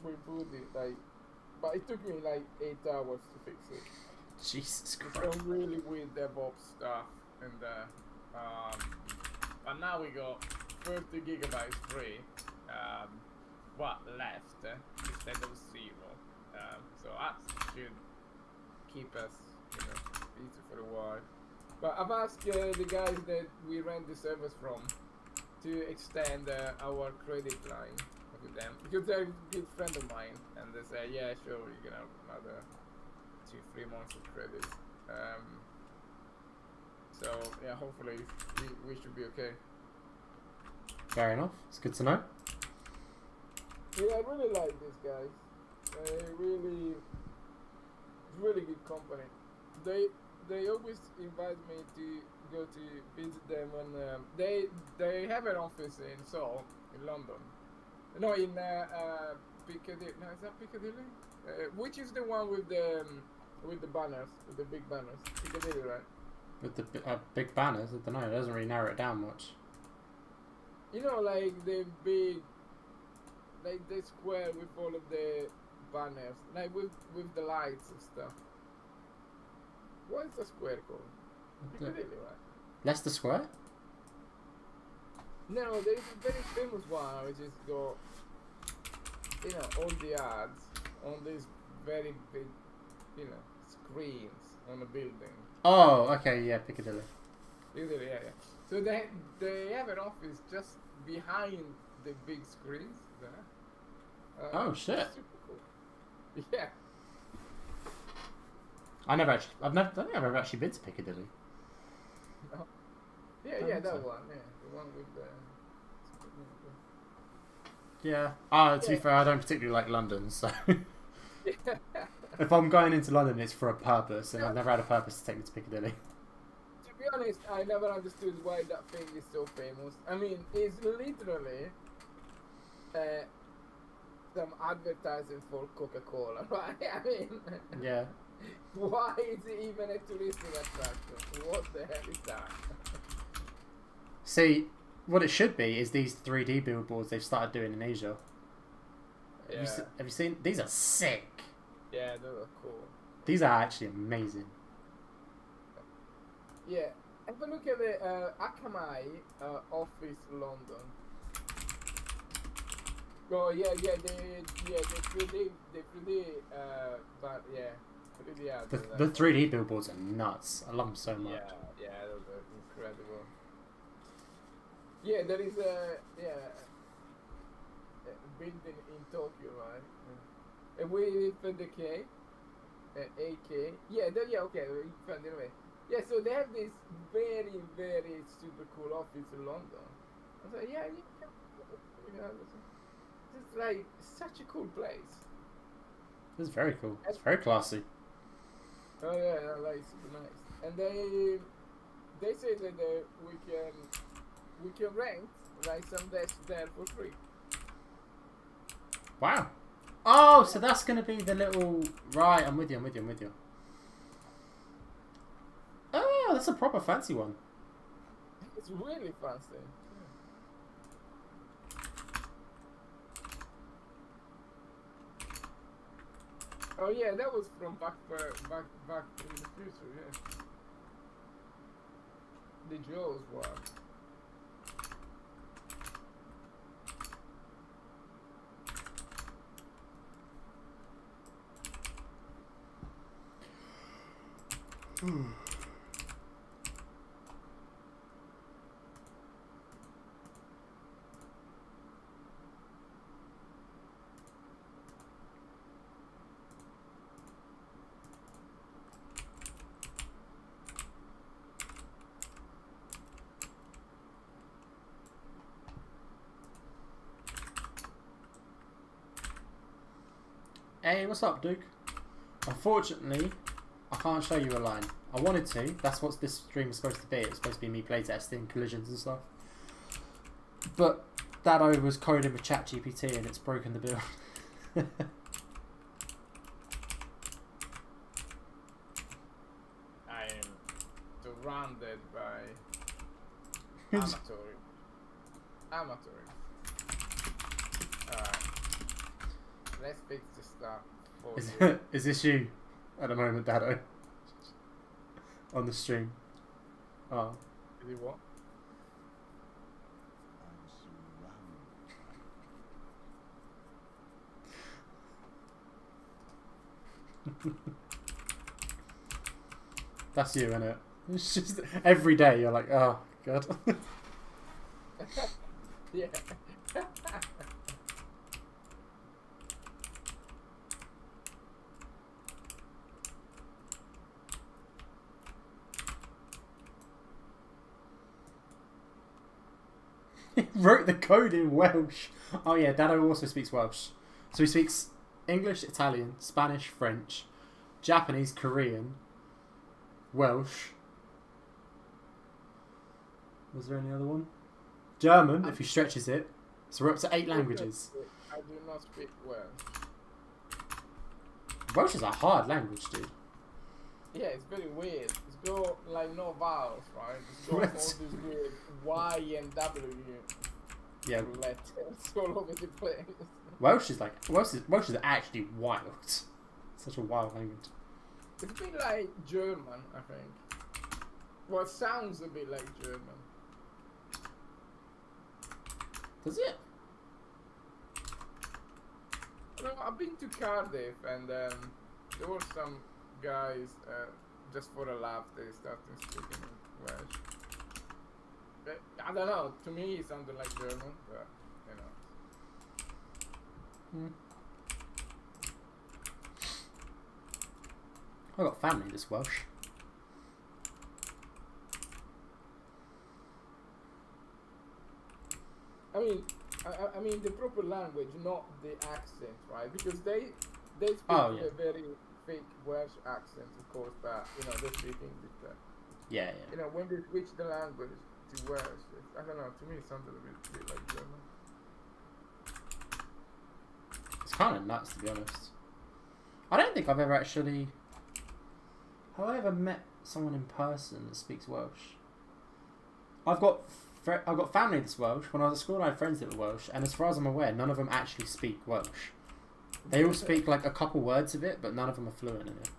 with Booty, but it took me like 8 hours to fix it. Jesus It's Christ. some really weird DevOps stuff, and but now we got 30 gigabytes free, left instead of 0. So that should keep us, busy for a while. But I've asked the guys that we rent the servers from to extend our credit line with them, because they're a good friend of mine, and they say, yeah, sure, you can have another 2-3 months of credit. So yeah, hopefully we should be okay. Fair enough. It's good to know. Yeah, I really like these guys. Really good company. They always invite me to go to visit them, and they have an office in Seoul, in London. No, in Piccadilly. No, is that Piccadilly? Which is the one with the banners, with the big banners? Piccadilly, right? With the big banners, I don't know, it doesn't really narrow it down much. Like the big, like the square with all of the banners, like with the lights and stuff. What is the square called? Piccadilly, right? Leicester Square? No, there is a very famous one which is got, all the ads on these very big, screens on a building. Oh, okay, yeah, Piccadilly. Piccadilly, yeah. So they have an office just behind the big screens there. Oh, shit. Super cool. Yeah. I don't think I've ever actually been to Piccadilly. No. Yeah, that one. Yeah, the one with the. Yeah. To be fair, I don't particularly like London, so Yeah. if I'm going into London, it's for a purpose, and I've never had a purpose to take me to Piccadilly. To be honest, I never understood why that thing is so famous. I mean, it's literally some advertising for Coca-Cola, right? I mean, Yeah. why is it even a touristic attraction? What the hell is that? See, what it should be is these 3D billboards they've started doing in Asia. Yeah, Have you seen? These are sick. yeah, those are cool. These are actually amazing. Yeah, have a look at the Akamai office London. Oh yeah, the 3D, but yeah, Really hard. The 3D billboards are nuts. I love them so much. Yeah, those are incredible. Yeah, there is a building in Tokyo, right? And we found the K, AK. Yeah, okay, we found it anyway. Yeah, so they have this very, very super cool office in London. I was like, yeah, it's like such a cool place. It's very cool. It's very classy. Oh yeah, like super nice. And they say that we can rent like some desks there for free. Wow. Oh, so that's going to be the little... Right, I'm with you. Oh, that's a proper fancy one. It's really fancy. Oh yeah, that was from back in the future, yeah. The Jaws one. Hey, what's up, Duke? Unfortunately, I can't show you a line. I wanted to. That's what this stream is supposed to be. It's supposed to be me playtesting collisions and stuff. But Dado was coding with ChatGPT and it's broken the build. I am surrounded by amateurs. Alright. Let's fix the stuff for you. Is this you at the moment, Dado? On the stream. Oh. Is it what? That's you, innit? It's just every day you're like, oh god. Yeah. He wrote the code in Welsh. Oh yeah, Dado also speaks Welsh. So he speaks English, Italian, Spanish, French, Japanese, Korean, Welsh. Was there any other one? German, if he stretches it. So we're up to 8 languages. I do not speak Welsh. Welsh is a hard language, dude. Yeah, it's very weird. It's got like no vowels, right? It's got all these weird Y and W Yeah. letters all over the place. Welsh is actually wild. Such a wild language. It's a bit like German, I think. Well, it sounds a bit like German. Does it? No, I've been to Cardiff and there were some guys, just for a laugh, they started speaking Welsh. But, I don't know, to me it sounded like German, but, you know. I got family that's Welsh. I mean the proper language, not the accent, right? Because they speak Oh, yeah. a very fake Welsh accent, of course, but you know they speak English. But, Yeah. you know, when they switch the language to Welsh, I don't know. To me, it sounded a bit like German. It's kind of nuts, to be honest. I don't think I've ever actually... Have I ever met someone in person that speaks Welsh? I've got family that's Welsh. When I was at school, I had friends that were Welsh, and as far as I'm aware, none of them actually speak Welsh. They all speak like a couple words of it, but none of them are fluent in it.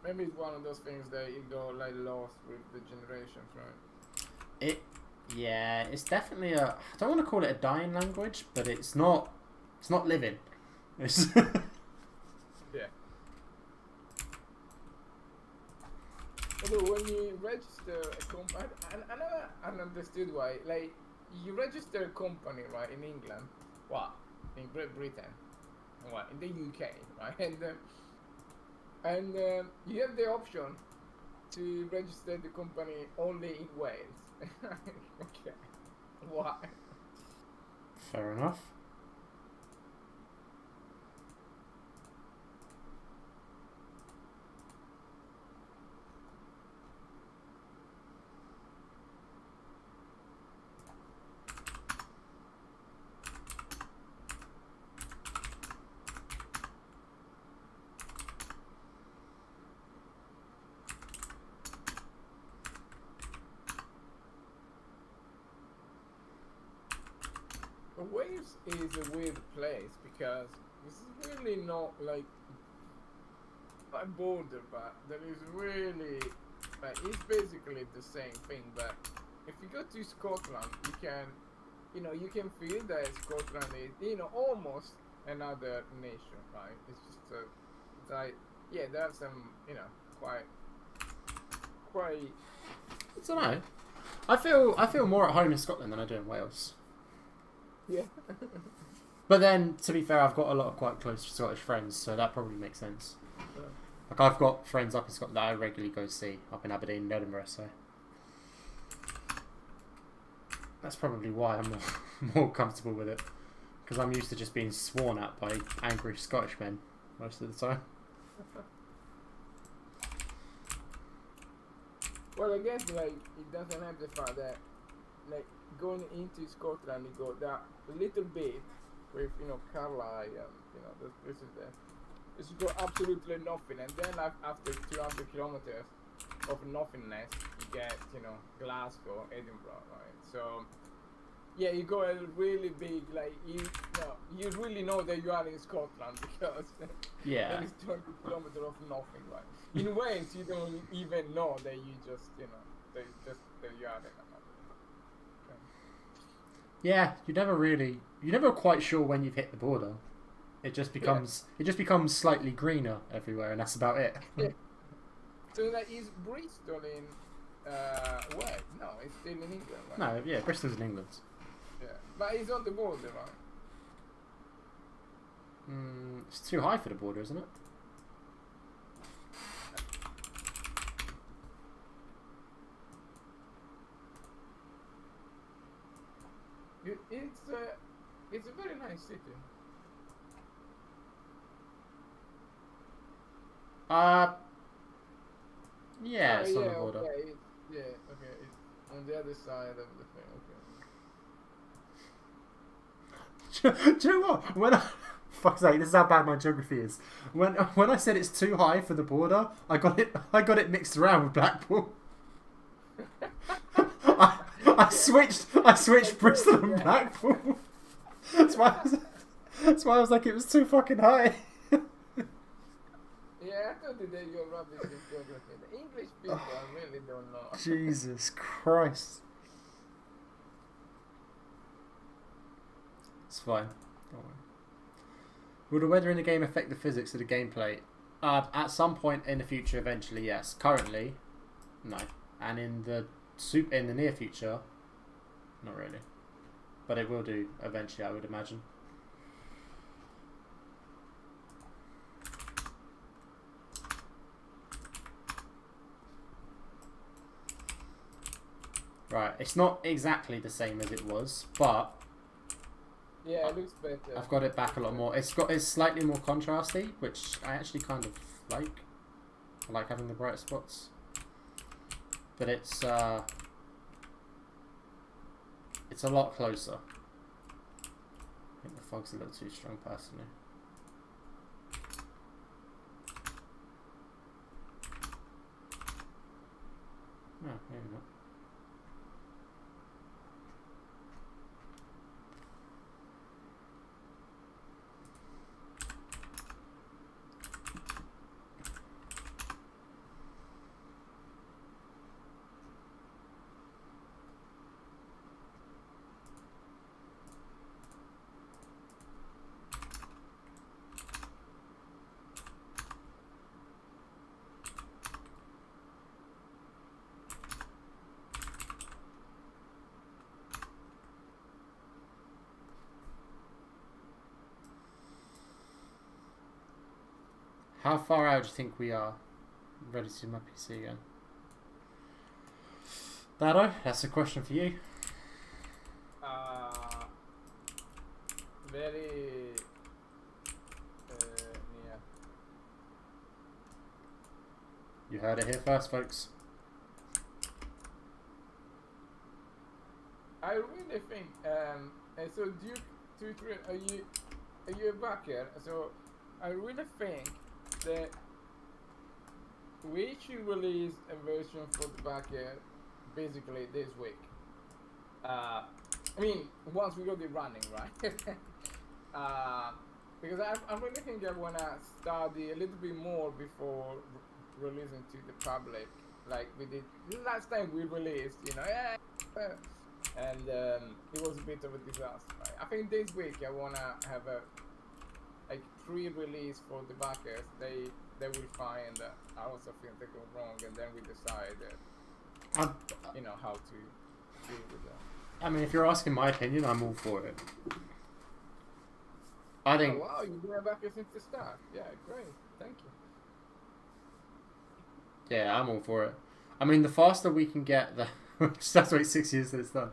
Maybe it's one of those things that you go like lost with the generations, right? Yeah, it's definitely a... I don't want to call it a dying language, but it's not living. It's Although when you register a company, I never understood why. Like, you register a company, right, in England, what, in Great Britain, what, in the UK, right, and you have the option to register the company only in Wales. Okay, why? Fair enough. Wales is a weird place because this is really not like a border, but there is really like it's basically the same thing. But if you go to Scotland, you can, you can feel that Scotland is, almost another nation, right? It's just it's like, yeah, there are some, quite. I don't know. I feel more at home in Scotland than I do in Wales. Yeah. But then, to be fair, I've got a lot of quite close Scottish friends, so that probably makes sense. Like, I've got friends up in Scotland that I regularly go see, up in Aberdeen and Edinburgh, so that's probably why I'm more comfortable with it, because I'm used to just being sworn at by angry Scottish men most of the time. Well, I guess like it doesn't have the fact that like going into Scotland, you go that little bit with Carlisle and this is there. It's got absolutely nothing, and then after 200 kilometers of nothingness, you get Glasgow, Edinburgh, right? So yeah, you go a really big like you really know that you are in Scotland because Yeah. there is 200 kilometers of nothing, right? In Wales, you don't even know that you just that you are in another. Yeah, you're never quite sure when you've hit the border. It just becomes slightly greener everywhere, and that's about it. Yeah. So like, is Bristol in Wales? No, it's still in England, right? No, yeah, Bristol's in England. Yeah, but it's on the border, right? It's too high for the border, isn't it? It's a very nice city. Yeah, it's on the yeah, border. okay. Okay. It's on the other side of the thing. Okay. Do you know what? When fuck's sake, this is how bad my geography is. When I said it's too high for the border, I got it mixed around with Blackpool. I switched Bristol and Blackpool. That's why I was like, it was too fucking high. Yeah, I thought that you're rubbish in geography. The English people I really don't know. Jesus Christ. It's fine. Don't worry. Will the weather in the game affect the physics of the gameplay? At some point in the future, eventually, yes. Currently, no. And in the near future, not really. But it will do eventually, I would imagine. Right, it's not exactly the same as it was, but yeah, it looks better. I've got it back a lot more. It's slightly more contrasty, which I actually kind of like. I like having the bright spots, but it's a lot closer. I think the fog's a little too strong, personally. No, maybe not. How far out do you think we are? Ready to do my PC again. Dado, that's a question for you. Very near. You heard it here first, folks. I really think, and so Duke 23, are you a backer? So I really think that we should release a version for the backer basically this week. I mean, once we got it running, right? Because I really think I wanna study a little bit more before releasing to the public, like we did last time we released, you know, and it was a bit of a disaster. Right? I think this week I wanna have a like pre-release for the backers. They will find lots of things that go wrong, and then we decide, you know, how to deal with that. I mean, if you're asking my opinion, I'm all for it. I think. Oh, wow, you've been a backer since the start. Yeah, great. Thank you. Yeah, I'm all for it. I mean, the faster we can get the... Just have to wait 6 years till it's done.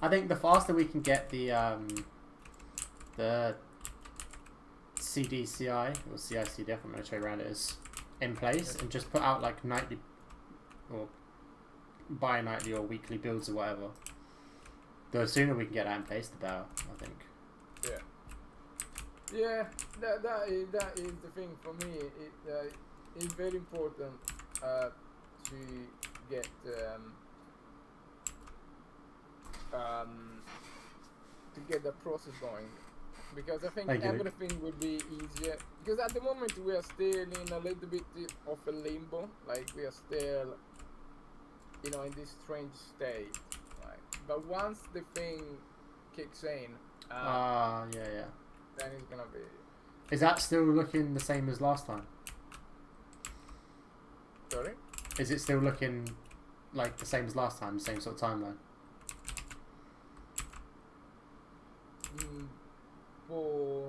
I think the faster we can get the CDCI, or CICD, I'm going to show you around it is, in place, and just put out like nightly, or bi-nightly or weekly builds or whatever. The sooner we can get that in place, the better, I think. Yeah. Yeah, that is the thing for me. It's very important to get the process going, because I think everything will be easier. Because at the moment we are still in a little bit of a limbo, like we are still, you know, in this strange state. Right? But once the thing kicks in, yeah. then it's gonna be. Is that still looking the same as last time? Sorry? Is it still looking like the same as last time, the same sort of timeline? For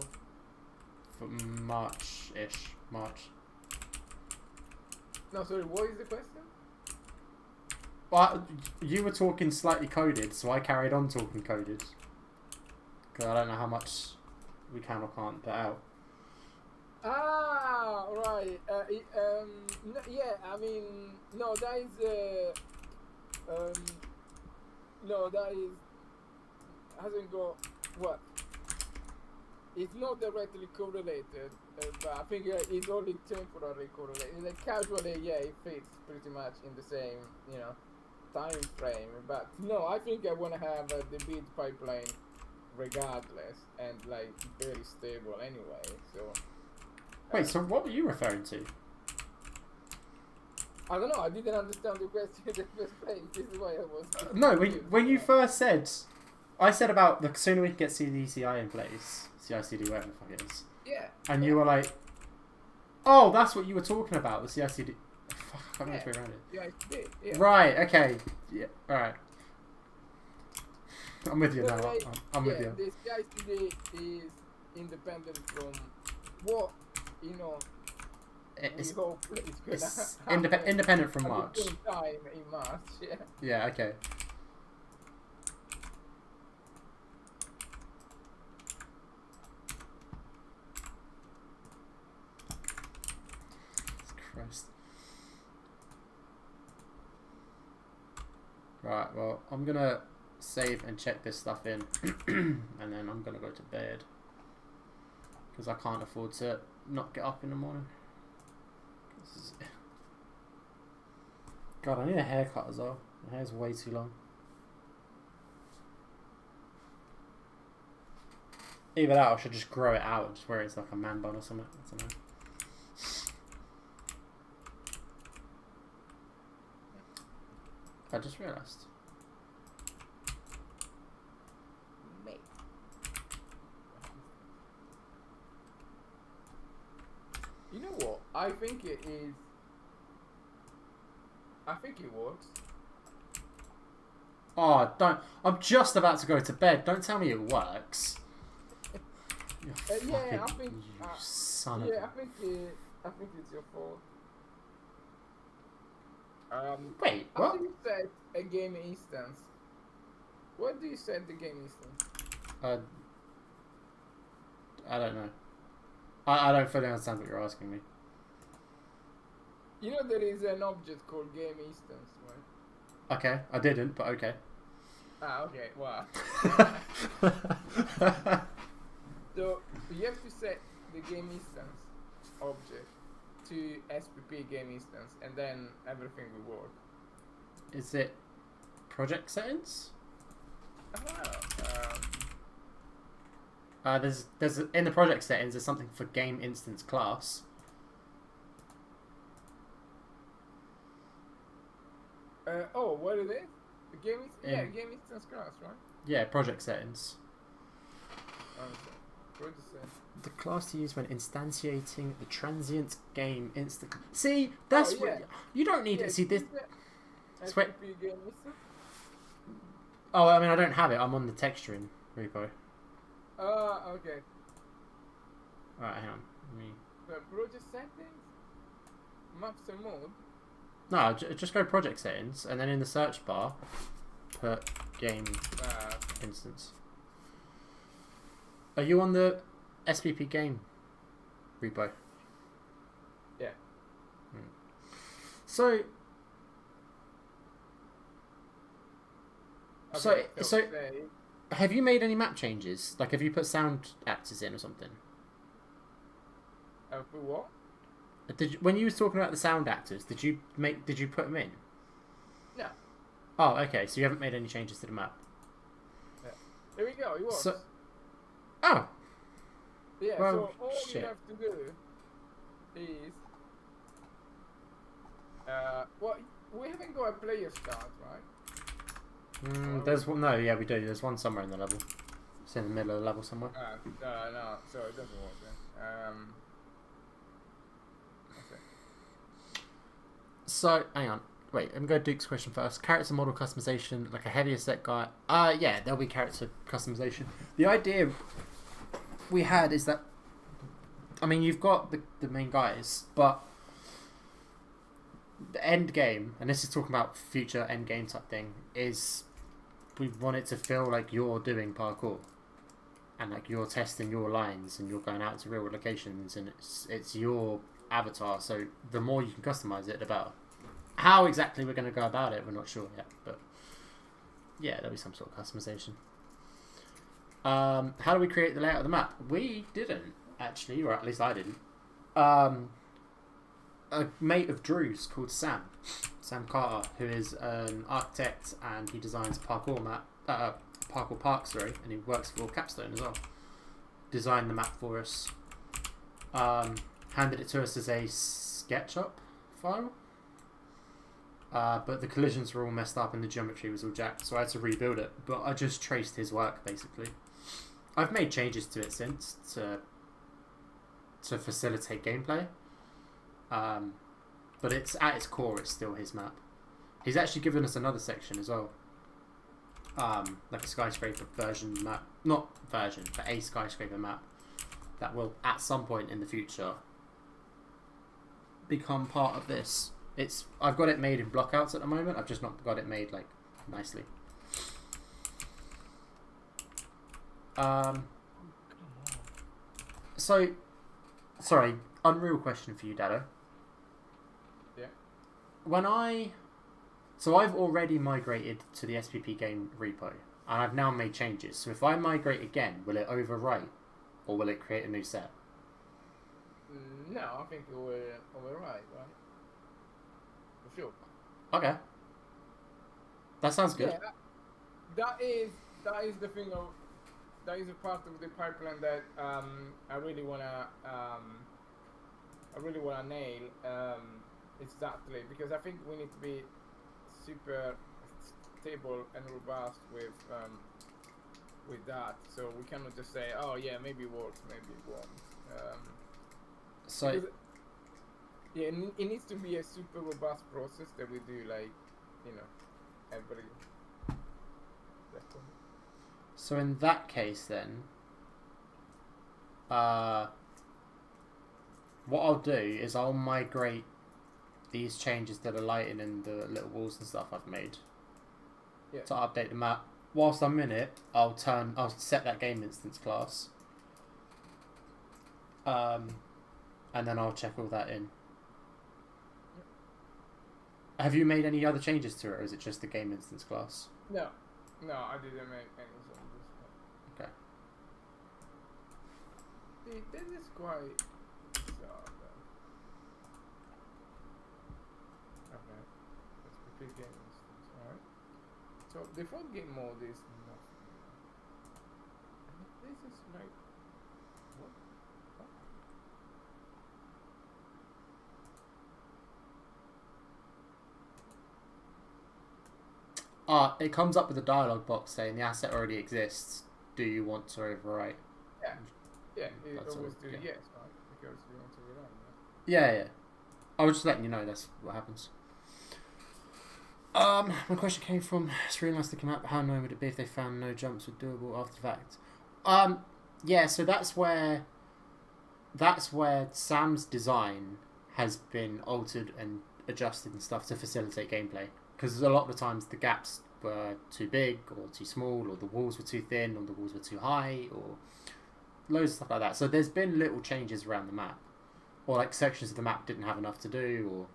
March-ish. March. No, sorry, what is the question? Well, you were talking slightly coded, so I carried on talking coded. Because I don't know how much we can or can't put out. Ah, right. Yeah, I mean, no, that is, no, that is, hasn't got, what? It's not directly correlated, but I think it's only temporarily correlated. Like, casually, yeah, it fits pretty much in the same, you know, time frame. But no, I think I want to have the build pipeline regardless, and like very stable anyway. So. Wait, so what were you referring to? I don't know. I didn't understand the question in the first place. This is why I was. No, when you first said, I said about the sooner we can get CDCI in place, CICD, whatever the fuck it is. Yeah. And you were like, oh, that's what you were talking about, the CICD. Fuck, I can't remember around it. Yeah, it did. Yeah. Right. Okay. Yeah. All right. I'm with you now. Like, I'm with you. The CICD is independent from what, you know, It's, we hope it's gonna it's happen independent from at the March. same time in March. Yeah. Yeah. Okay. Christ. Right. Well, I'm gonna save and check this stuff in, and then I'm gonna go to bed because I can't afford to not get up in the morning. God, I need a haircut as well. My hair's way too long. Either that or I should just grow it out and just wear it as like a man bun or something. I don't know. I just realised. Mate. You know what? I think it is. I think it works. Oh, don't. I'm just about to go to bed. Don't tell me it works. Yeah, I Fucking think. you son of Yeah, a... I think it's your fault. Wait, How what? do you set a game instance? What do you set the game instance? I don't know. I don't fully understand what you're asking me. You know there is an object called game instance, right? Okay, I didn't, but okay. Ah, okay, wow. So you have to set the game instance object to SPP game instance, and then everything will work. Is it project settings? I don't know. There's in the project settings. There's something for game instance class. Oh, what is it? The game is Yeah. game instance class, right? Yeah, project settings. What is it? The class to use when instantiating the transient game instant. See, that's Oh, yeah. what you don't need Yeah, it. See this. Sweat. SPP game instance. Oh, I mean, I don't have it. I'm on the texturing repo. Okay. Alright, hang on. Let me... Project settings, maps and mode. No, just go project settings, and then in the search bar, put game instance. Are you on the SPP game repo? Yeah. So Okay, so have you made any map changes? Like, have you put sound actors in or something? For what? When you was talking about the sound actors, did you put them in? No. Oh, okay. So you haven't made any changes to the map. There we go. It works. So, oh, yeah. well, So all shit. you have to do is, well, we haven't got a player start, right? there's one. No, yeah, we do. There's one somewhere in the level. It's in the middle of the level somewhere. No. So it doesn't work then. Okay. So, hang on. Wait, I'm going to Duke's question first. Character model customization, like a heavier set guy. Yeah, there'll be character customization. The idea we had is that, I mean, you've got the main guys, but the end game, and this is talking about future end game type thing, is we want it to feel like you're doing parkour. And like you're testing your lines and you're going out to real locations and it's your avatar, so the more you can customize it, the better. How exactly we're going to go about it, we're not sure yet, but yeah, there'll be some sort of customization. How do we create the layout of the map? We didn't, actually, or at least I didn't. A mate of Drew's called Sam Carter, who is an architect, and he designs parkour parks, and he works for Capstone as well. Designed the map for us. Handed it to us as a SketchUp file. But the collisions were all messed up and the geometry was all jacked, so I had to rebuild it. But I just traced his work, basically. I've made changes to it since to facilitate gameplay. But it's at its core, it's still his map. He's actually given us another section as well. Like a skyscraper version map. Not version, but a skyscraper map. That will, at some point in the future, become part of this. I've got it made in blockouts at the moment. I've just not got it made like nicely. So, sorry, unreal question for you, Dado. Yeah. So I've already migrated to the SPP game repo, and I've now made changes. So if I migrate again, will it overwrite, or will it create a new set? No, I think it will override, right? For sure. Okay. That sounds good. Yeah, that is the thing of that is a part of the pipeline that I really wanna nail exactly, because I think we need to be super stable and robust with that. So we cannot just say, oh yeah, maybe it works, maybe it won't. So because, yeah, it needs to be a super robust process that we do, like, every second. in that case, then, what I'll do is I'll migrate these changes to the lighting and the little walls and stuff I've made to update the map. Whilst I'm in it, I'll set that game instance class, and then I'll check all that in. Have you made any other changes to it, or is it just the game instance class? No, I didn't make any changes. Okay. This is quite bizarre. Okay, let's repeat game instance. Alright. So default game mode is nothing. This is like what? It comes up with a dialog box saying the asset already exists. Do you want to overwrite? Yeah, it That's always all, do yeah. yes, right? Because you want to rely on that. Yeah. I was just letting you know that's what happens. My question came from Sri Lanka map. How annoying would it be if they found no jumps were doable after the fact? Yeah, so that's where Sam's design has been altered and adjusted and stuff to facilitate gameplay. Because a lot of the times the gaps were too big or too small, or the walls were too thin, or the walls were too high, or loads of stuff like that. So there's been little changes around the map, or like sections of the map didn't have enough to do, or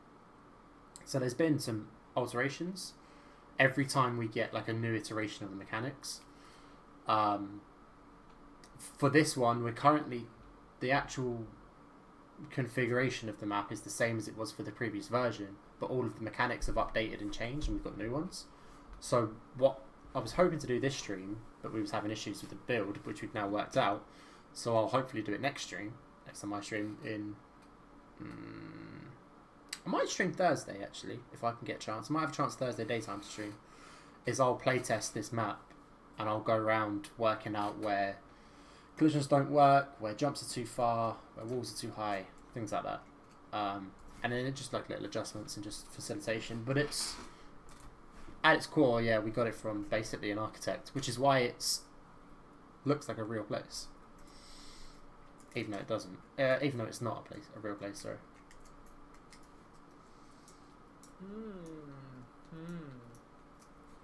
so there's been some alterations every time we get like a new iteration of the mechanics. For this one, we're currently the actual configuration of the map is the same as it was for the previous version, but all of the mechanics have updated and changed, and we've got new ones. So what I was hoping to do this stream, but we was having issues with the build, which we've now worked out. So I'll hopefully do it next time I stream in. I might stream Thursday actually, if I can get a chance. I might have a chance Thursday daytime to stream. Is I'll playtest this map, and I'll go around working out where collisions don't work, where jumps are too far, where walls are too high, things like that. And then it's just like little adjustments and just facilitation. But it's at its core, yeah, we got it from basically an architect, which is why it's looks like a real place, even though it doesn't. Even though it's not a real place. Sorry.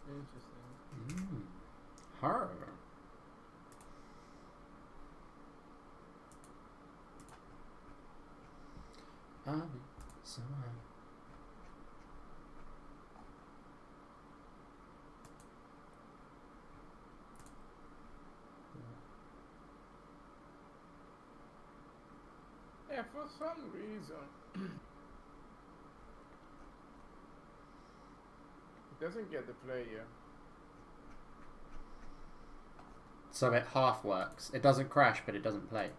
Interesting. Her. So. Yeah, for some reason it doesn't get the player. So it half works. It doesn't crash, but it doesn't play.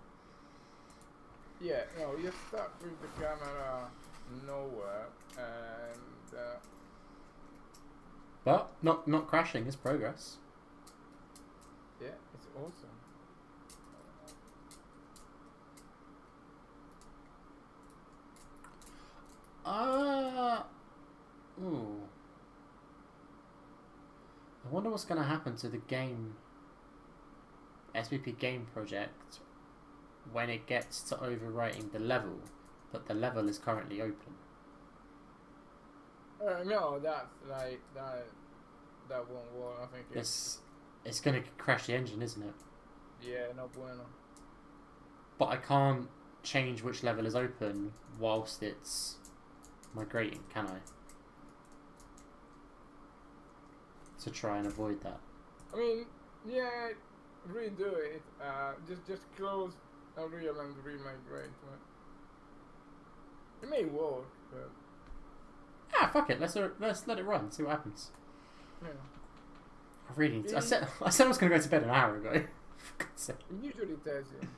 Yeah, no, you're stuck with the camera nowhere, and But not crashing is progress. yeah, it's awesome. Ooh. I wonder what's going to happen to the game, SPP game project, when it gets to overwriting the level, but the level is currently open. No, that's like that won't work. I think It's going to crash the engine, isn't it? yeah, no bueno. But I can't change which level is open whilst it's migrating, can I? To try and avoid that. I mean, yeah, redo it. Just close Unreal and remigrate. It may work, but Fuck it. Let's let it run. See what happens. yeah. I really need to, I said I was going to go to bed an hour ago. For God's sake. It usually tells you.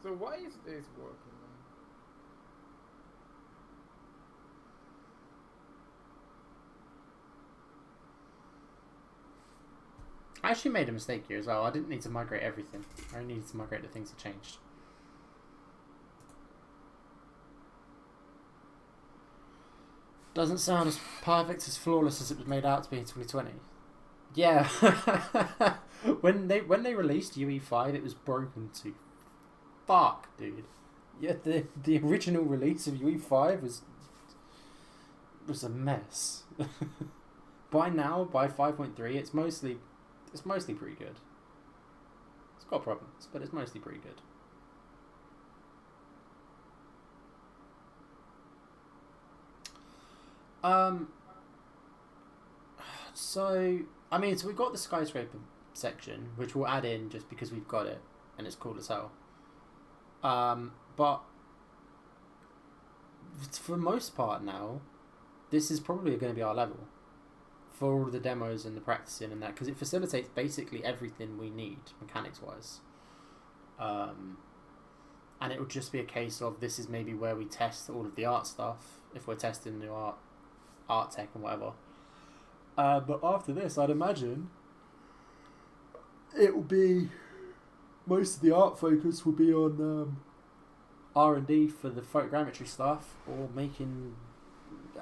So why is this working then? I actually made a mistake here as well. I didn't need to migrate everything. I only needed to migrate the things that changed. Doesn't sound as perfect, as flawless as it was made out to be in 2020. Yeah. when they released UE5, it was broken to fuck, dude. Yeah, the original release of UE5 was a mess. By now, by 5.3, it's mostly pretty good. It's got problems, but it's mostly pretty good. So we've got the skyscraper section, which we'll add in just because we've got it and it's cool as hell. But for the most part now, this is probably going to be our level for all the demos and the practicing and that, because it facilitates basically everything we need mechanics wise. And it will just be a case of this is maybe where we test all of the art stuff if we're testing new art tech and whatever. But after this, I'd imagine it will be most of the art focus will be on R&D for the photogrammetry stuff, or making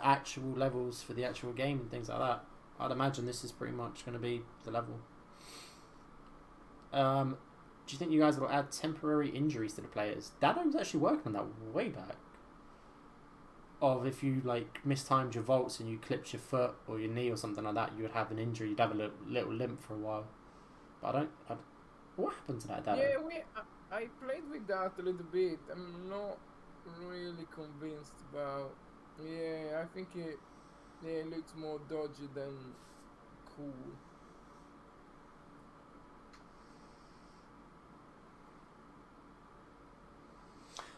actual levels for the actual game and things like that. I'd imagine this is pretty much going to be the level. Do you think you guys will add temporary injuries to the players? Dado was actually working on that way back. Of if you like mistimed your vaults and you clipped your foot or your knee or something like that, you would have an injury. You'd have a little limp for a while. But what happened to that, Dado? Yeah, I played with that a little bit. I'm not really convinced about. Yeah, I think it looks more dodgy than cool.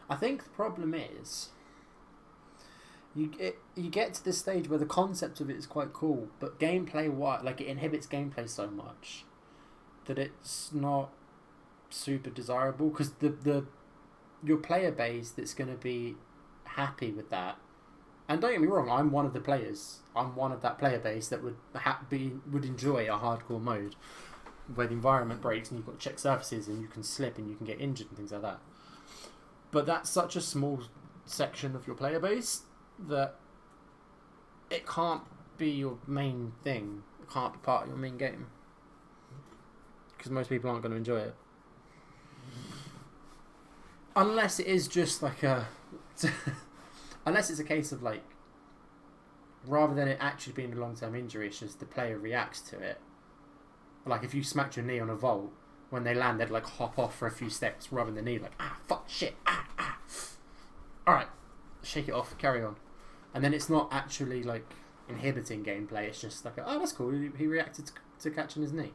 I think the problem is you get to this stage where the concept of it is quite cool, but gameplay it inhibits gameplay so much that it's not super desirable, because your player base that's going to be happy with that. And don't get me wrong, I'm one of the players. I'm one of that player base that would enjoy a hardcore mode where the environment breaks and you've got to check surfaces and you can slip and you can get injured and things like that. But that's such a small section of your player base that it can't be your main thing. It can't be part of your main game, because most people aren't going to enjoy it. Unless it is just like unless it's a case of like, rather than it actually being a long-term injury, it's just the player reacts to it. Like if you smacked your knee on a vault, when they land, they'd like hop off for a few steps, rubbing the knee like, fuck, shit, Alright, shake it off, carry on. And then it's not actually like inhibiting gameplay, it's just like, that's cool, he reacted to catching his knee.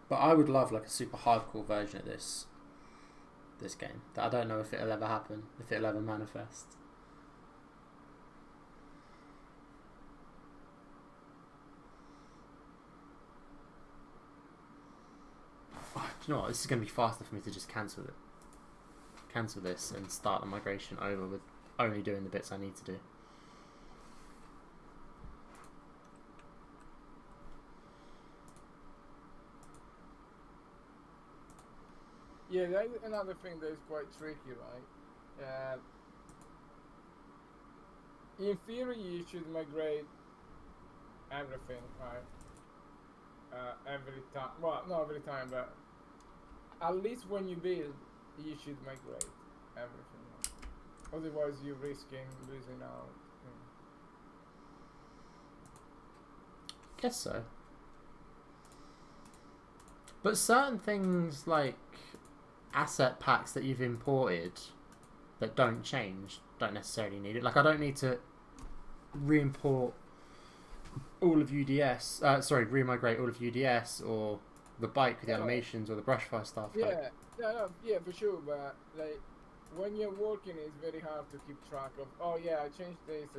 But I would love like a super hardcore version of this game. That I don't know if it'll ever happen, if it'll ever manifest. Do you know what? This is going to be faster for me to just cancel this and start the migration over with only doing the bits I need to do. Yeah, that's another thing that is quite tricky, right? In theory, you should migrate everything, right? Every time. Well, not every time, but at least when you build, you should migrate everything. Otherwise, you're risking losing out. Guess so. But certain things like asset packs that you've imported that don't change don't necessarily need it. Like I don't need to re-import all of UDS, re-migrate all of UDS or the bike with the animations or the brush fire stuff. Yeah, yeah, for sure. But like when you're working, it's very hard to keep track of. Oh yeah, I changed this.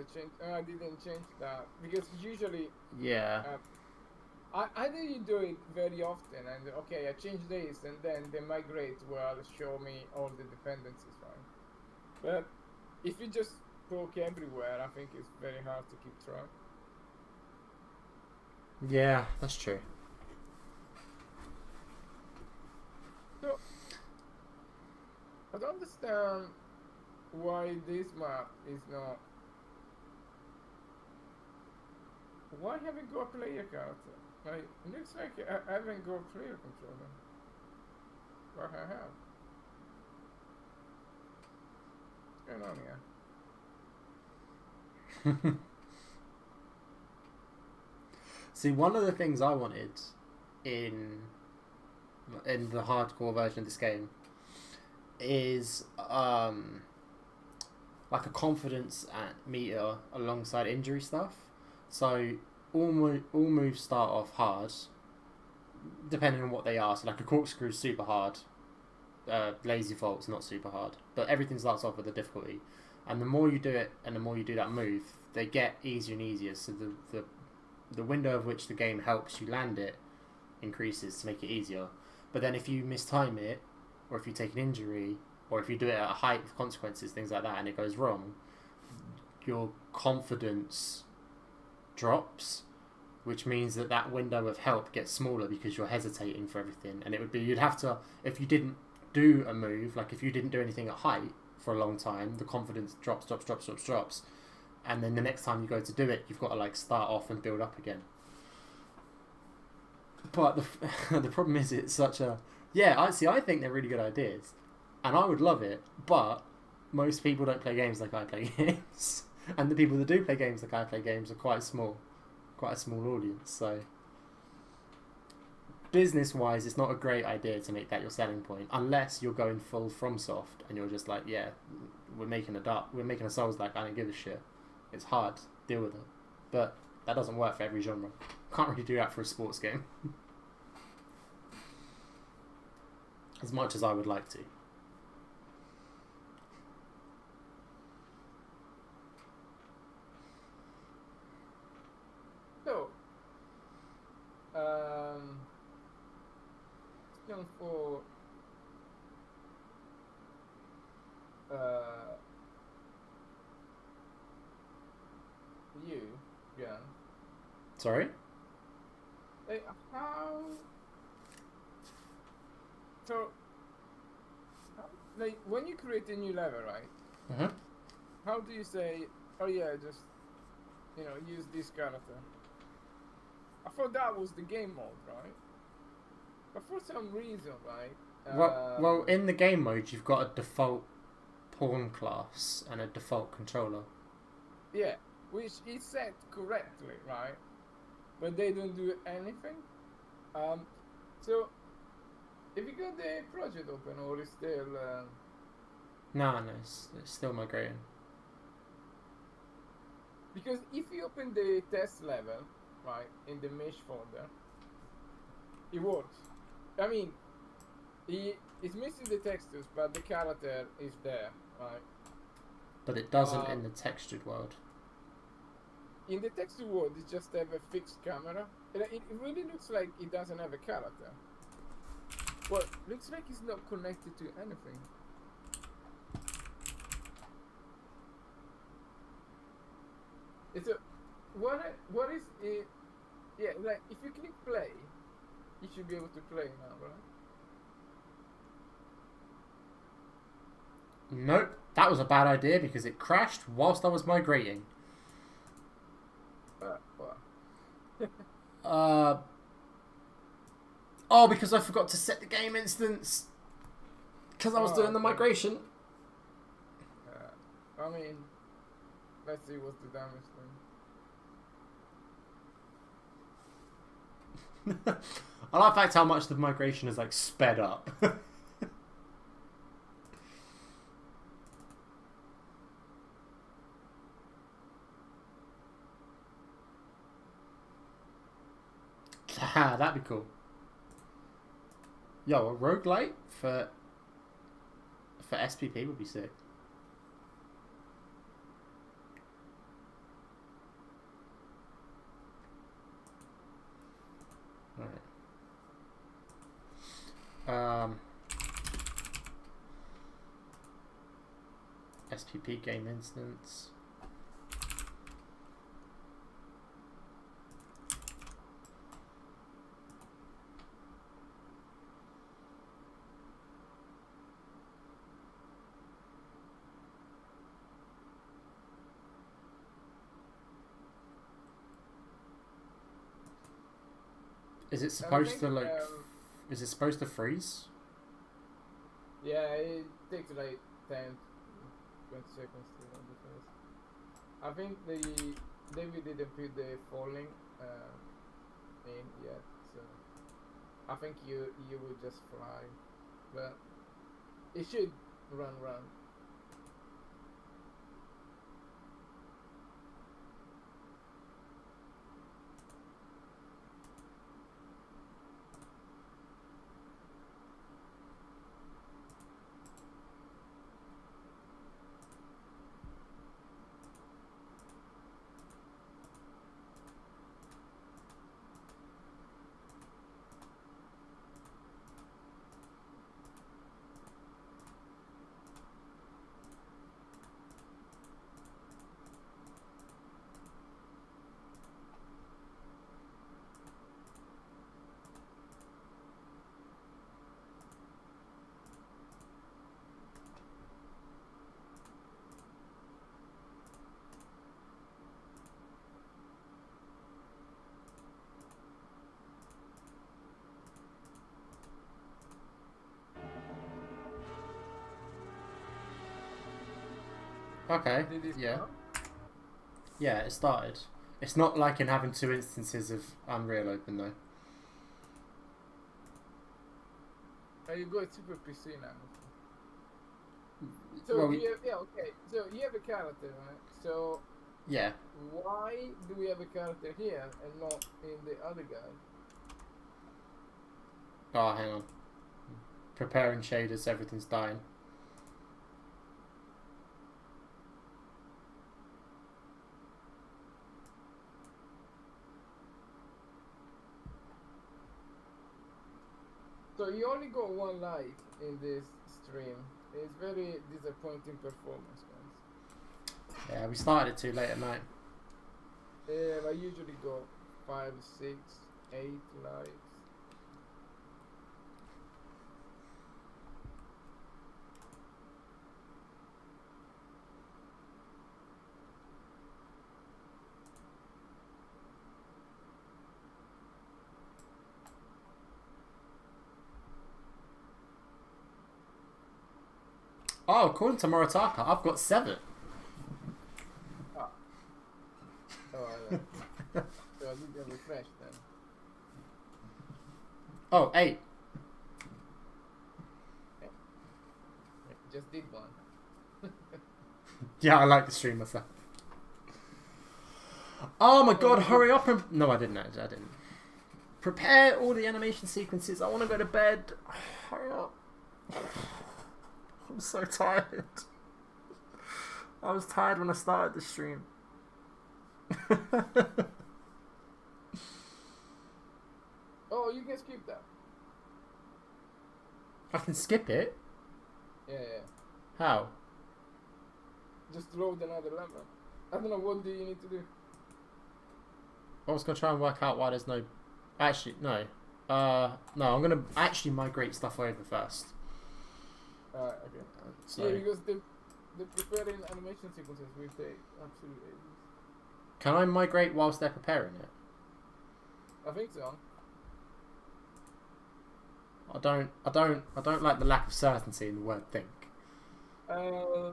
I didn't change that, because usually either you do it very often and okay, I changed this, and then the migrate will show me all the dependencies, right? But if you just poke everywhere, I think it's very hard to keep track. Yeah, that's true. So, I don't understand why this map is not. Why haven't got a player character? Like, it looks like I haven't got a player controller. But I have. What's going on here? See, one of the things I wanted in the hardcore version of this game is like a confidence meter alongside injury stuff. So all moves start off hard, depending on what they are. So like a corkscrew is super hard, lazy vault's not super hard, but everything starts off with a difficulty. And the more you do it, and the more you do that move, they get easier and easier. So the window of which the game helps you land it increases to make it easier. But then if you mistime it, or if you take an injury, or if you do it at a height with consequences, things like that, and it goes wrong, your confidence drops, which means that window of help gets smaller because you're hesitating for everything. And it would be, you'd have to, if you didn't do a move, like if you didn't do anything at height for a long time, the confidence drops, and then the next time you go to do it, you've got to like start off and build up again. But the problem is, it's such a I think they're really good ideas, and I would love it. But most people don't play games like I play games, and the people that do play games like I play games are quite a small audience. So business-wise, it's not a great idea to make that your selling point, unless you're going full FromSoft and you're just like, yeah, we're making a Souls-like, I don't give a shit. It's hard, deal with it. But that doesn't work for every genre. Can't really do that for a sports game. As much as I would like to. So, going for you, yeah. Sorry? How? So, like when you create a new level, right? Mm-hmm. How do you say, oh yeah, just use this character? I thought that was the game mode, right? But for some reason, right? Well, in the game mode, you've got a default pawn class and a default controller. Yeah, which is set correctly, right? But they don't do anything. So if you got the project open, or is still? No, it's still migrating. Because if you open the test level, right, in the mesh folder, it works. I mean, it's missing the textures, but the character is there, right? But it doesn't in the textured world. In the textured world, it just have a fixed camera. It really looks like it doesn't have a character. Well, looks like it's not connected to anything. It's a what is it? Yeah, like if you click play, you should be able to play now, right? Nope, that was a bad idea because it crashed whilst I was migrating. What? Oh, because I forgot to set the game instance because I was doing the migration. I mean, let's see what's the damage then. I like the fact how much the migration is like sped up. That'd be cool. Yo, a roguelite for SPP would be sick. Alright. SPP game instance. Is it supposed to think, like? Is it supposed to freeze? Yeah, it takes like 10, 20 seconds to run the first. I think David didn't put the falling in yet, so I think you would just fly, but it should run. Okay. Did it Yeah. start? Yeah, it started. It's not like in having 2 instances of Unreal open though. You go Super PC now. So Well, okay. So you have a character, right? So yeah. why do we have a character here and not in the other guy? Oh, hang on. Preparing shaders, everything's dying. So you only got one like in this stream. It's very disappointing performance, guys. Yeah, we started it too late at night. I usually go 5, 6, 8 likes. Oh, according to Moritaka, I've got 7. Oh, yeah. So I didn't refresh then. Oh, 8. Just did one. Yeah, I like the stream myself. Oh my god, hurry up and... No, I didn't actually, I didn't. Prepare all the animation sequences. I want to go to bed. Hurry up. I'm so tired. I was tired when I started the stream. Oh, you can skip that. I can skip it? Yeah. How? Just load another level. I don't know, what do you need to do? I was going to try and work out why there's no... Actually, no. No, I'm going to actually migrate stuff over first. Okay. So, Yeah, because the preparing animation sequences will take absolutely ages. can I migrate whilst they're preparing it? I think so. I don't like the lack of certainty in the word think. Possibly.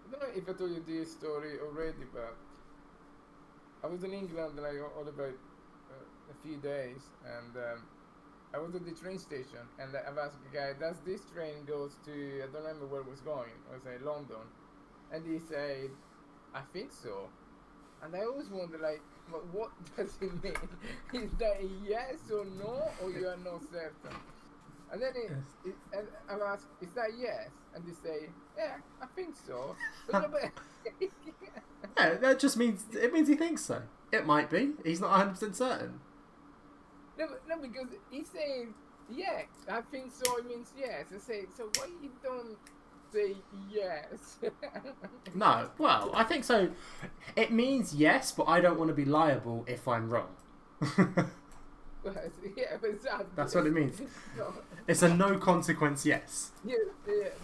I don't know if I told you this story already, but I was in England like all about a few days, and I was at the train station, and I've asked the guy, does this train goes to, I don't remember where it was going, I was like London, and he said, I think so. And I always wonder, like, what does it mean? Is that a yes or no, or you are not certain? And then and I ask, is that yes? And they say, yeah, I think so. But Yeah, that just means it means he thinks so. It might be. He's not 100% certain. no, because he's saying, yeah, I think so. It means yes. I say, so why you don't say yes? No, well, I think so. It means yes, but I don't want to be liable if I'm wrong. Yeah, but exactly. That's what it means. No. It's a no consequence yes. Yeah,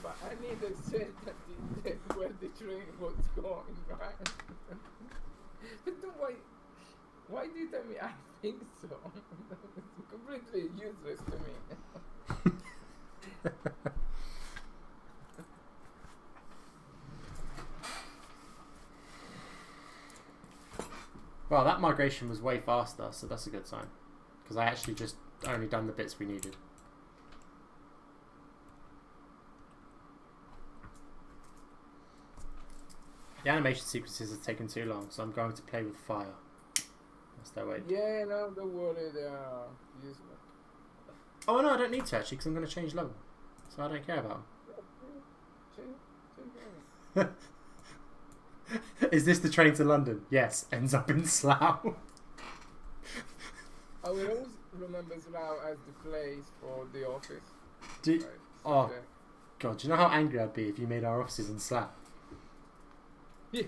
but I need to say where the train was going, right? But then why do you tell me I think so? It's completely useless to me. Well, that migration was way faster, so that's a good sign. Because I actually just only done the bits we needed. The animation sequences have taken too long, so I'm going to play with fire. That's their way. Yeah, no, don't worry, they are useless. Oh no, I don't need to actually, because I'm going to change level. So I don't care about them. Is this the train to London? Yes. Ends up in Slough. I will always remember Slough as the place for the office. Do, Right, oh, yeah. God, do you know how angry I'd be if you made our offices in Slough? Yeah.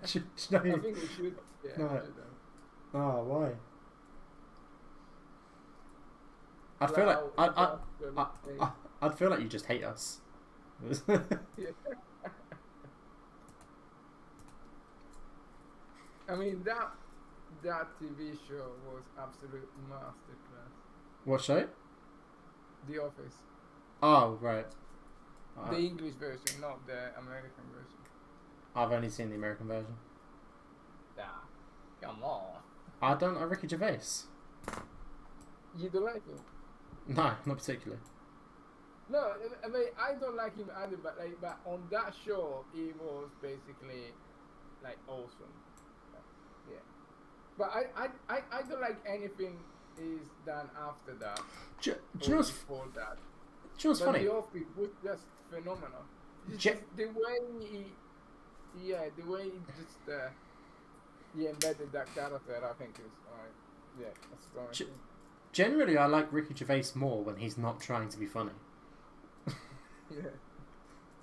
Do you know I think we should. Yeah, No. we should, Oh, why? I feel like I'd feel like you just hate us. Yeah. I mean that TV show was absolute masterclass. What show? The Office, Oh, right. the English version, not the American version. I've only seen the American version. Yeah, come on. I don't like Ricky Gervais. You don't like him? No, not particularly. No, I mean I don't like him either, but on that show he was basically like awesome. Yeah, but I don't like anything he's done after that. Do you know what's, before that? do you know what's But funny? The Office was just phenomenal. It's Je- just the way he just he embedded that character, I think is that's Je- Generally, I like Ricky Gervais more when he's not trying to be funny. yeah.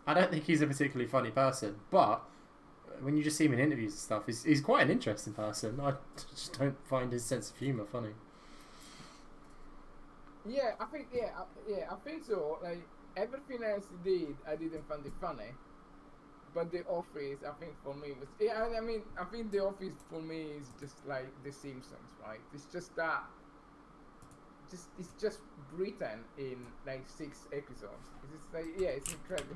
I don't think he's a particularly funny person, but when you just see him in interviews and stuff, he's quite an interesting person. I just don't find his sense of humour funny. Yeah, I think I think so. Like everything else he did, I didn't find it funny. But The Office, I think for me was I mean I think The Office for me is just like The Simpsons, right? It's just that. It's just written in like 6 episodes. It's just like it's incredible.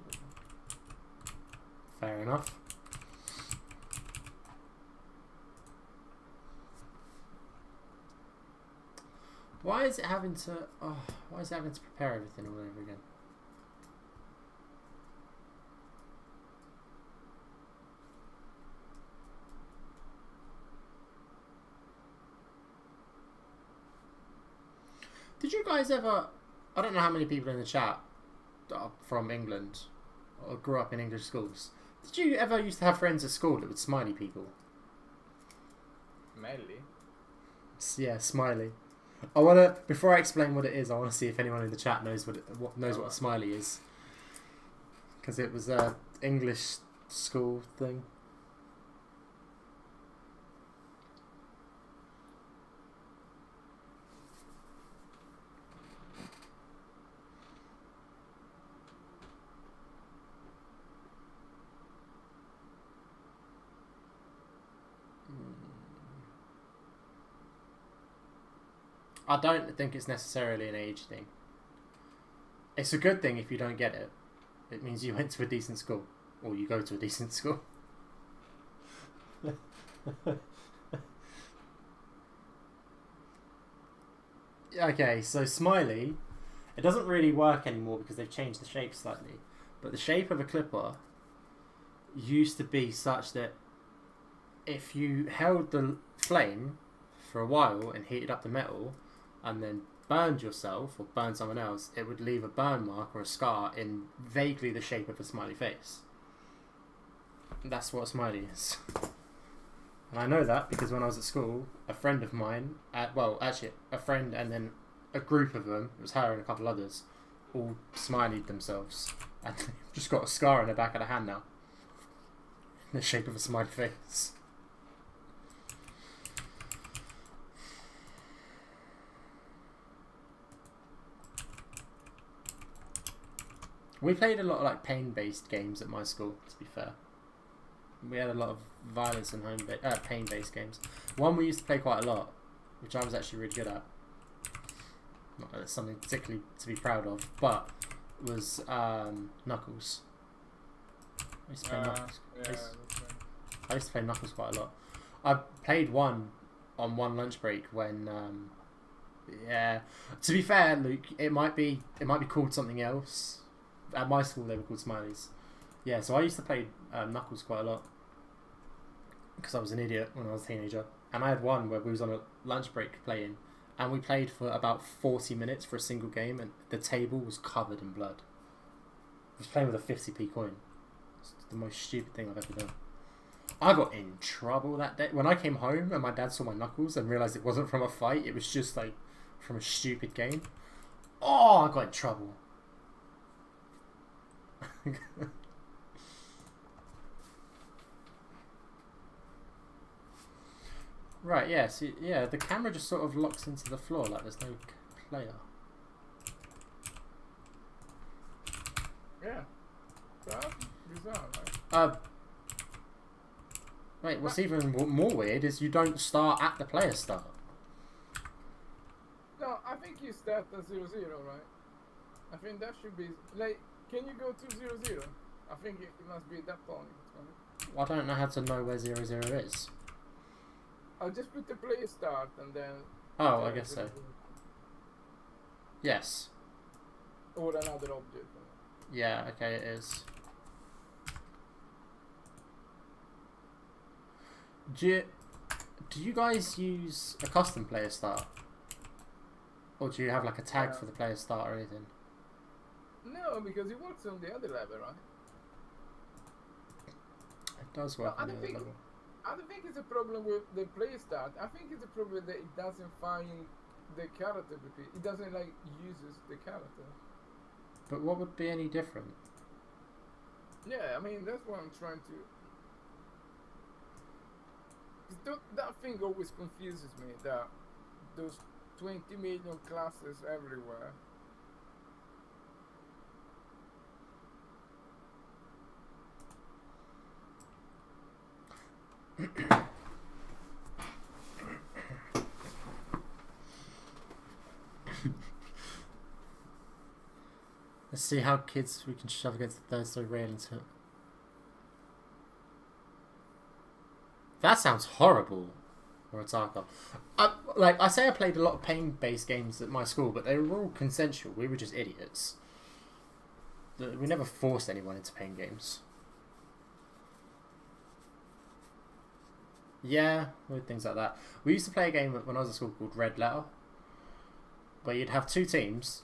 Fair enough. Why is it having to prepare everything all over again? Did you guys ever... I don't know how many people in the chat are from England or grew up in English schools. Did you ever used to have friends at school that would smiley people? Mainly. Yeah, smiley. I wanna before I explain what it is, I wanna see if anyone in the chat knows what a smiley is, because it was a English school thing. I don't think it's necessarily an age thing. It's a good thing if you don't get it. It means you went to a decent school, or you go to a decent school. Okay, so smiley, it doesn't really work anymore because they've changed the shape slightly. But the shape of a clipper used to be such that if you held the flame for a while and heated up the metal, and then burned yourself or burned someone else, it would leave a burn mark or a scar in vaguely the shape of a smiley face. That's what a smiley is. And I know that because when I was at school, a friend of mine, a friend and then a group of them, it was her and a couple others, all smileyed themselves. And they've just got a scar on the back of the hand now. In the shape of a smiley face. We played a lot of like pain-based games at my school. To be fair, we had a lot of violence and pain-based games. One we used to play quite a lot, which I was actually really good at. Not that it's something particularly to be proud of, but was Knuckles. I used to play Knuckles. I used to play Knuckles quite a lot. I played one on one lunch break when. Yeah, to be fair, Luke, it might be called something else. At my school, they were called Smileys. Yeah, so I used to play Knuckles quite a lot because I was an idiot when I was a teenager. And I had one where we was on a lunch break playing, and we played for about 40 minutes for a single game, and the table was covered in blood. I was playing with a 50p coin. It's the most stupid thing I've ever done. I got in trouble that day. When I came home and my dad saw my Knuckles and realised it wasn't from a fight, it was just like from a stupid game. Oh, I got in trouble. Right, yeah, so, yeah, the camera just sort of locks into the floor like there's no player. Yeah. That's bizarre, right? Wait, what's even more weird is you don't start at the player start. No, I think you start at 0-0, right? I think that should be like. Can you go to 0-0? I think it must be that point. Right? Well, I don't know how to know where 0-0 is. I'll just put the player start and then. Oh, I guess so. Yes. Or another object. Yeah, okay, it is. Do you guys use a custom player start? Or do you have like a tag for the player start or anything? No, because it works on the other level, right? It does work on the other level. I don't think it's a problem with the player start. I think it's a problem that it doesn't find the character because it doesn't like uses the character. But what would be any different? Yeah, I mean that's what I'm trying to. That thing always confuses me. That those 20 million classes everywhere. Let's see how kids we can shove against the Thursday railings. That sounds horrible. Or it's alcohol. Like I say, I played a lot of pain-based games at my school, but they were all consensual. We were just idiots. We never forced anyone into pain games. Yeah, weird things like that. We used to play a game when I was at school called Red Letter, where you'd have two teams.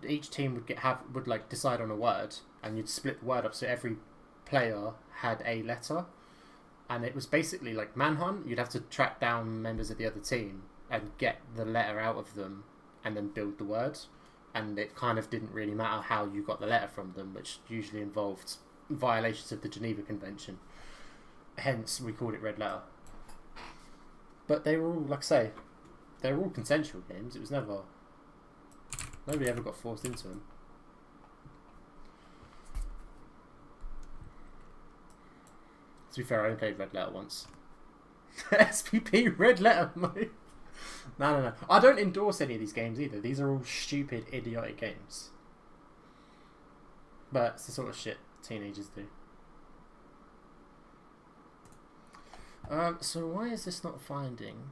Each team would like decide on a word, and you'd split the word up so every player had a letter, and it was basically like Manhunt. You'd have to track down members of the other team and get the letter out of them, and then build the word. And it kind of didn't really matter how you got the letter from them, which usually involved violations of the Geneva Convention. Hence, we called it Red Letter. But they were all, like I say, they were all consensual games. It was never... Nobody ever got forced into them. To be fair, I only played Red Letter once. SPP Red Letter mode. No. I don't endorse any of these games either. These are all stupid, idiotic games. But it's the sort of shit teenagers do. So why is this not finding?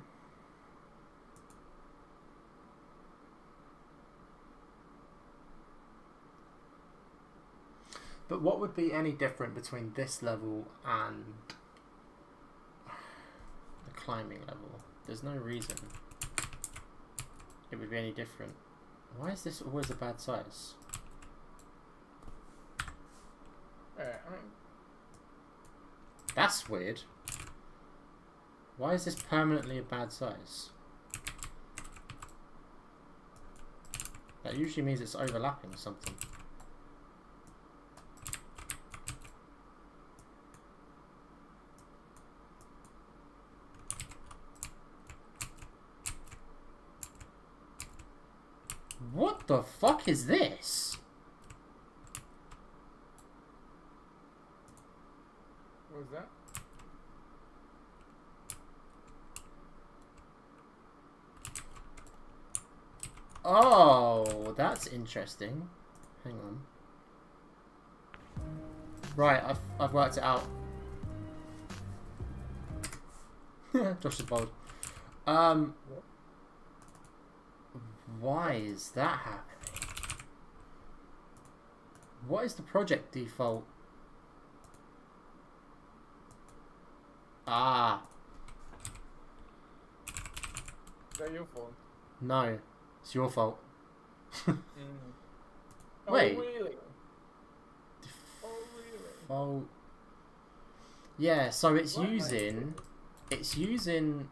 But what would be any different between this level and the climbing level? There's no reason it would be any different. Why is this always a bad size? That's weird. Why is this permanently a bad size? That usually means it's overlapping or something. What the fuck is this? What was that? Oh, that's interesting. Hang on. Right, I've worked it out. Josh is bold. Why is that happening? What is the project default? Ah, Is that your fault? no. It's your fault. Mm. Wait. Oh, really? Oh, really? Default. Yeah, so it's What am I using... doing? It's using...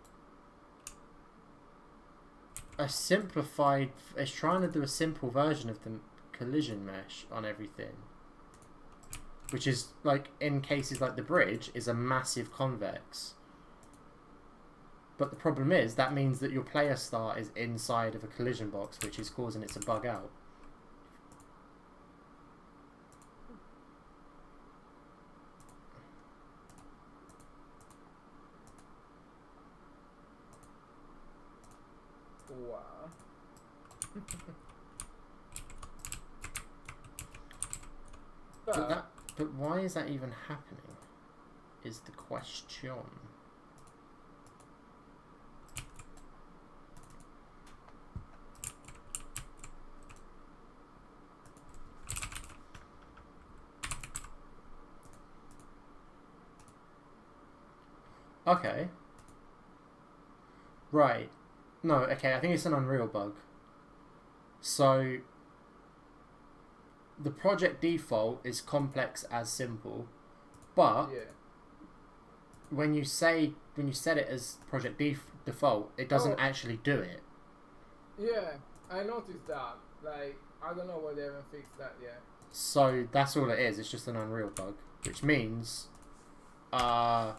a simplified... It's trying to do a simple version of the collision mesh on everything. Which is, like, in cases like the bridge, is a massive convex. But the problem is, that means that your player start is inside of a collision box, which is causing it to bug out. Wow. But why is that even happening? Is the question. Okay. Right. No, okay, I think it's an Unreal bug. So, the project default is complex as simple, but Yeah. when you set it as project default, it doesn't Oh. actually do it. Yeah, I noticed that. Like, I don't know why they haven't fixed that yet. So that's all it is. It's just an Unreal bug, which means, let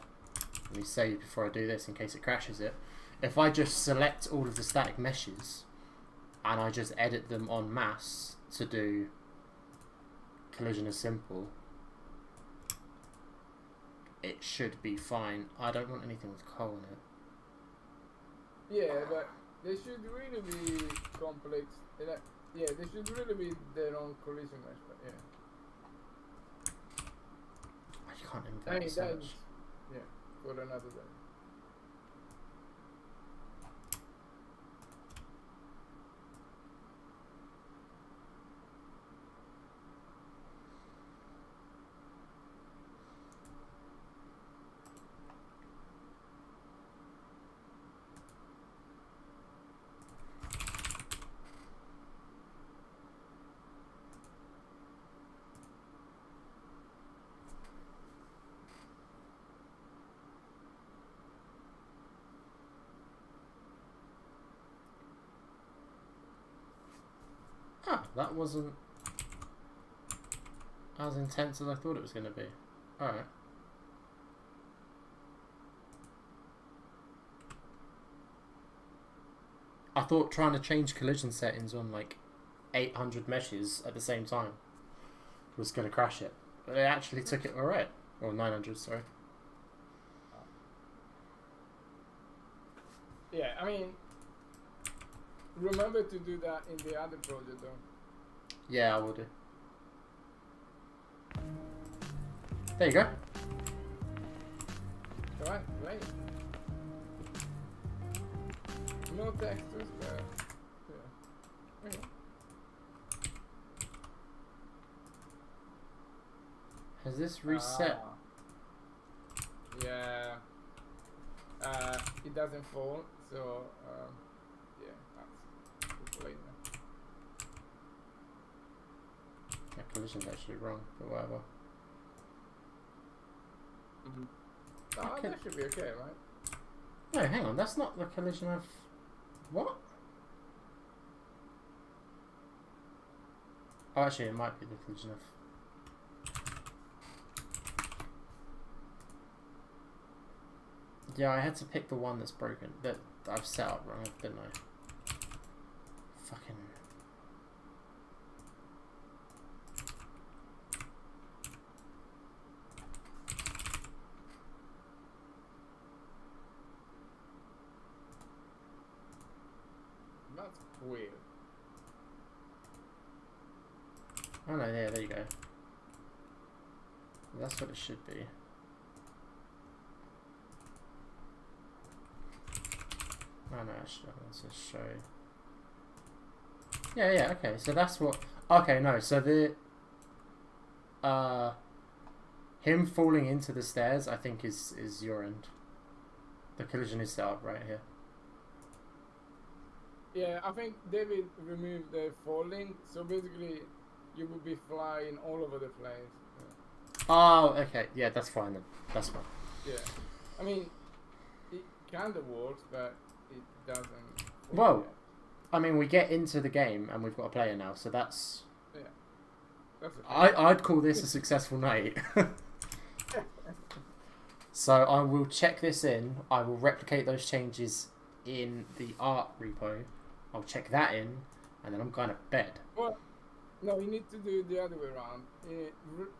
me save before I do this in case it crashes it. If I just select all of the static meshes and I just edit them en masse to do collision as simple, it should be fine. I don't want anything with coal in it. Yeah, but they should really be complex. Yeah, they should really be their own collision mesh, but yeah. You can't I invent mean, such. that's, yeah, for another day. Ah, that wasn't as intense as I thought it was going to be. Alright. I thought trying to change collision settings on like 800 meshes at the same time was going to crash it. But it actually took it alright. Or 900, sorry. Yeah, I mean, remember to do that in the other project though. Yeah, I will do. There you go. Come on, play. No textures, but yeah. Okay. Has this reset? Yeah. It doesn't fall, so yeah, that's too late now. That collision's actually wrong, but whatever. That should be okay, right? No, hang on, that's not the collision of... What? Oh, actually, it might be the collision of... Yeah, I had to pick the one that's broken, that I've set up wrong, didn't I? Fucking... That's weird. Oh no, yeah, there you go. That's what it should be. Oh no, actually, let's just show. Yeah, yeah, okay, so that's what. Okay, no, so the. Him falling into the stairs, I think, is your end. The collision is set up right here. Yeah, I think David removed the falling, so basically you will be flying all over the place. Yeah. Oh, okay, yeah, that's fine then. That's fine. Yeah. I mean, it kind of works, but it doesn't. Well, yet. I mean, we get into the game and we've got a player now, so that's. Yeah. That's okay. I'd call this a successful night. So I will check this in. I will replicate those changes in the art repo. I'll check that in, and then I'm going to bed. Well, no, you need to do it the other way around.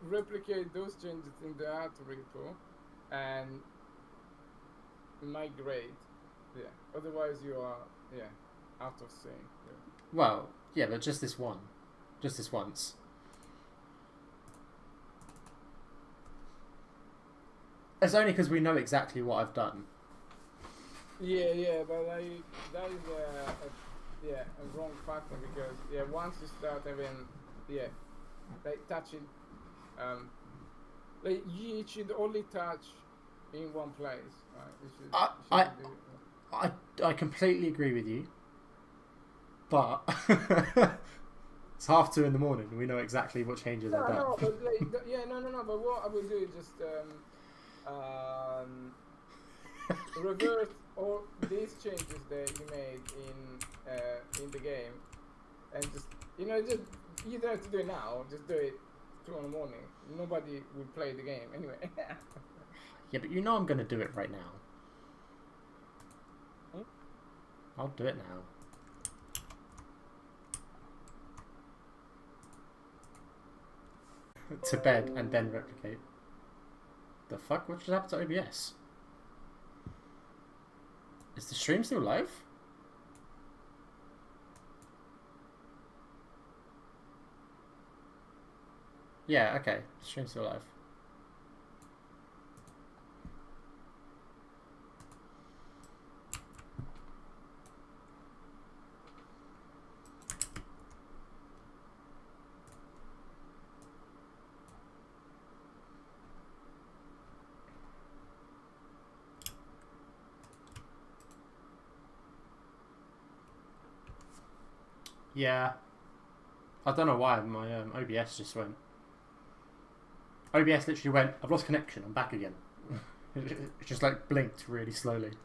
Replicate those changes in the art repo and migrate. Yeah. Otherwise, you are out of sync. Yeah. Well, yeah, but just this one, just this once. It's only because we know exactly what I've done. Yeah, but like that is a wrong factor because once you start having like touching, like you should only touch in one place, right? You should I completely agree with you, but it's 2:30 in the morning. We know exactly what changes I've done. No, but like, no. But what I will do is just reverse all these changes that you made in the game, and just you don't have to do it now. Just do it 2 in the morning. Nobody will play the game anyway. Yeah, but you know I'm going to do it right now. Hmm? I'll do it now. To bed and then replicate. The fuck? What just happened to OBS? Is the stream still live? Yeah, okay. The stream's still live. Yeah. I don't know why my OBS just went. OBS literally went, I've lost connection, I'm back again. It just like blinked really slowly.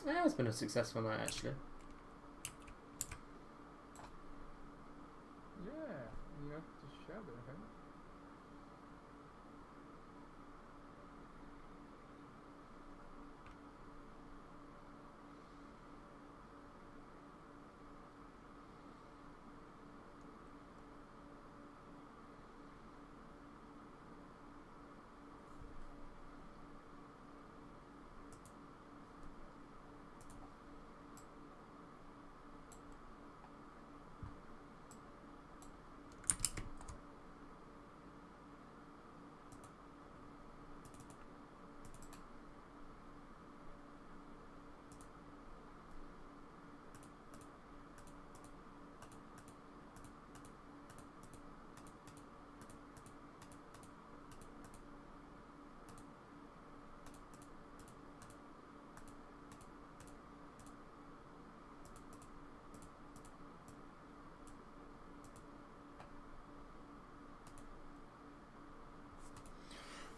Yeah, it's been a successful night actually. Yeah, you have to shadow him.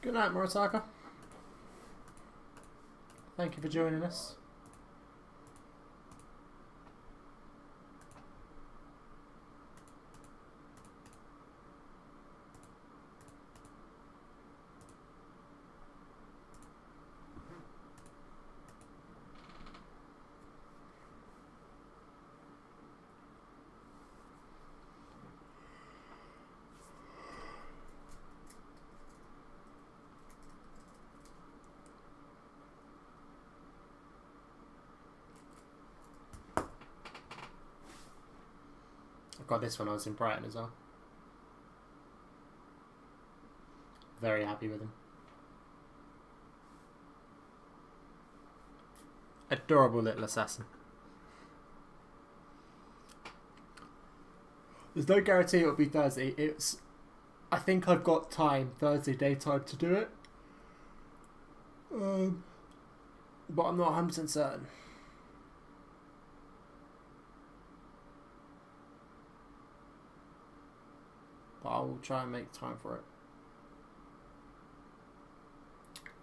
Good night, Murataka. Thank you for joining us. Got this when I was in Brighton as well. Very happy with him. Adorable little assassin. There's no guarantee it'll be Thursday. I think I've got time Thursday daytime to do it. But I'm not 100% certain. But I will try and make time for it.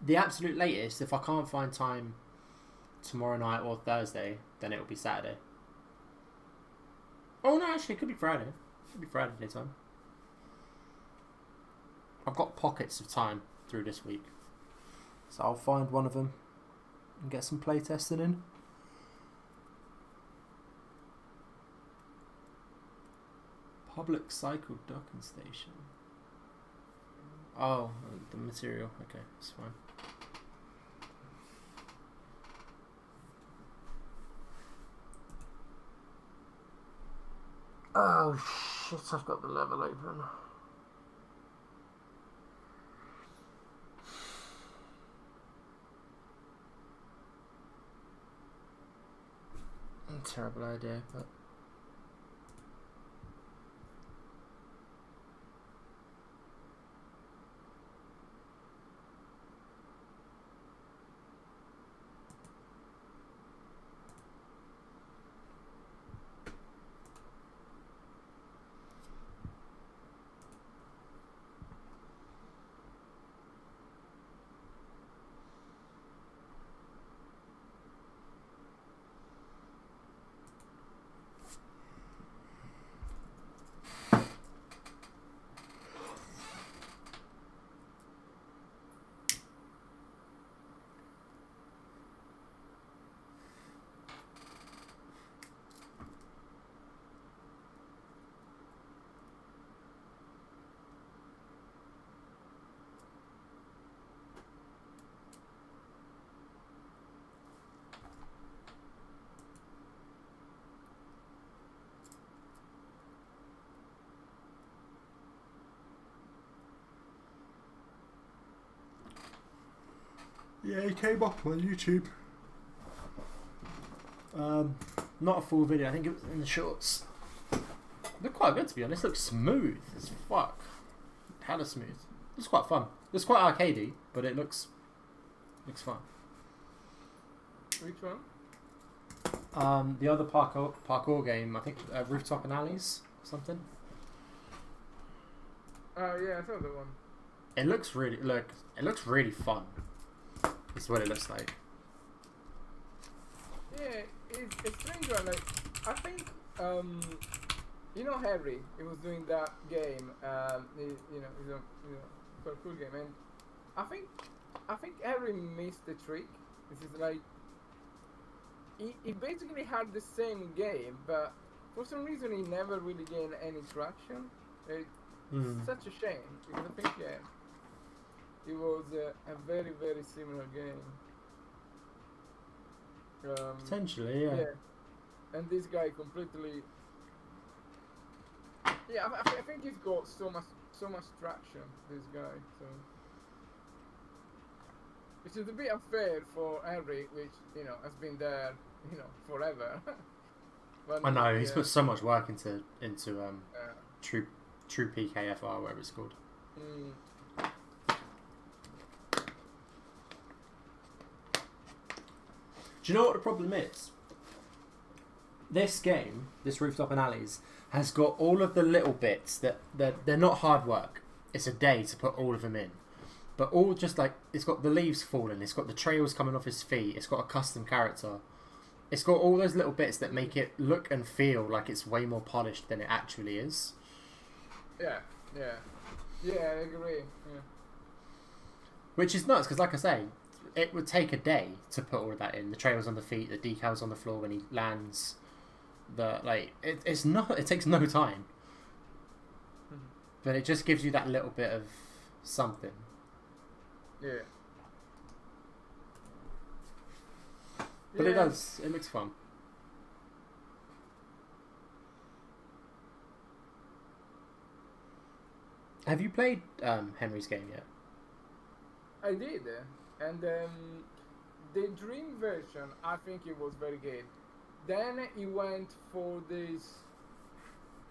The absolute latest, if I can't find time tomorrow night or Thursday, then it will be Saturday. Oh no, actually it could be Friday. It could be Friday daytime. I've got pockets of time through this week. So I'll find one of them and get some play testing in. Public cycle docking station. Oh, the material. Okay, it's fine. Oh shit, I've got the level open. Terrible idea, but... Yeah, he came up on YouTube. Not a full video, I think it was in the shorts. Looked quite good to be honest, looks smooth as fuck. Hella smooth. Looks quite fun. Looks quite arcadey, but it looks fun. Which one? The other parkour game, I think Rooftop and Alleys or something. Oh yeah, I saw the one. It looks really fun. That's what it looks like. Yeah, it's strange one. Like, I think you know Harry, he was doing that game. He's a quite a cool game, and I think Harry missed the trick. This is like he basically had the same game, but for some reason he never really gained any traction. It's such a shame because I think it was a very, very similar game. Potentially, yeah. And this guy completely. Yeah, I think he's got so much traction. This guy, so which is a bit unfair for Henry, which has been there, forever. But I know he's put so much work into true PKFR, whatever it's called. Do you know what the problem is? This game, this Rooftop and Alleys, has got all of the little bits that they're not hard work. It's a day to put all of them in. but all just like it's got the leaves falling, it's got the trails coming off his feet, it's got a custom character, it's got all those little bits that make it look and feel like it's way more polished than it actually is. Yeah, I agree. Yeah. Which is nuts because, like I say, it would take a day to put all of that in. The trails on the feet, the decals on the floor when he lands. It's not. It takes no time. But it just gives you that little bit of something. Yeah. But it does. It looks fun. Have you played Henry's game yet? I did, and the Dream version, I think it was very good. Then he went for this.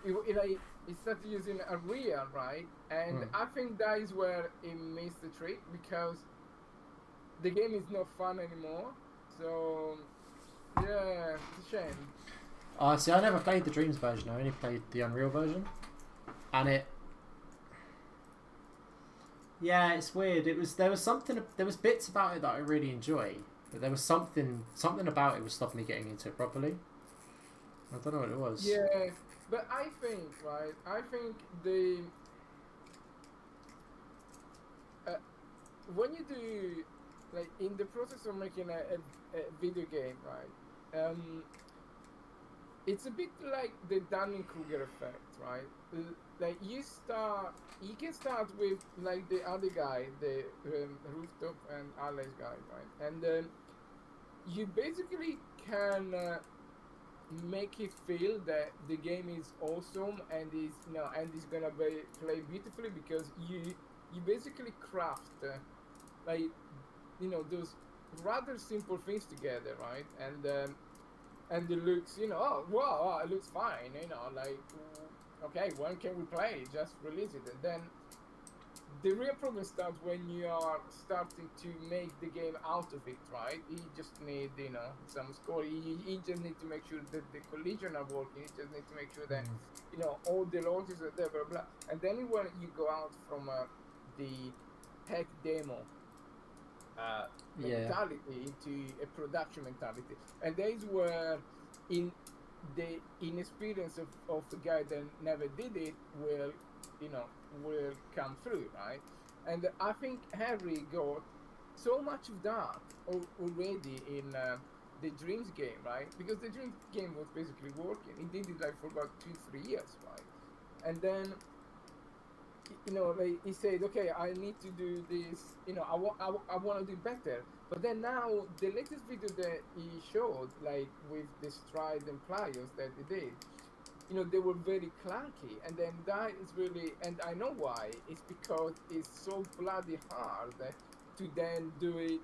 He started using a real, right? And I think that is where he missed the trick because the game is not fun anymore. So yeah, it's a shame. See, I never played the Dreams version. I only played the Unreal version, and it. Yeah, it's weird. There was bits about it that I really enjoy, but there was something about it was stopping me getting into it properly. I don't know what it was. Yeah, but I think the when you do like in the process of making a video game, right? It's a bit like the Dunning-Kruger effect, right? Like you can start with like the other guy, the rooftop and Alice guy, right? And you basically can make it feel that the game is awesome and is gonna play beautifully because you basically craft those rather simple things together, right? And it looks, oh wow, it looks fine, okay, when can we play? Just release it. And then the real problem starts when you are starting to make the game out of it, right? You just need, some score. You just need to make sure that the collision are working. You just need to make sure that, all the launches are there, blah, blah. And then when you go out from the tech demo mentality into a production mentality. And that is where in the inexperience of the guy that never did it will come through, right? And I think Harry got so much of that already in the Dreams game, right? Because the Dreams game was basically working. He did it for about 2-3 years, right? And then he said, okay, I need to do this, I want to do better. But then now the latest video that he showed, like with the stride and pliers that he did, they were very clunky. And then that is really, and I know why, it's because it's so bloody hard to then do it,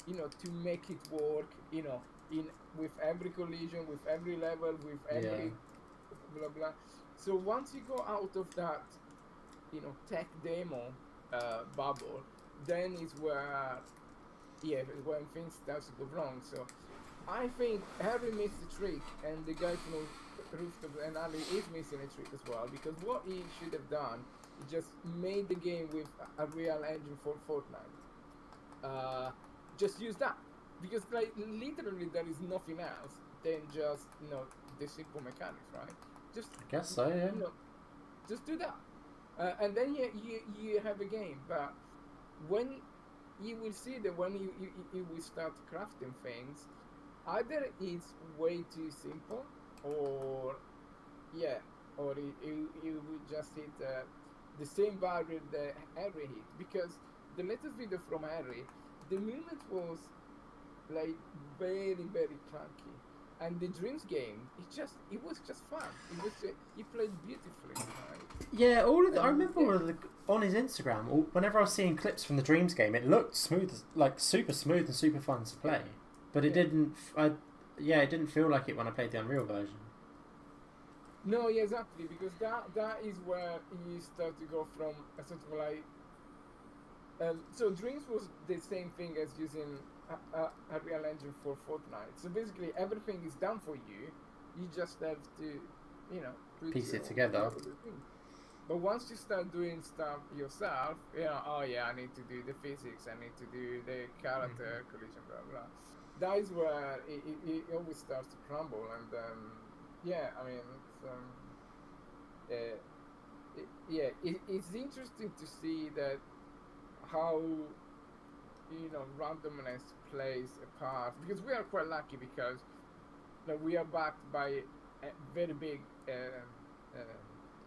to make it work, with every collision, with every level, with every blah blah. So once you go out of that, tech demo bubble, then is where when things start to go wrong. So I think Harry missed the trick, and the guy from Rooftop and Ali is missing a trick as well, because what he should have done is just made the game with a real engine for Fortnite. Just use that, because literally there is nothing else than just the simple mechanics, right? Just I guess so, yeah. Just do that. And then you have a game, but when you will see that when you will start crafting things, either it's way too simple, or you will just hit the same barrier that Harry hit. Because the latest video from Harry, the movement was like very, very clunky. And the Dreams game, it was just fun. He played beautifully, right? Yeah, I remember on his Instagram, whenever I was seeing clips from the Dreams game, it looked smooth, like super smooth and super fun to play. But it didn't. It didn't feel like it when I played the Unreal version. No, yeah, exactly, because that is where you start to go from a sort of like. So Dreams was the same thing as using a real engine for Fortnite. So basically, everything is done for you. You just have to, piece it together. But once you start doing stuff yourself, you know, oh yeah, I need to do the physics, I need to do the character collision, blah blah. That is where it always starts to crumble, and yeah, I mean, it's interesting to see that how randomness plays a part, because we are quite lucky because we are backed by a very big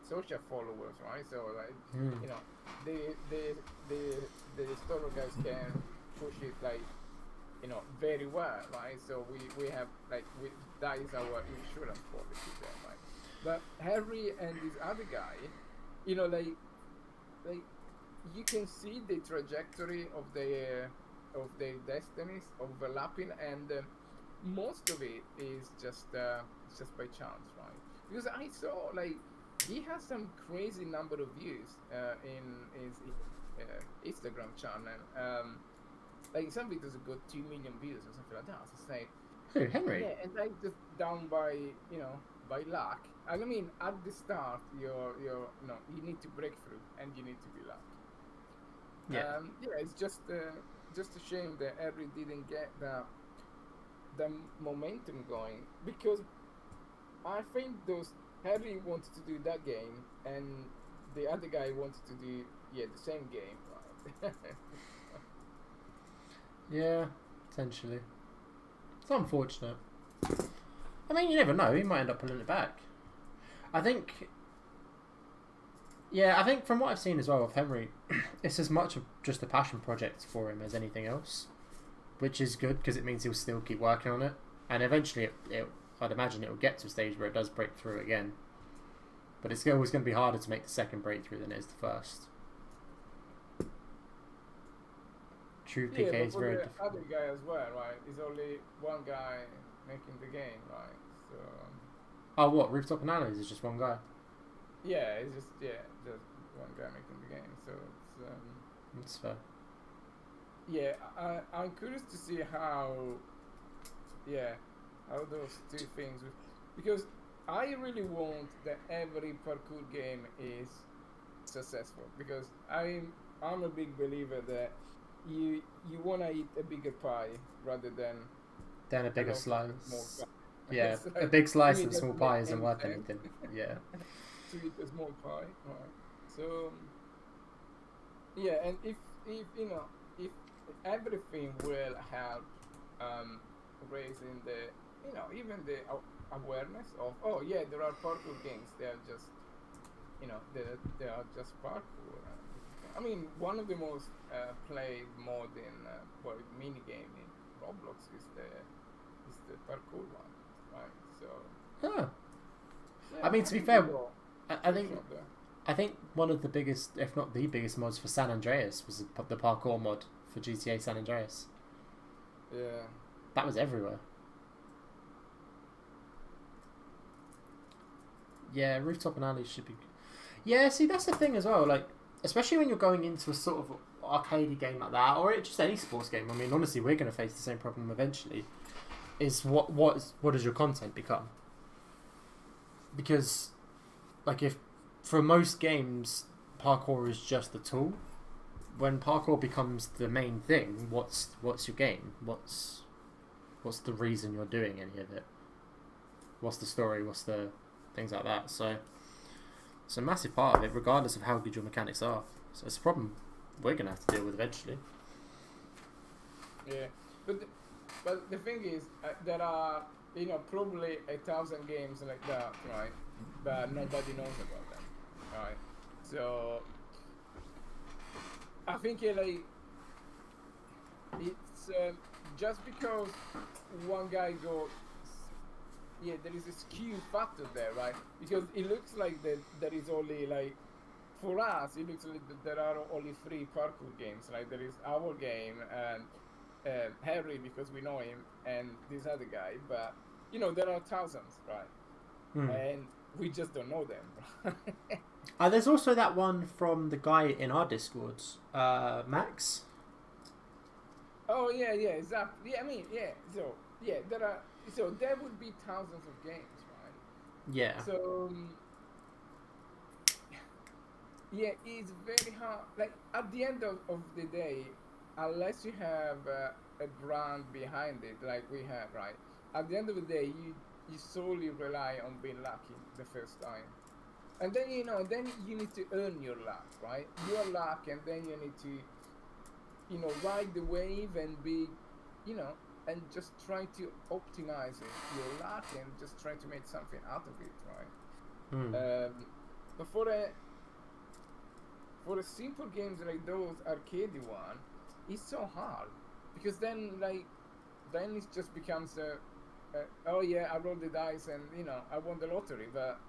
social followers, right? So like the Storro guys can push it like very well, right? So we have like that is our insurance policy there, right? But Harry and this other guy, like you can see the trajectory of their destinies overlapping, and most of it is just by chance, right? Because I saw like he has some crazy number of views in his Instagram channel. Like some videos have got 2 million views or something like that. So say, Who, Henry? yeah, and like just down by by luck. I mean, at the start, you need to break through and you need to be lucky. Yeah. Yeah, it's just a shame that Harry didn't get the momentum going, because I think Harry wanted to do that game and the other guy wanted to do the same game, right? Yeah, potentially. It's unfortunate. I mean, you never know. He might end up pulling it back. I think from what I've seen as well of Henry, it's as much of just a passion project for him as anything else, which is good because it means he'll still keep working on it, and eventually I'd imagine it will get to a stage where it does break through again. But it's always going to be harder to make the second breakthrough than it is the first. True PK but is for very the difficult. other guy as well, right? It's only one guy making the game, right? So Oh, what? Rooftop Analysis is just one guy? yeah, it's just one guy making the game. So That's it's fair. yeah, I'm curious to see how those two things, because I really want that every parkour game is successful, because I'm a big believer that you want to eat a bigger pie rather than Then a bigger small pie. slice. Yeah, It's a like, big slice to me, of a small doesn't pie make isn't any worth sense anything. Yeah. to eat a small pie, right? So yeah, and if everything will help raising the even the awareness of there are parkour games, they are just they are just parkour. I mean, one of the most played mod in mini game in Roblox is the parkour one, right? So Oh. yeah, I mean, to be think fair, we will. I think one of the biggest, if not the biggest, mods for San Andreas was the parkour mod for GTA San Andreas. Yeah. That was everywhere. Yeah, Rooftop and Alley should be. Yeah, see, that's the thing as well. Like, especially when you're going into a sort of arcadey game like that, or just any sports game. I mean, honestly, we're going to face the same problem eventually. Is what does your content become? Because, like, if for most games parkour is just a tool, when parkour becomes the main thing, what's your game? What's the reason you're doing any of it? What's the story? What's the things like that? So it's a massive part of it, regardless of how good your mechanics are. So it's a problem we're gonna have to deal with eventually. Yeah, but the thing is, there are probably 1,000 games like that, right? But nobody knows about them, right? So I think like it's just because one guy goes, there is a skew factor there, right? Because it looks like that there is only like, for us, it looks like there are only 3 parkour games, right? There is our game and Harry, because we know him, and this other guy, but there are thousands, right? And we just don't know them. There's also that one from the guy in our Discords, Max. Oh yeah, exactly. Yeah, I mean, there would be thousands of games, right? Yeah. So yeah, it's very hard. Like at the end of the day, unless you have a brand behind it, like we have, right? At the end of the day, you solely rely on being lucky the first time, and then then you need to earn your luck, right? Your luck, and then you need to ride the wave and be, and just try to optimize it, your luck, and just try to make something out of it, right? But for a simple games like those arcadey one, it's so hard because then it just becomes oh yeah, I rolled the dice and I won the lottery, but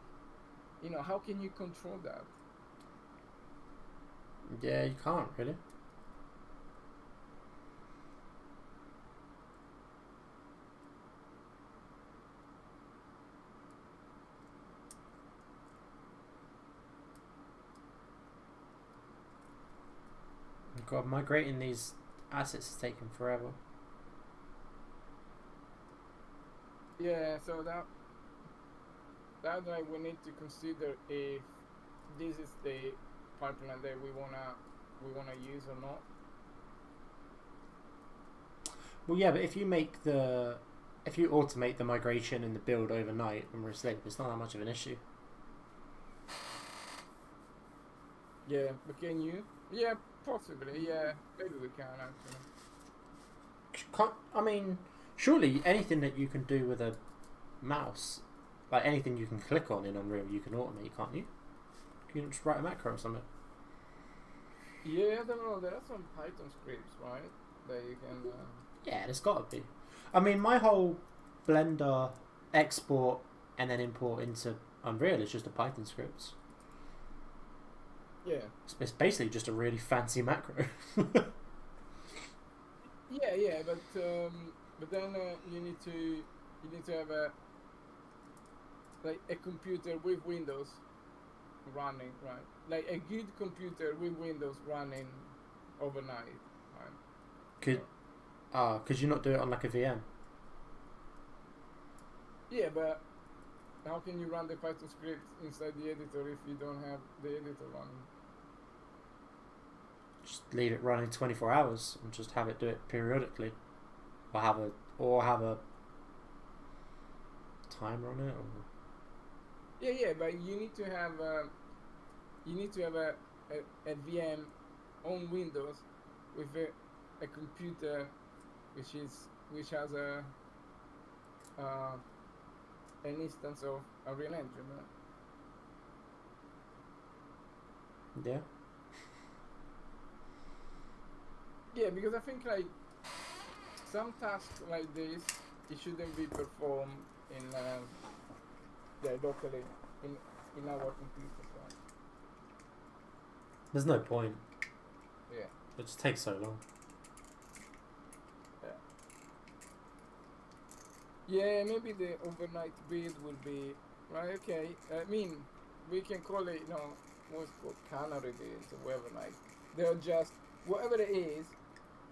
how can you control that? Yeah, you can't really. God, migrating these assets is taking forever. Yeah, so that we need to consider if this is the pipeline that we wanna use or not. Well, yeah, but if you automate the migration and the build overnight when we're asleep, it's not that much of an issue. Yeah, but can you? Yeah, possibly. Yeah, maybe we can actually. I mean, surely anything that you can do with a mouse, like anything you can click on in Unreal, you can automate, can't you? Can you just write a macro or something? Yeah, I don't know. There are some Python scripts, right? That you can. Yeah, there's got to be. I mean, my whole Blender export and then import into Unreal is just a Python script. Yeah. It's basically just a really fancy macro. Yeah, but then you need to have a computer with Windows running, right? Like a good computer with Windows running overnight, right? Could you not do it on like a VM? Yeah, but how can you run the Python script inside the editor if you don't have the editor running? Just leave it running 24 hours and just have it do it periodically, or have a timer on it. Or... Yeah, but you need to have a VM on Windows with a computer which has an instance of a real engine. Right? Yeah. Yeah, because I think some tasks like this, it shouldn't be performed in locally in our computers. Right? There's no point. Yeah. It just takes so long. Yeah, maybe the overnight build will be right. Okay, I mean, we can call it, what's called canary builds or whatever. Like, they're just whatever it is,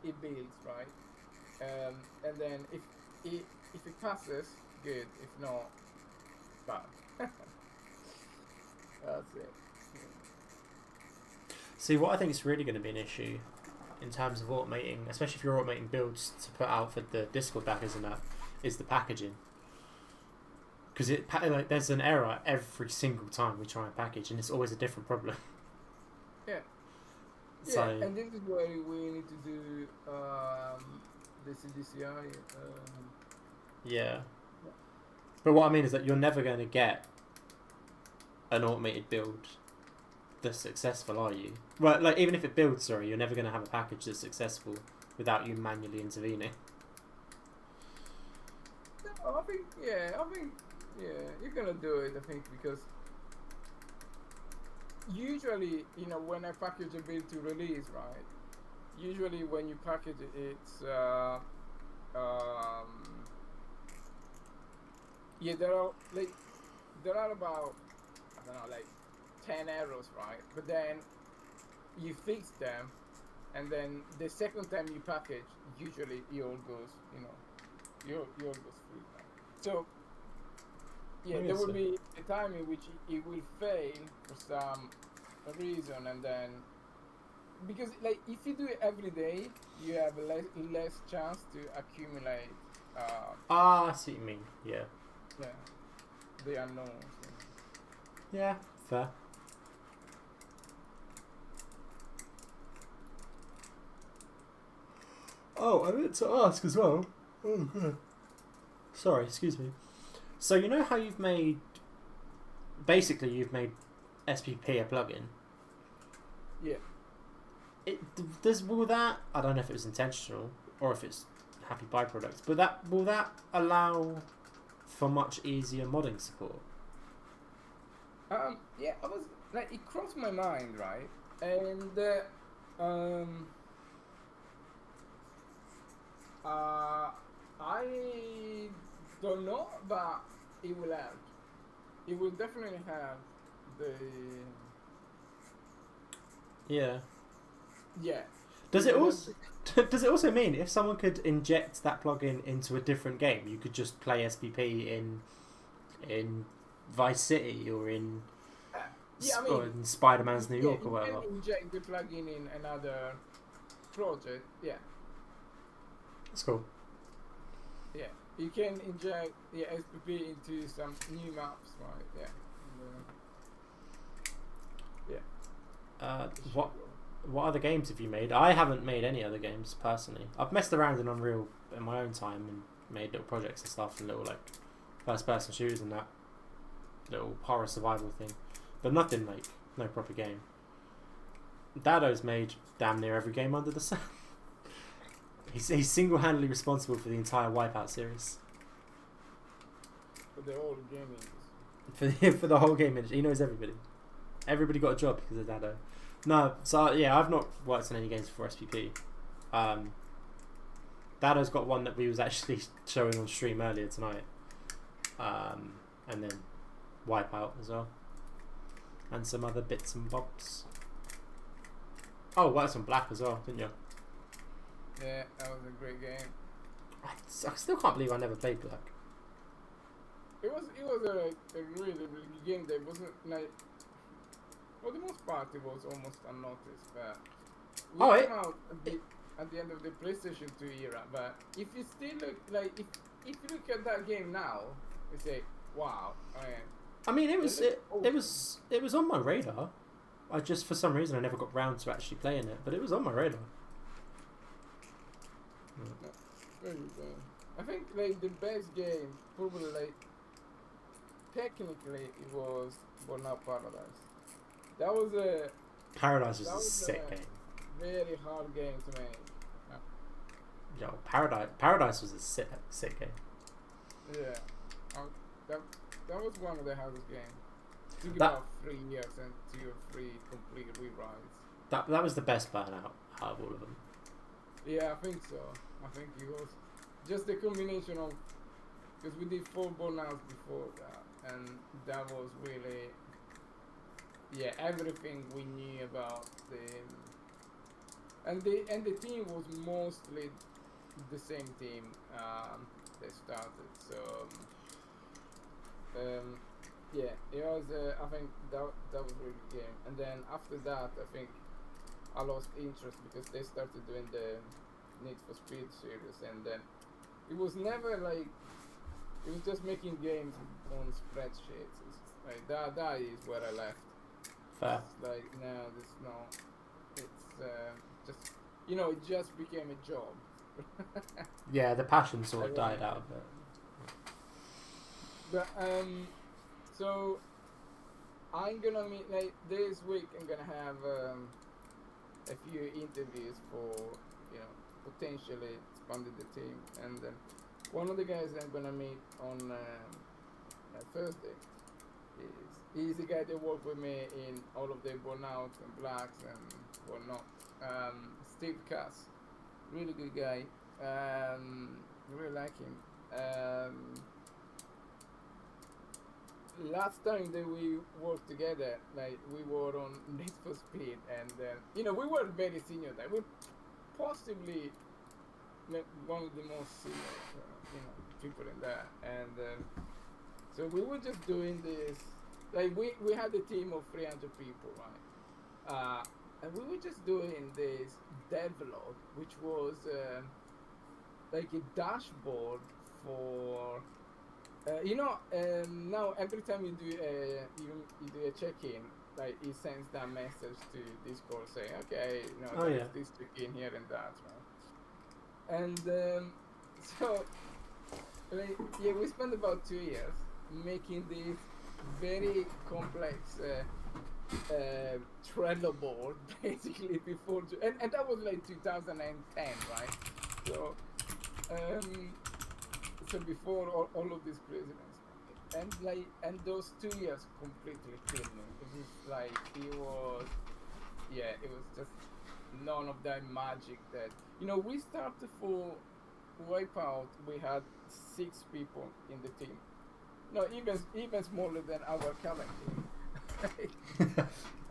it builds, right? And then if it passes, good. If not, bad. That's it. See, what I think is really going to be an issue in terms of automating, especially if you're automating builds to put out for the Discord backers and that, is the packaging. Because there's an error every single time we try and package, and it's always a different problem. Yeah. So, yeah, and this is where we need to do the CDCI. Yeah. But what I mean is that you're never going to get an automated build that's successful, are you? Well, like, even if it builds, you're never going to have a package that's successful without you manually intervening. I think you're gonna do it. I think because usually, when I package a build to release, right? Usually, when you package it, it's there are about 10 errors, right? But then you fix them, and then the second time you package, usually it all goes, it all goes through. So, yeah, there will be a time in which it will fail for some a reason, and then because like if you do it every day, you have less chance to accumulate. I see what you mean. Yeah. Yeah, the unknowns. Yeah, fair. Oh, I meant to ask as well. Oh, God. Sorry, excuse me. So you know how you've made... Basically, you've made SPP a plugin. Yeah. Will that... I don't know if it was intentional or if it's happy byproducts, but will that allow for much easier modding support? Yeah, I was like, it crossed my mind, right? And I don't know, but it will help. It will definitely have the Yeah. yeah. Does it also mean if someone could inject that plugin into a different game, you could just play SPP in Vice City or in or in Spider-Man's New York or whatever? You can inject the plugin in another project. Yeah. That's cool. Yeah. You can inject SPP into some new maps, right? Yeah. What other games have you made? I haven't made any other games personally. I've messed around in Unreal in my own time and made little projects and stuff and little like first-person shooters and that little horror survival thing, but nothing like no proper game. Dado's made damn near every game under the sun. He's single-handedly responsible for the entire Wipeout series. For the whole gaming. For the whole game industry, he knows everybody. Everybody got a job because of Dado. No, so yeah, I've not worked on any games for SPP. Dado's got one that we was actually showing on stream earlier tonight. And then Wipeout as well. And some other bits and bobs. Oh, worked on Black as well, didn't you? Yeah, that was a great game. I still can't believe I never played Black. It was a really good game that wasn't like, for the most part it was almost unnoticed, but it came out a bit at the end of the PlayStation 2 era. But if you still look like if you look at that game now, you say, wow. I mean, it was on my radar. I just, for some reason, I never got round to actually playing it, but it was on my radar. Very good. I think like the best game, probably like technically, it was Burnout Paradise. That was a Paradise was a sick game. Very hard game to make. Yo, Paradise was a sick game. Yeah, that was one of the hardest games. It took about 3 years and 2 or 3 complete rewrites. That was the best Burnout out of all of them. Yeah, I think so. I think it was just the combination of, because we did 4 Burnouts before that, and that was really, yeah, everything we knew about and the team was mostly the same team that started. So yeah, it was. I think that was a really good game. And then after that, I think I lost interest because they started doing the Need for Speed series, and then it was never like, it was just making games on spreadsheets. It's like that is where I left. Fair. It's like it's just, it just became a job. Yeah, the passion sort of died out of it. But so I'm gonna meet, like, this week I'm gonna have a few interviews for potentially expanding the team, and one of the guys I'm gonna meet on Thursday he's the guy that worked with me in all of the Burnouts and Blacks and whatnot. Steve Cass, really good guy. Really like him. Last time that we worked together, like, we were on Need for Speed, and we were very senior there. We possibly one of the most senior people in there, and so we were just doing this. Like, we had a team of 300 people, right? and we were just doing this devlog, which was like a dashboard for now every time you do a check-in, like it sends that message to Discord saying, okay, there's this check-in here and that, right? And so like, yeah, we spent about 2 years making this very complex Trello board basically before, and that was like 2010, right? So so before all of these craziness, and those 2 years completely killed me. It was like it was just none of that magic that we started for Wipeout. We had 6 people in the team. No, even smaller than our current team.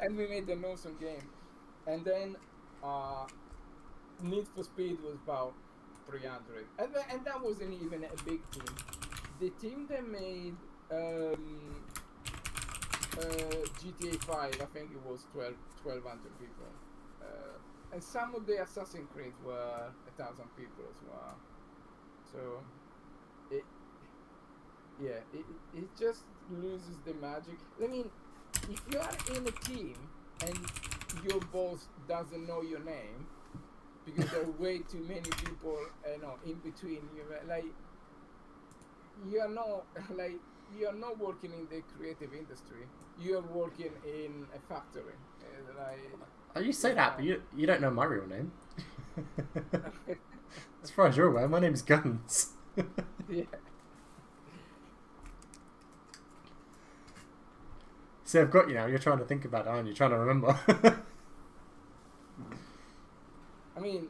And we made an awesome game. And then Need for Speed was about 300, and that wasn't even a big team. The team that made GTA 5, I think it was 1,200 people, and some of the Assassin's Creed were 1,000 people as well. So it just loses the magic. I mean, if you are in a team and your boss doesn't know your name, because there are way too many people, in between you, like you're not working in the creative industry. You're working in a factory. You say that, but you don't know my real name. As far as you're aware, my name's Guns. Yeah. See, I've got you now. You're trying to think about it, aren't you? Trying to remember. I mean,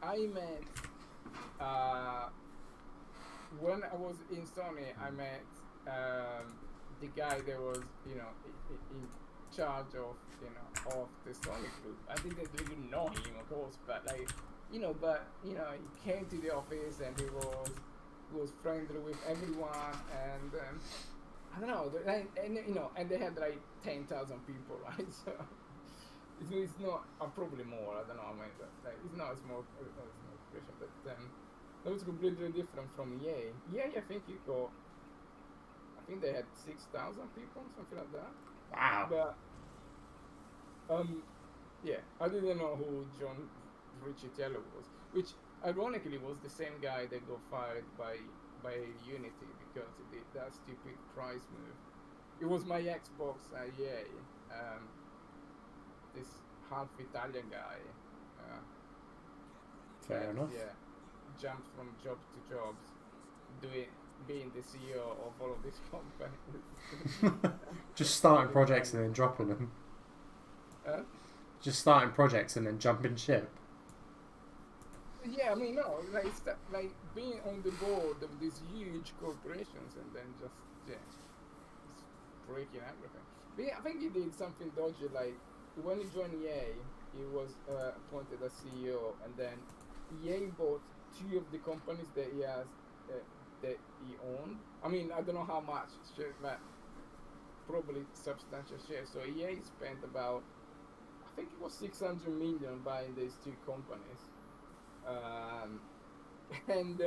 I met when I was in Sony. I met the guy that was in charge of of the Sony group. I didn't really know him, of course, but he came to the office and he was friendly with everyone, and I don't know, and they had like 10,000 people, right? So it's not, probably more. I don't know. I mean, it's not a small operation, but that was completely different from EA. EA, I think they had 6,000 people, something like that. Wow. But I didn't know who John Riccitiello was, which ironically was the same guy that got fired by Unity because he did that stupid price move. It was my Xbox EA, this half Italian guy. Fair enough. Yeah, jumped from job to jobs, being the CEO of all of these companies. Just starting projects and then dropping them. Just starting projects and then jumping ship. Yeah, I mean, no, like being on the board of these huge corporations and then just breaking everything. But yeah, I think he did something dodgy. Like when he joined EA, he was appointed as CEO, and then EA bought 2 of the companies that he has that he owned. I mean, I don't know how much shares, but probably substantial shares. So EA spent about, I think it was 600 million buying these 2 companies. And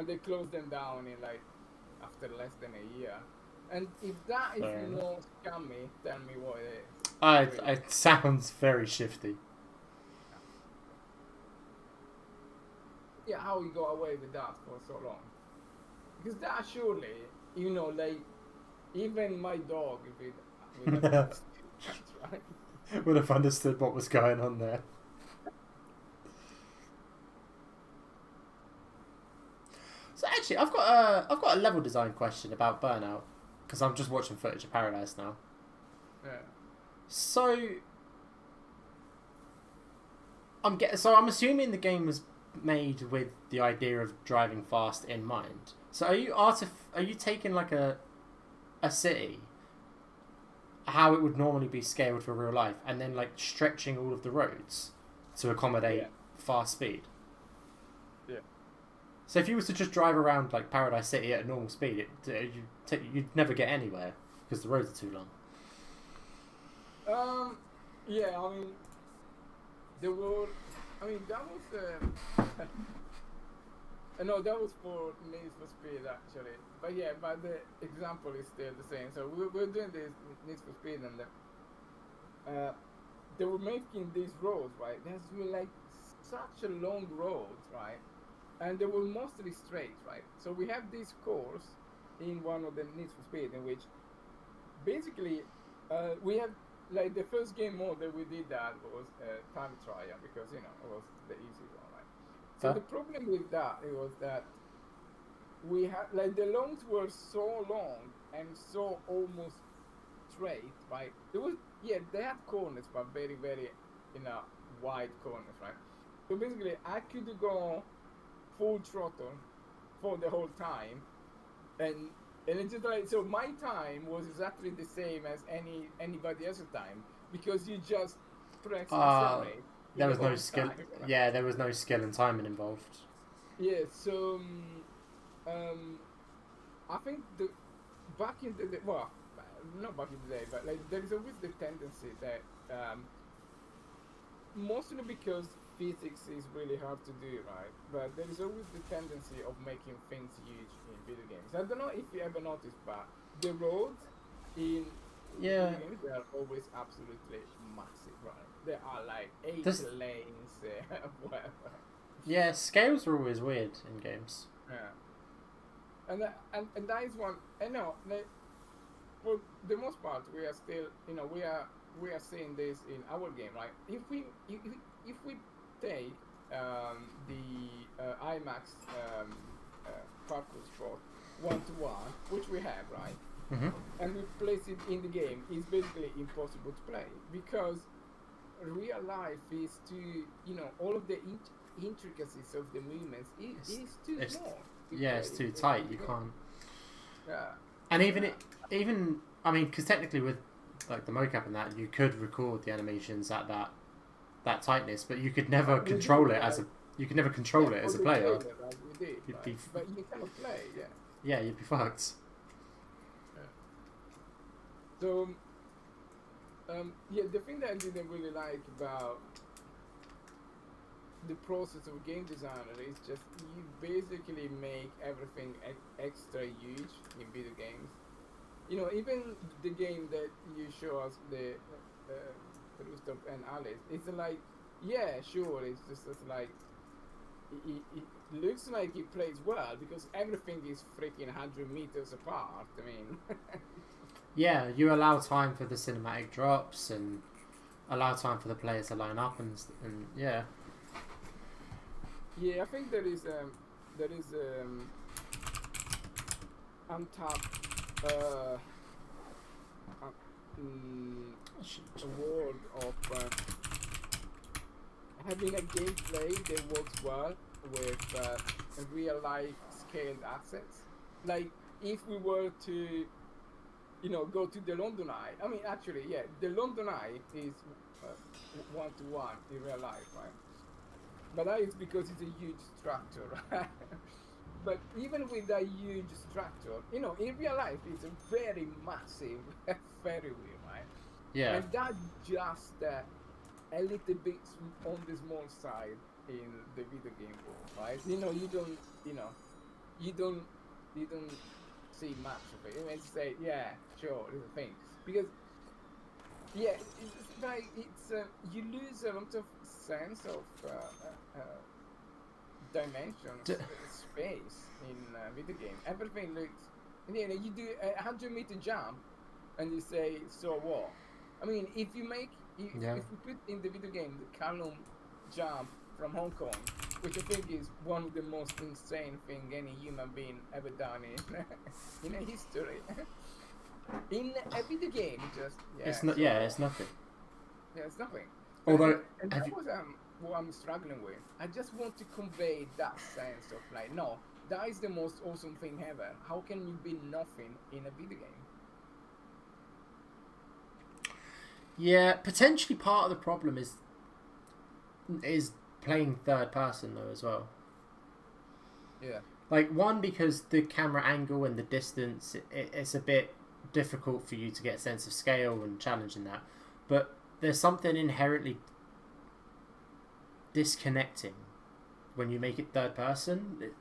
they closed them down in after less than a year. And if that is not scummy, tell me what it is. It sounds very shifty. Yeah, how he got away with that for so long? Because that surely, even my dog, if it would have understood that, right? Would have understood what was going on there. So actually, I've got a level design question about Burnout, because I'm just watching footage of Paradise now. Yeah. So I'm assuming the game was made with the idea of driving fast in mind. So are you taking like a city, how it would normally be scaled for real life, and then like stretching all of the roads to accommodate fast speed? Yeah. So if you was to just drive around like Paradise City at a normal speed, you'd never get anywhere. because the roads are too long. Yeah, I mean, there were. I mean, that was. No, that was for Need for Speed actually. But yeah, but the example is still the same. So we're doing this Need for Speed, and they were making these roads, right? There's were like such a long roads, right? And they were mostly straight, right? So we have this course in one of the Need for Speed in which basically we have like the first game mode that we did that was time trial because it was the easy one, right? So the problem with that it was that we had like the longs were so long and so almost straight, right? They had corners, but very very wide corners, right? So basically, I could go full throttle for the whole time, and it's just like so. My time was exactly the same as anybody else's time because you just press accelerate. There was no skill. Time, right? Yeah, there was no skill and timing involved. Yeah. So, I think back in the day, well, not back in the day, but like there is always the tendency that mostly because physics is really hard to do, right? But there is always the tendency of making things huge in video games. I don't know if you ever noticed, but the roads in video games, they are always absolutely massive, right? There are like 8 lanes, whatever. Yeah, scales are always weird in games. Yeah. And that is one. I know. Like, for the most part, we are still, we are seeing this in our game, right? If we take the IMAX parkour sport 1-to-1, which we have, right? Mm-hmm. And we place it in the game, it's basically impossible to play because real life is too, all of the intricacies of the movements is too small. It's too tight. You can't. Yeah. And even I mean, because technically with like the mocap and that, you could record the animations at that tightness, but you could never control it as a player. But you cannot play. Yeah. Yeah, you'd be fucked. So, the thing that I didn't really like about the process of game designer is just you basically make everything extra huge in video games. Even the game that you show us, the Rooftop and Alice, it's like, yeah, sure, it's just like, it looks like it plays well because everything is freaking 100 meters apart. I mean, yeah, you allow time for the cinematic drops and allow time for the players to line up and yeah. Yeah, I think there is untapped award of having a gameplay that works well with real life scaled assets. Like if we were to go to the London Eye, I mean actually the London Eye is 1-to-1 in real life, right? But that is because it's a huge structure, right? But even with that huge structure, in real life, it's a very massive Ferry wheel, right? Yeah. And that's just a little bit on the small side in the video game world, right? You don't see much of it. You may say, yeah, sure, it's a thing, because it's like you lose a lot of sense of dimensions, space in video game. Everything looks, you do a 100-meter jump, and you say, so what? I mean, if you put in the video game the Callum jump from Hong Kong, which I think is one of the most insane thing any human being ever done in history. In a video game, it's nothing. Yeah, it's nothing. Although, and that was what I'm struggling with. I just want to convey that sense of like, no, that is the most awesome thing ever. How can you be nothing in a video game? Yeah, potentially part of the problem is playing third person though as well. Yeah. Like one, because the camera angle and the distance, it's a bit difficult for you to get a sense of scale and challenge in that. But there's something inherently disconnecting when you make it third person.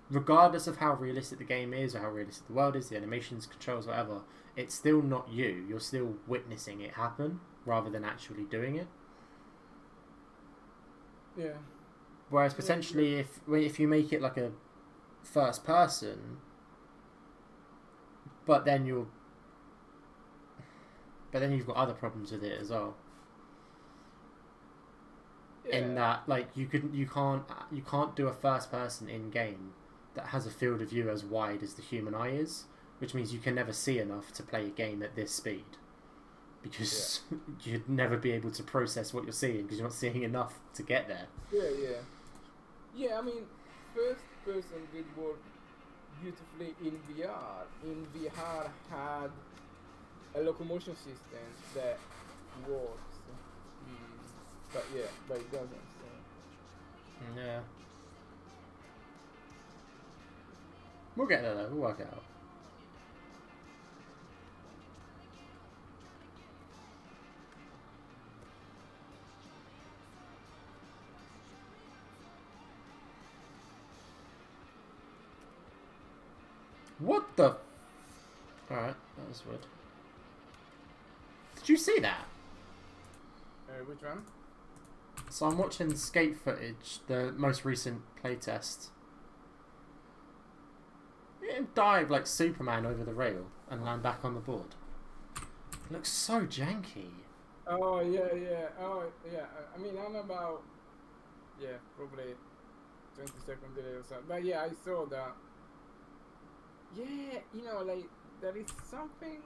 Regardless of how realistic the game is or how realistic the world is, the animations, controls, whatever, it's still not you. You're still witnessing it happen rather than actually doing it. Yeah. Whereas potentially if you make it like a first person, but then you've got other problems with it as well. Yeah. In that, like, you can't do a first person in game that has a field of view as wide as the human eye is, which means you can never see enough to play a game at this speed, because you'd never be able to process what you're seeing because you're not seeing enough to get there. Yeah. I mean, first person did work beautifully in VR. In VR had a locomotion system that works, but it doesn't. So. Yeah. We'll get there though. We'll work it out. What the? Alright, that was weird. Did you see that? Which one? So I'm watching skate footage, the most recent playtest. It dive like Superman over the rail and land back on the board. It looks so janky. Oh yeah. Oh yeah. I mean, I'm about probably 20 seconds delay or something. But yeah, I saw that. Yeah, like there is something.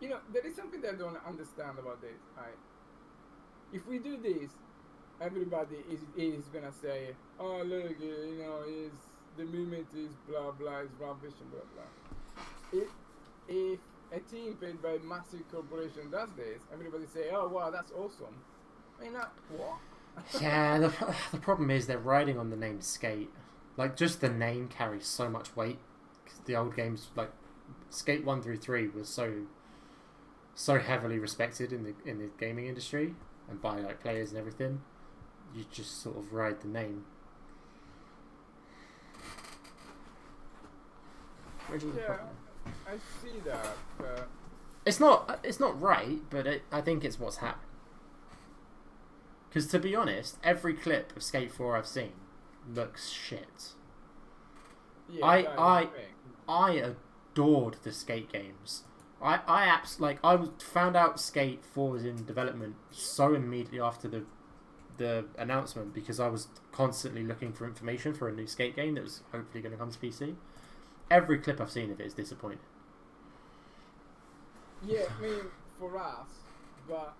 There is something that I don't understand about this. Right? If we do this, everybody is gonna say, "Oh look, is the movement is blah blah, is rubbish and blah blah." If a team paid by a massive corporation does this, everybody say, "Oh wow, that's awesome." I mean, what? Yeah, the problem is they're riding on the name Skate. Like, just the name carries so much weight. 'Cause the old games, like Skate 1 through 3, was so heavily respected in the gaming industry and by like players and everything. You just sort of ride the name. Yeah, I see that. But It's not right, but I think it's what's happened. Because to be honest, every clip of Skate 4 I've seen looks shit. yeah, I adored the Skate games. I found out Skate 4 was in development so immediately after the announcement, because I was constantly looking for information for a new Skate game that was hopefully going to come to PC. Every clip I've seen of it is disappointing. Yeah, I mean, for us, but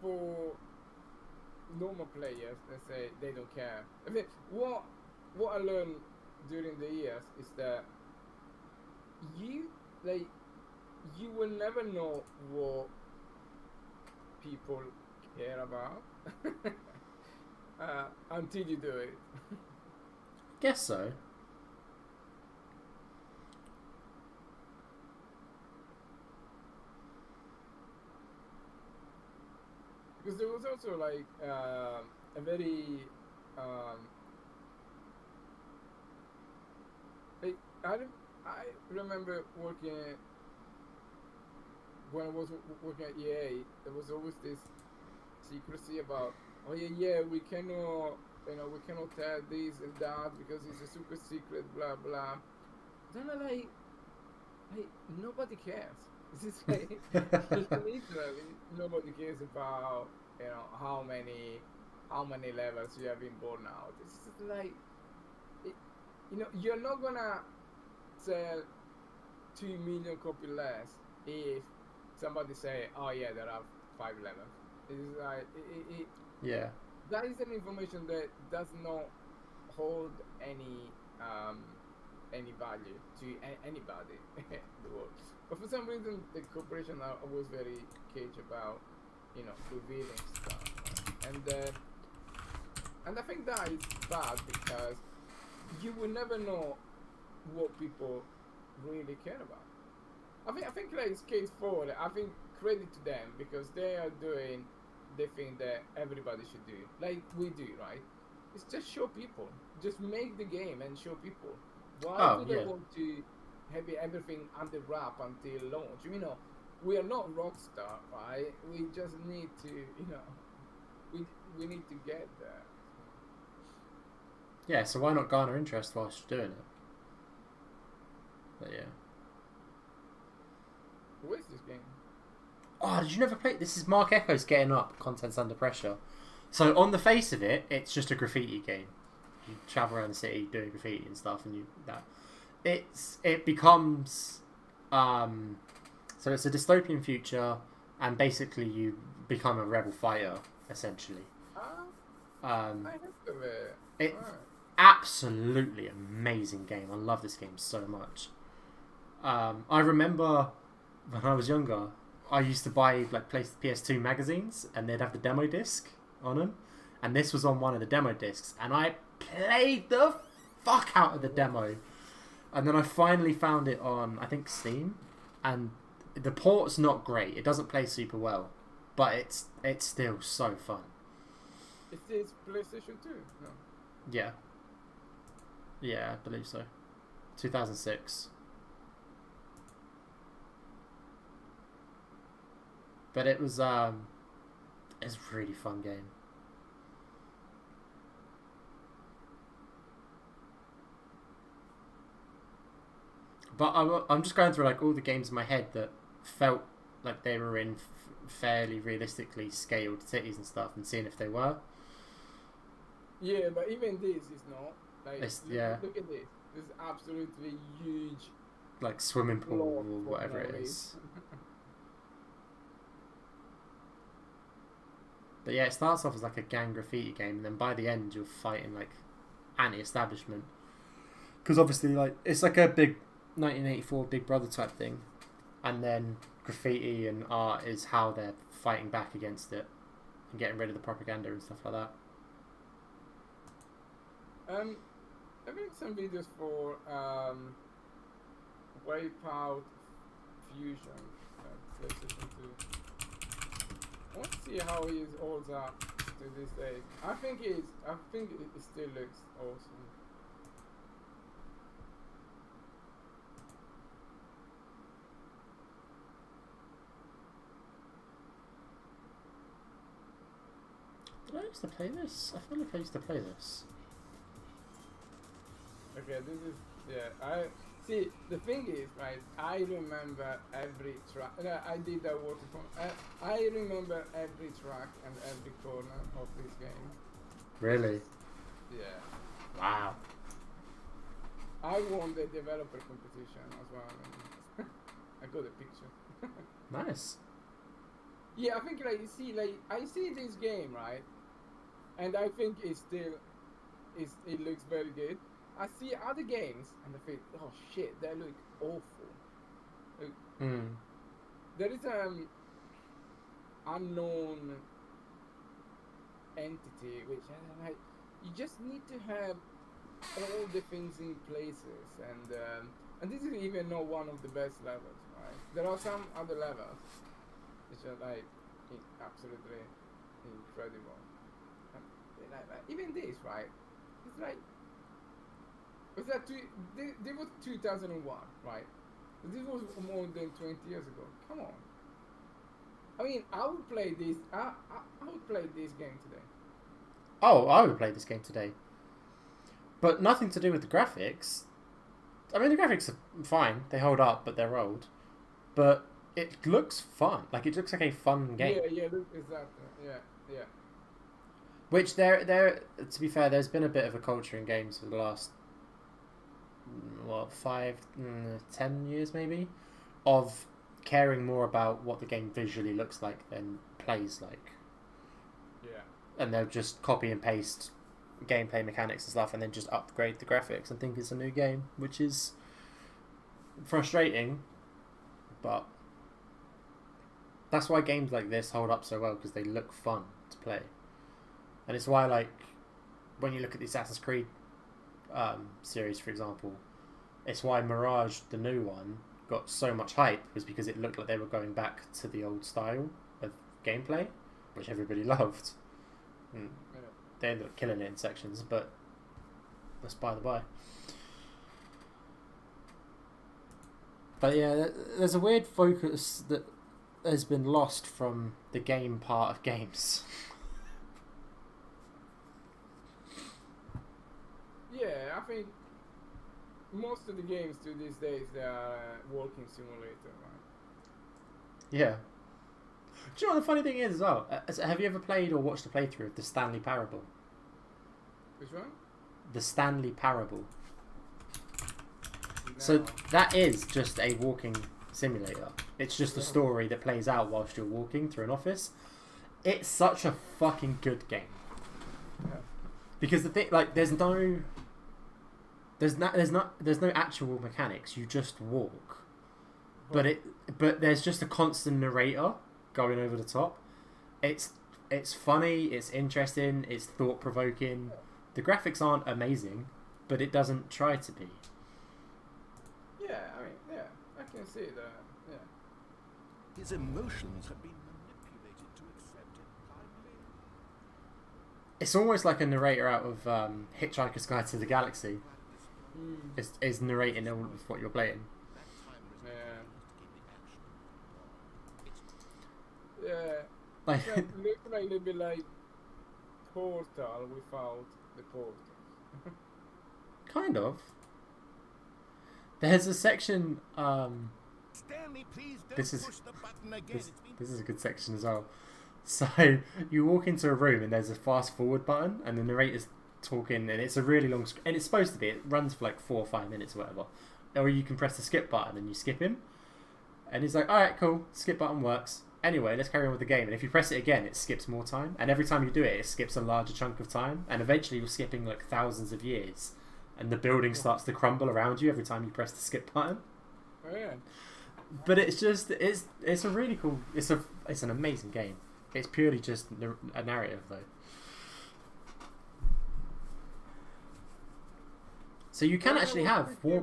for normal players, let's say, they don't care. I mean, what I learned during the years is that you will never know what people care about until you do it. Guess so. Because there was also like a very I remember working when I was working at EA. There was always this secrecy about, oh yeah, we cannot tell this and that because it's a super secret, blah blah. Then I like nobody cares. This is like literally nobody cares about how many levels you have in Burnout. It's just like you're not gonna sell 2 million copies less if somebody say, oh yeah, there are 5 levels. It's like Yeah. that is an information that does not hold any value to anybody in the world. But for some reason, the corporation are always very caged about, revealing stuff, and I think that is bad because you will never know what people really care about. I think like Skate 4, I think credit to them because they are doing the thing that everybody should do, like we do, right? It's just show people, just make the game and show people. Why do they want to have everything under wrap until launch? You know, we are not Rockstar, right? We just need to, you know, we need to get there. Yeah, so why not garner interest whilst you're doing it? But yeah. What is this game? Oh, did you never play? This is Mark Echo's Getting Up, Contents Under Pressure. So on the face of it, it's just a graffiti game. You travel around the city doing graffiti and stuff, and it becomes so it's a dystopian future, and basically you become a rebel fighter essentially. I heard of it. It's absolutely amazing game. I love this game so much. I remember when I was younger, I used to buy like PS2 magazines, and they'd have the demo disc on them, and this was on one of the demo discs, and I played the fuck out of the demo, and then I finally found it on, I think, Steam, and the port's not great. It doesn't play super well, but it's still so fun. Is this PlayStation 2? No. Yeah. Yeah, I believe so. 2006. But it was it's a really fun game. But I'm just going through like all the games in my head that felt like they were in fairly realistically scaled cities and stuff, and seeing if they were. Yeah, but even this is not. Like, look at this. This is absolutely huge. Like swimming pool or whatever it is. But yeah, it starts off as like a gang graffiti game, and then by the end you're fighting like anti-establishment. Because obviously, like, it's like a big 1984 Big Brother type thing, and then graffiti and art is how they're fighting back against it and getting rid of the propaganda and stuff like that. I made some videos for Wipeout Fusion, PlayStation 2. I want to see how he holds up to this day. I think it still looks awesome. Did I used to play this? I feel like I used to play this. Okay, this is, yeah, I see, the thing is, right, I remember every track. I did that waterfall. I remember every track and every corner of this game. Really? Yeah. Wow. I won the developer competition as well. I got a picture. Nice. Yeah, I think like, you see, like, I see this game, right, and I think it looks very good. I see other games and I think, oh shit, they look awful. Like, there is unknown entity which like, you just need to have all the things in places, and this is even not one of the best levels, right? There are some other levels which are like absolutely incredible. And, like, even this, right? It's like. Was that this was 2001, right? This was more than 20 years ago. Come on. I mean, I would play this. I would play this game today. Oh, I would play this game today. But nothing to do with the graphics. I mean, the graphics are fine. They hold up, but they're old. But it looks fun. Like, it looks like a fun game. Yeah, exactly. Yeah. Which there. To be fair, there's been a bit of a culture in games for the last 10 years maybe, of caring more about what the game visually looks like than plays like. Yeah. And they'll just copy and paste gameplay mechanics and stuff, and then just upgrade the graphics and think it's a new game, which is frustrating, but that's why games like this hold up so well, because they look fun to play. And it's why, like, when you look at the Assassin's Creed series, for example, it's why Mirage, the new one, got so much hype was because it looked like they were going back to the old style of gameplay, which everybody loved. And they ended up killing it in sections, but that's by the by. But yeah, there's a weird focus that has been lost from the game part of games. Yeah, I think most of the games to these days they are walking simulator, right? Yeah. Do you know what the funny thing is as well? Have you ever played or watched a playthrough of the Stanley Parable? Which one? The Stanley Parable. No. So that is just a walking simulator. It's just a story that plays out whilst you're walking through an office. It's such a fucking good game. Yeah. Because the thing, like, there's no actual mechanics. You just walk, but there's just a constant narrator going over the top. It's funny. It's interesting. It's thought provoking. The graphics aren't amazing, but it doesn't try to be. Yeah, I mean, yeah, I can see that. Yeah. His emotions have been manipulated to accept him blindly. It's almost like a narrator out of Hitchhiker's Guide to the Galaxy. Is narrating all of what you're playing. Yeah. Yeah. Like, It looks like a little bit like Portal without the portal. kind of. There's a section. Stanley, please don't This is push the button again. this is a good section as well. So you walk into a room and there's a fast forward button and the narrator's talking and it's a really long and it's supposed to be. It runs for like 4 or 5 minutes or whatever. Or you can press the skip button and you skip him. And he's like, all right, cool. Skip button works. Anyway, let's carry on with the game. And if you press it again, it skips more time. And every time you do it, it skips a larger chunk of time. And eventually you're skipping like thousands of years. And the building starts to crumble around you every time you press the skip button. Oh yeah. But it's just it's a really cool. It's an amazing game. It's purely just a narrative though. So you can actually have when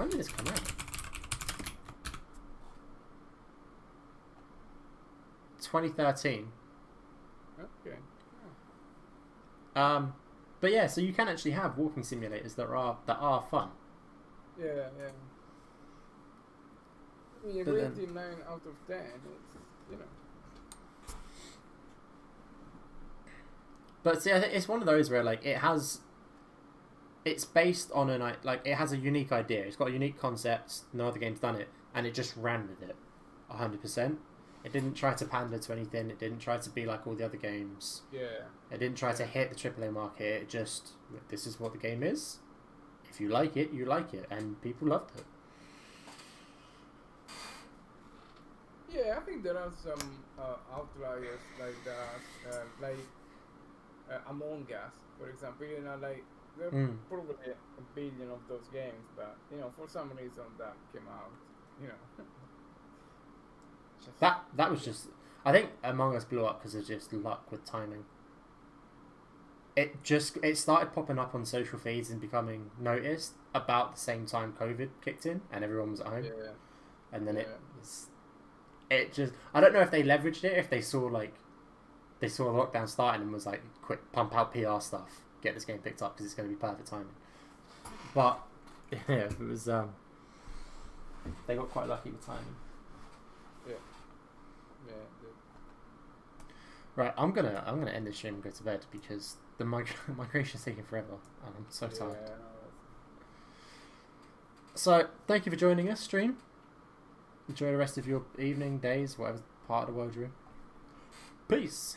did this come out? 2013. Okay. But yeah, so you can actually have walking simulators that are fun. Yeah, yeah. I mean, a But then- rating 9 out of 10. It's, you know. But see, I think it's one of those where like it's based on it has a unique idea. It's got a unique concept. No other game's done it, and it just ran with it, 100%. It didn't try to pander to anything. It didn't try to be like all the other games. Yeah. It didn't try to hit the AAA market. It just, this is what the game is. If you like it, you like it, and people loved it. Yeah, I think there are some outliers like that, Among Us, for example. You know, like there are probably a billion of those games, but you know, for some reason that came out. You know. That was just, I think Among Us blew up because of just luck with timing. It started popping up on social feeds and becoming noticed about the same time COVID kicked in and everyone was at home. Yeah. And then it just, I don't know if they leveraged it, if they saw lockdown starting and was like, quick, pump out PR stuff, get this game picked up because it's going to be perfect timing. But yeah, it was they got quite lucky with timing. Yeah. Right, I'm gonna end this stream and go to bed because the migration's taking forever and I'm so tired. Yeah. So thank you for joining us, stream. Enjoy the rest of your evening, days, whatever part of the world you're in. Peace.